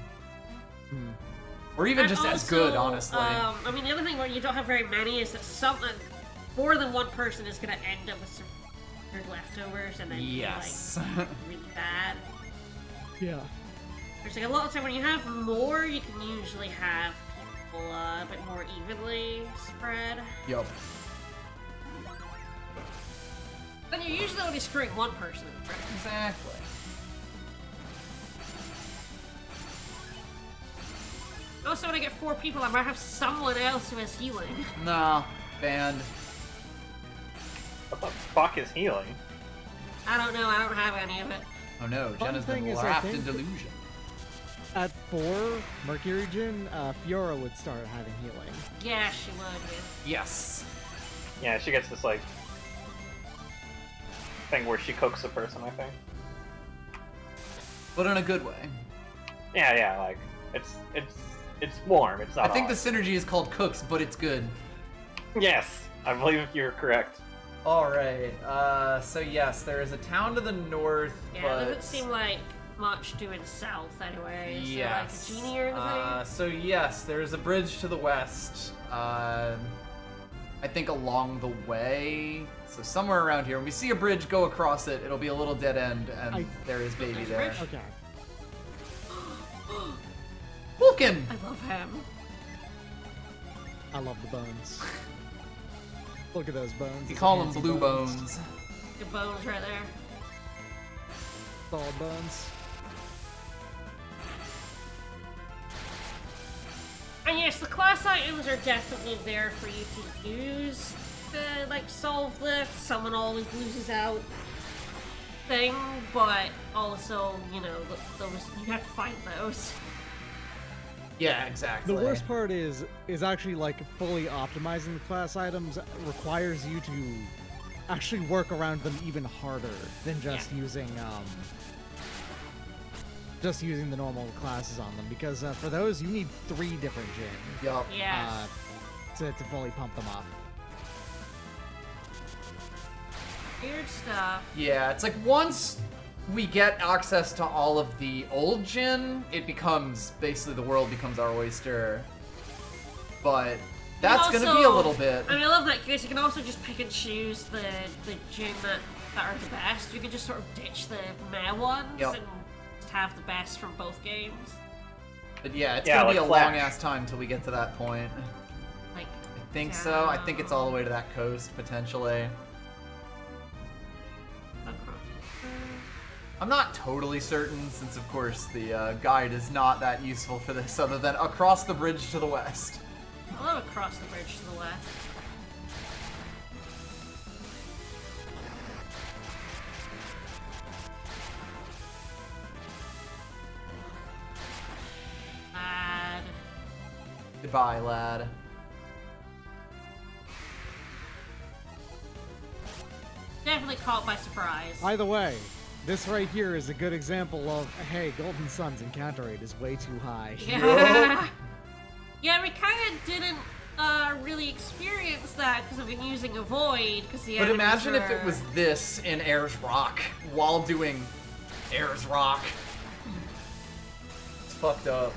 Or even And just as also, good, honestly. I mean, the other thing where you don't have very many is that more than one person is going to end up with some weird leftovers and then Yes. be like really bad. Yeah. There's like a lot of time when you have more, you can usually have people a bit more evenly spread. Yup. Then you're usually only screwing one person. Exactly. Also, when I get 4 people, I might have someone else who has healing. Nah. Banned. What the fuck is healing? I don't know, I don't have any of it. Oh no, Fun Jenna's thing been is, I wrapped in think- delusion. At 4 Mercury Gin, Fiora would start having healing. Yeah, she would, yeah. Yes. Yeah, she gets this like thing where she cooks a person, I think. But in a good way. Yeah, like it's warm. It's not. I think the hot. synergy is called cooks, but it's good. Yes, I believe you're correct. All right. So yes, there is a town to the north, Yeah, but it doesn't seem like much doing south anyway. Is yes. there like a genie or anything? So yes, there is a bridge to the west. I think along the way. So somewhere around here, when we see a bridge, go across it. It'll be a little dead end, and there is baby There's a there. bridge? Okay. Vulcan. I love him. I love the bones. Look at those bones. You Those call them fancy blue bones. The bones right there. Solid bones. And yes, the class items are definitely there for you to use to, like, solve the someone always loses out thing, but also, you know, those you have to find those. Yeah, exactly. The worst part is actually like fully optimizing the class items requires you to actually work around them even harder than just using the normal classes on them, because for those you need 3 different gym Yup. Yes. to fully pump them up. Weird stuff. Yeah, it's like once we get access to all of the old Jin, it becomes basically the world becomes our oyster. But that's gonna be a little bit. I mean, I love that because you can also just pick and choose the gym that are the best. You can just sort of ditch the meh ones Yep. and just have the best from both games. But yeah, it's Yeah, gonna be a like long Flash. ass time till we get to that point. Like, I think so. I think it's all the way to that coast potentially. I'm not totally certain, since of course the guide is not that useful for this, other than across the bridge to the west. I love across the bridge to the west. Lad. Goodbye, lad. Definitely caught by surprise. By the way, this right here is a good example of, hey, Golden Sun's encounter rate is way too high. Yeah. Yeah, we kind of didn't really experience that because we've been using a void. But imagine if it was this in Ayers Rock while doing Ayers Rock. It's fucked up.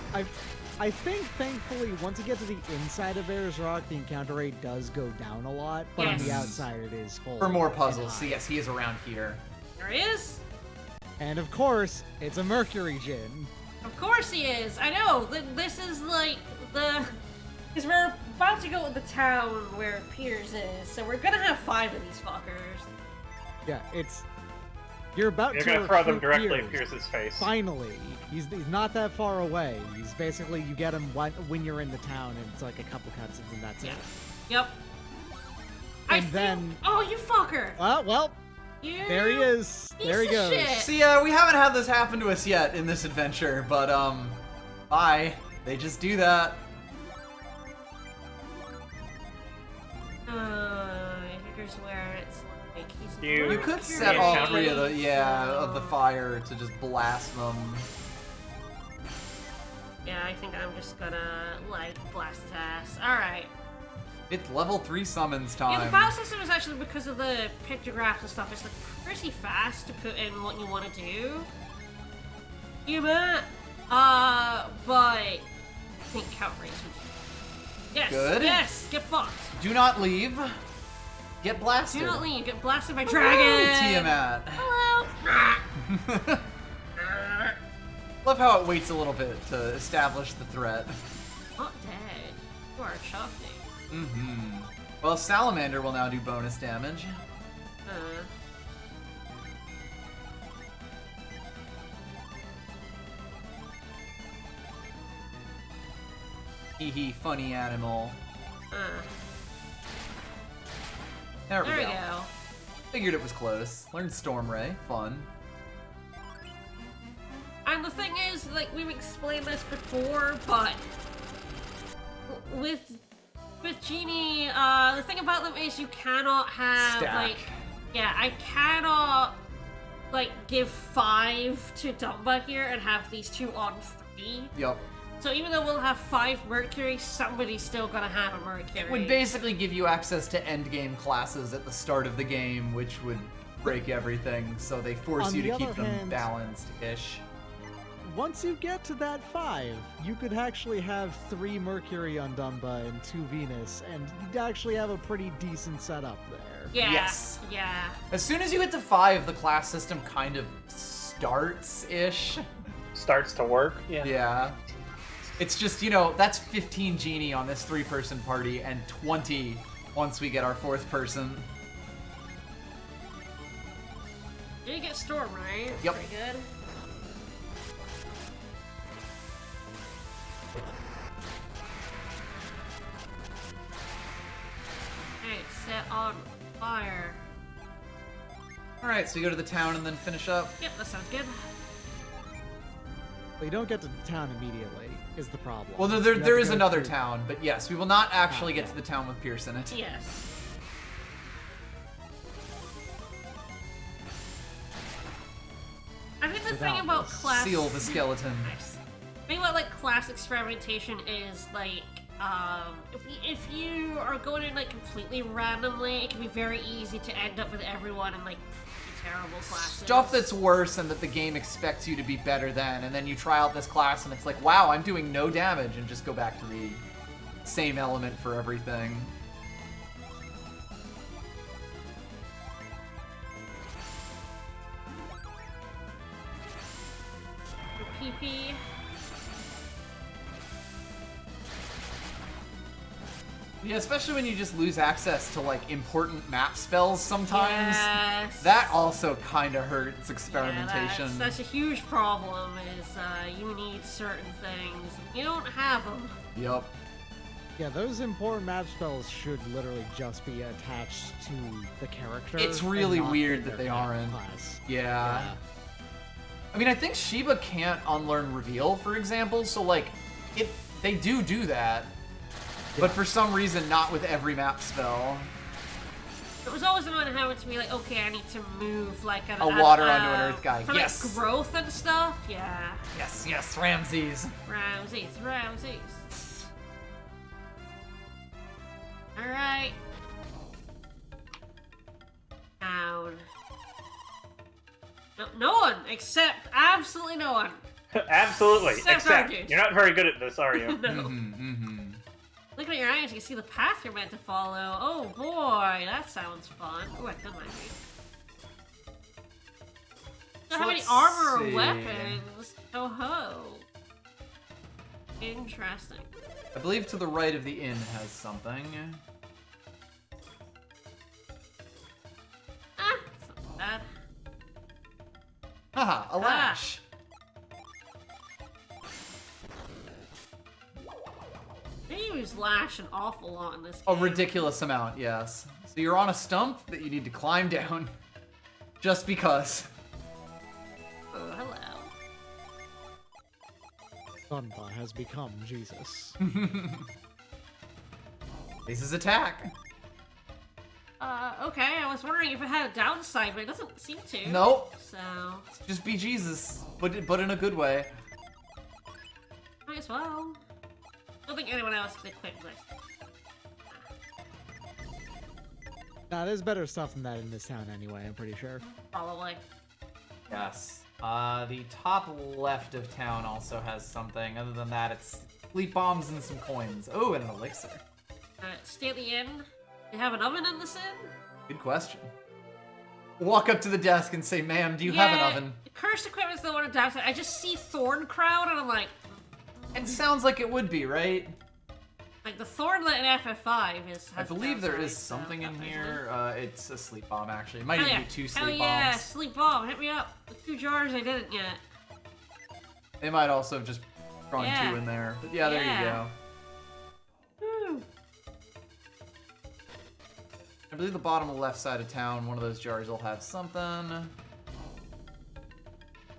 I think, thankfully, once you get to the inside of Ayers Rock, the encounter rate does go down a lot, but on the Yes. outside it is full. For more and puzzles, high. so yes, he is around here. There he is. And of course, it's a Mercury Gin. Of course he is. I know. This is like the... Because we're about to go to the town where Piers is, so we're gonna have 5 of these fuckers. Yeah, it's... You're about You're to gonna throw them recruit directly at Piers. Pierce's face. Finally. He's not that far away. He's basically, you get him when you're in the town, and it's like a couple cutscenes, and that's Yeah. it. Yep. And then... Oh, you fucker! Well, You... there he is. piece There he of goes. shit. See, we haven't had this happen to us yet in this adventure, but, bye. They just do that. Here's where it's like he's... You You could Mercury. set all Yeah. 3 of the fire to just blast them. Yeah, I think I'm just gonna, like, blast his ass. Alright. It's level 3 summons Yeah, the time. battle system is actually, because of the pictographs and stuff, it's like pretty fast to put in what you want to do. You bet. But I think count rates would... Yes, Good. yes, get fucked. Do not leave. Get blasted. Do not leave, get blasted by Hello, dragon. Tiamat. Hello. Love how it waits a little bit to establish the threat. Not dead. You are shocking. Mm-hmm. Well, Salamander will now do bonus damage. Hee funny animal. There we There we go. go. Figured it was close. Learned Storm Ray. Fun. And the thing is, like, we've explained this before, but with Genie, the thing about them is you cannot have, Stack. like, yeah, I cannot, like, give 5 to Dumba here and have these 2 on be. Yep. So even though we'll have 5 Mercury, somebody's still gonna have a Mercury. Would basically give you access to endgame classes at the start of the game, which would break everything, so they force On you the to keep other them hand- balanced-ish. Once you get to that 5, you could actually have 3 Mercury on Dumba and 2 Venus, and you'd actually have a pretty decent setup there. Yeah. Yes. Yeah. As soon as you get to 5, the class system kind of starts-ish. Starts to work. Yeah. Yeah. It's just, that's 15 genie on this 3-person party, and 20 once we get our 4th person. You get Storm, right? That's Yep. Pretty good. Okay, set on fire. Alright, so we go to the town and then finish up. Yep, that sounds good. But you don't get to town immediately, is the problem. Well, You there have there to is go another through- town, but yes, we will not actually get yeah. to the town with Pierce in it. Yes. I think the thing Without about this. class Seal the skeleton. Nice. The thing about like class experimentation is like if you are going in like completely randomly, it can be very easy to end up with everyone in like terrible classes. Stuff that's worse and that the game expects you to be better than, and then you try out this class and it's like, wow, I'm doing no damage, and just go back to the same element for everything. PP. Yeah, especially when you just lose access to like important map spells sometimes. Yes. That also kind of hurts Yeah, experimentation. that's a huge problem. Is you need certain things. You don't have them. Yep. Yeah, those important map spells should literally just be attached to the character. It's and really not weird in that their they aren't. class. Yeah. I mean, I think Shiba can't unlearn reveal, for example, so like, they do that. But for some reason, not with every map spell. It was always about having to be like, okay, I need to move like A water onto an earth guy. For Yes. like growth and stuff. Yeah. Yes, Ramses. Ramses. All right. Down. No one except absolutely no one. Absolutely. Except our Except dude. you're not very good at this, are you? No. Looking at your eyes, you can see the path you're meant to follow. Oh boy, that sounds fun. Oh, I don't mind me. Don't have any Let's armor see. or weapons. Oh ho. Interesting. I believe to the right of the inn has something. Ah, it's not bad. Haha, a lash. They use lash an awful lot in this A game. ridiculous amount, yes. So you're on a stump that you need to climb down. Just because. Oh, hello. Dunba has become Jesus. This is attack. Okay, I was wondering if it had a downside, but it doesn't seem to. Nope. So, Just be Jesus, but in a good way. might as well. Don't think anyone else can equip this. Nah, there's better stuff than that in this town anyway, I'm pretty sure. Probably. Yes. The top left of town also has something. Other than that, it's sleep bombs and some coins. Oh, and an elixir. Stay at the inn. You have an oven in this inn? Good question. Walk up to the desk and say, ma'am, do you have an oven? Cursed equipment's the one on downside. I just see Thorn Crown and I'm like, It sounds like it would be, right? the Thornlet in FF5 is. I has believe there is downside, so something in that makes here. It's a sleep bomb, actually. It might Hell even yeah. be 2 Hell sleep yeah, bombs. sleep bomb. Hit me up. The 2 jars I didn't yet. They might also have just thrown Yeah. 2 in there. But yeah, there you Yeah. go. Woo. I believe the bottom left side of town, one of those jars will have something.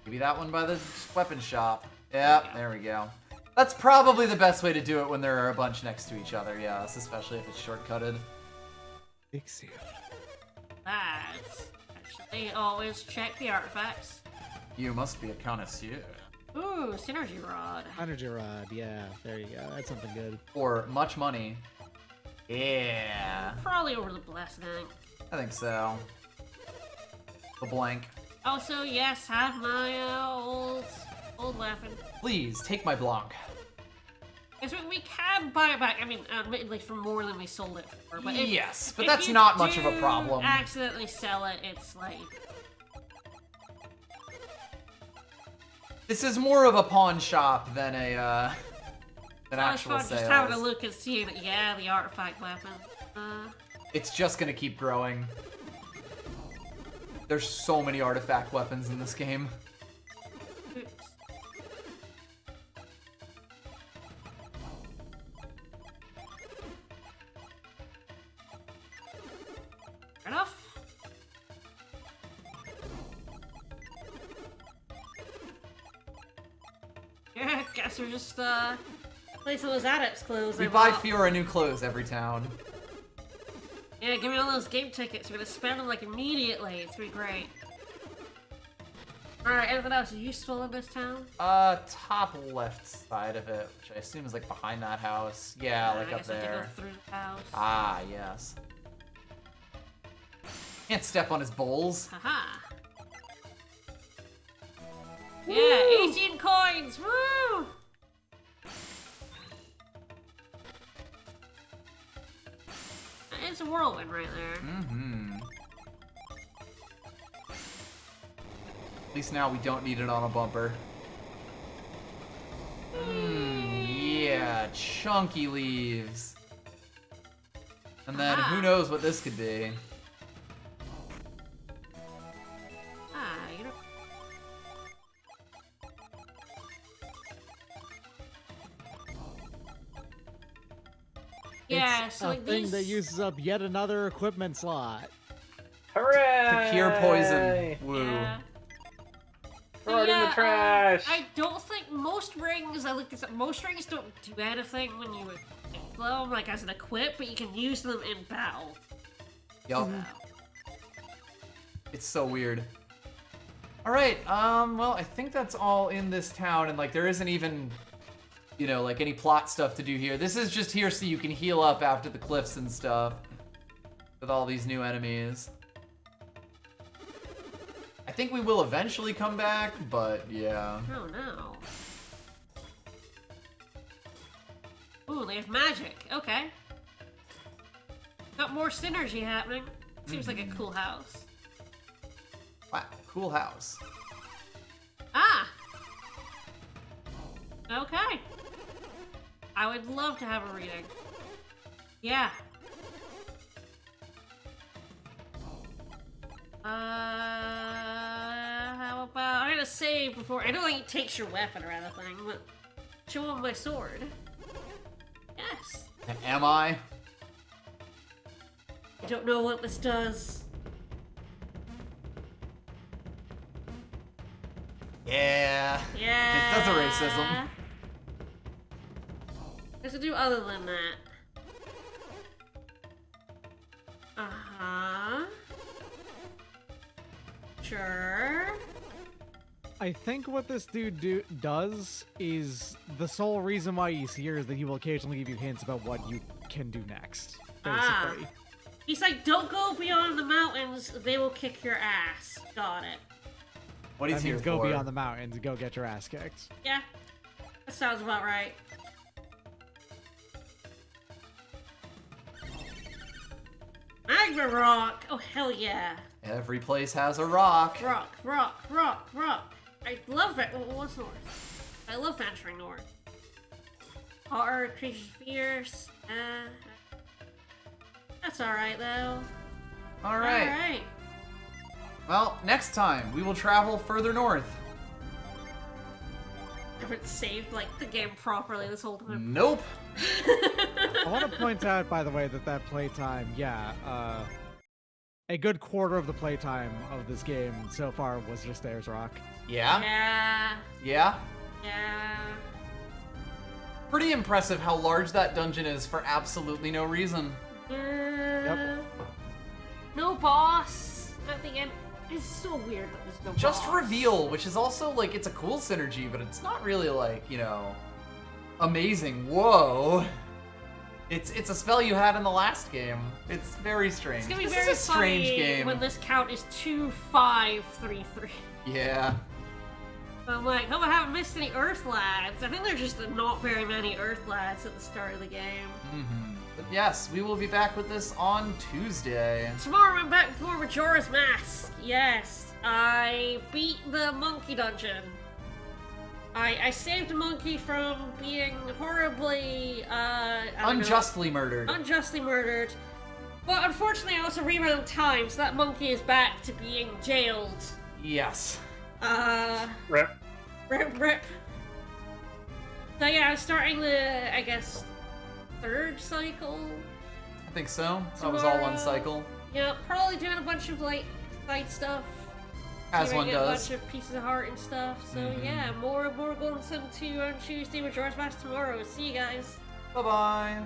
Maybe that one by the weapon shop. Yep, there we go. That's probably the best way to do it when there are a bunch next to each other, yes, especially if it's shortcutted. Elixir. That's actually always check the artifacts. You must be a connoisseur. Ooh, synergy rod. Energy rod, yeah, there you go. That's something good. Or much money. Yeah. Probably over the blessed ink. I think so. The blank. Also, yes, have my old weapon. Please, take my blanc. Because we can buy it back. I mean, admittedly, for more than we sold it for. But Yes, but if that's you not much of a do problem. Accidentally sell it, it's like. This is more of a pawn shop than a than It's actual fun sales. just having a look and seeing, yeah, the artifact weapon. It's just gonna keep growing. There's so many artifact weapons in this game. Oops. Fair enough. Yeah, guess we're just placing those adepts clothes. We I buy bought. Fiora new clothes every town. Yeah, give me all those game tickets. We're gonna spend them like immediately. It's gonna be great. Alright, anything else useful in this town? Top left side of it, which I assume is like behind that house. Yeah, like I up guess I have to there. go through the house. Ah, yes. Can't step on his bowls. Haha. Yeah, 18 coins! Woo! It's a whirlwind right there. Mm-hmm. At least now we don't need it on a bumper. Yeah, chunky leaves. And then Ah. who knows what this could be. Ah, you know. Yeah, It's so a like thing these... that uses up yet another equipment slot. Hooray! To cure poison. Woo. Yeah. Throw it in the trash. I don't think most rings, I looked this up, most rings don't do anything when you equip them, like as an equip, but you can use them in battle. Yup. It's so weird. Alright, well, I think that's all in this town, and like there isn't even, you know, like any plot stuff to do here. This is just here so you can heal up after the cliffs and stuff. With all these new enemies. I think we will eventually come back, but yeah. Oh no. Ooh, they have magic. Okay. Got more synergy happening. Seems like a cool house. Wow, cool house. Ah! Okay. I would love to have a reading. Yeah. How about... I'm gonna save before... I don't think it takes your weapon or anything, but... Show him my sword. Yes. Am I? I don't know what this does. Yeah. Yeah. It does a racism. There's to do other than that. Uh-huh. Sure. I think what this dude does is the sole reason why he's here is that he will occasionally give you hints about what you can do next. Basically. He's like, don't go beyond the mountains, they will kick your ass. Got it. What he's That here means go for. beyond the mountains and go get your ass kicked. Yeah. That sounds about right. Magma rock! Oh, hell yeah. Every place has a rock. Rock, rock, rock, rock. I love it. What's north? I love venturing north. Hard, creatures fierce. That's alright, though. Alright. Alright. Well, next time we will travel further north. I haven't saved, like, the game properly this whole time. Nope. I want to point out, by the way, that playtime, a good quarter of the playtime of this game so far was just Ayers Rock. Yeah? Yeah. Yeah? Yeah. Pretty impressive how large that dungeon is for absolutely no reason. Yeah. No boss at the end. It's so weird that there's no Just boss. Reveal, which is also, like, it's a cool synergy, but it's not really, like, you know, amazing. Whoa. It's a spell you had in the last game. It's very strange. It's gonna be This very is a strange funny game. when this count is 2533. Yeah. I'm like, hope I haven't missed any Earth lads. I think there's just not very many Earth lads at the start of the game. But yes, we will be back with this on Tuesday. Tomorrow I'm back with more Majora's Mask. Yes, I beat the monkey dungeon. I saved a monkey from being horribly, Unjustly murdered. unjustly murdered. But unfortunately I also rewound time, so that monkey is back to being jailed. Yes. Rip. Rip. So yeah, I'm starting the, I guess, third cycle. I think so. That was all one Tomorrow. cycle. Yeah, probably doing a bunch of, like, side stuff. As See if I one get does. a bunch of pieces of heart and stuff. So Mhm. yeah, more going to on Tuesday with Majora's Mask tomorrow. See you guys. Bye-bye.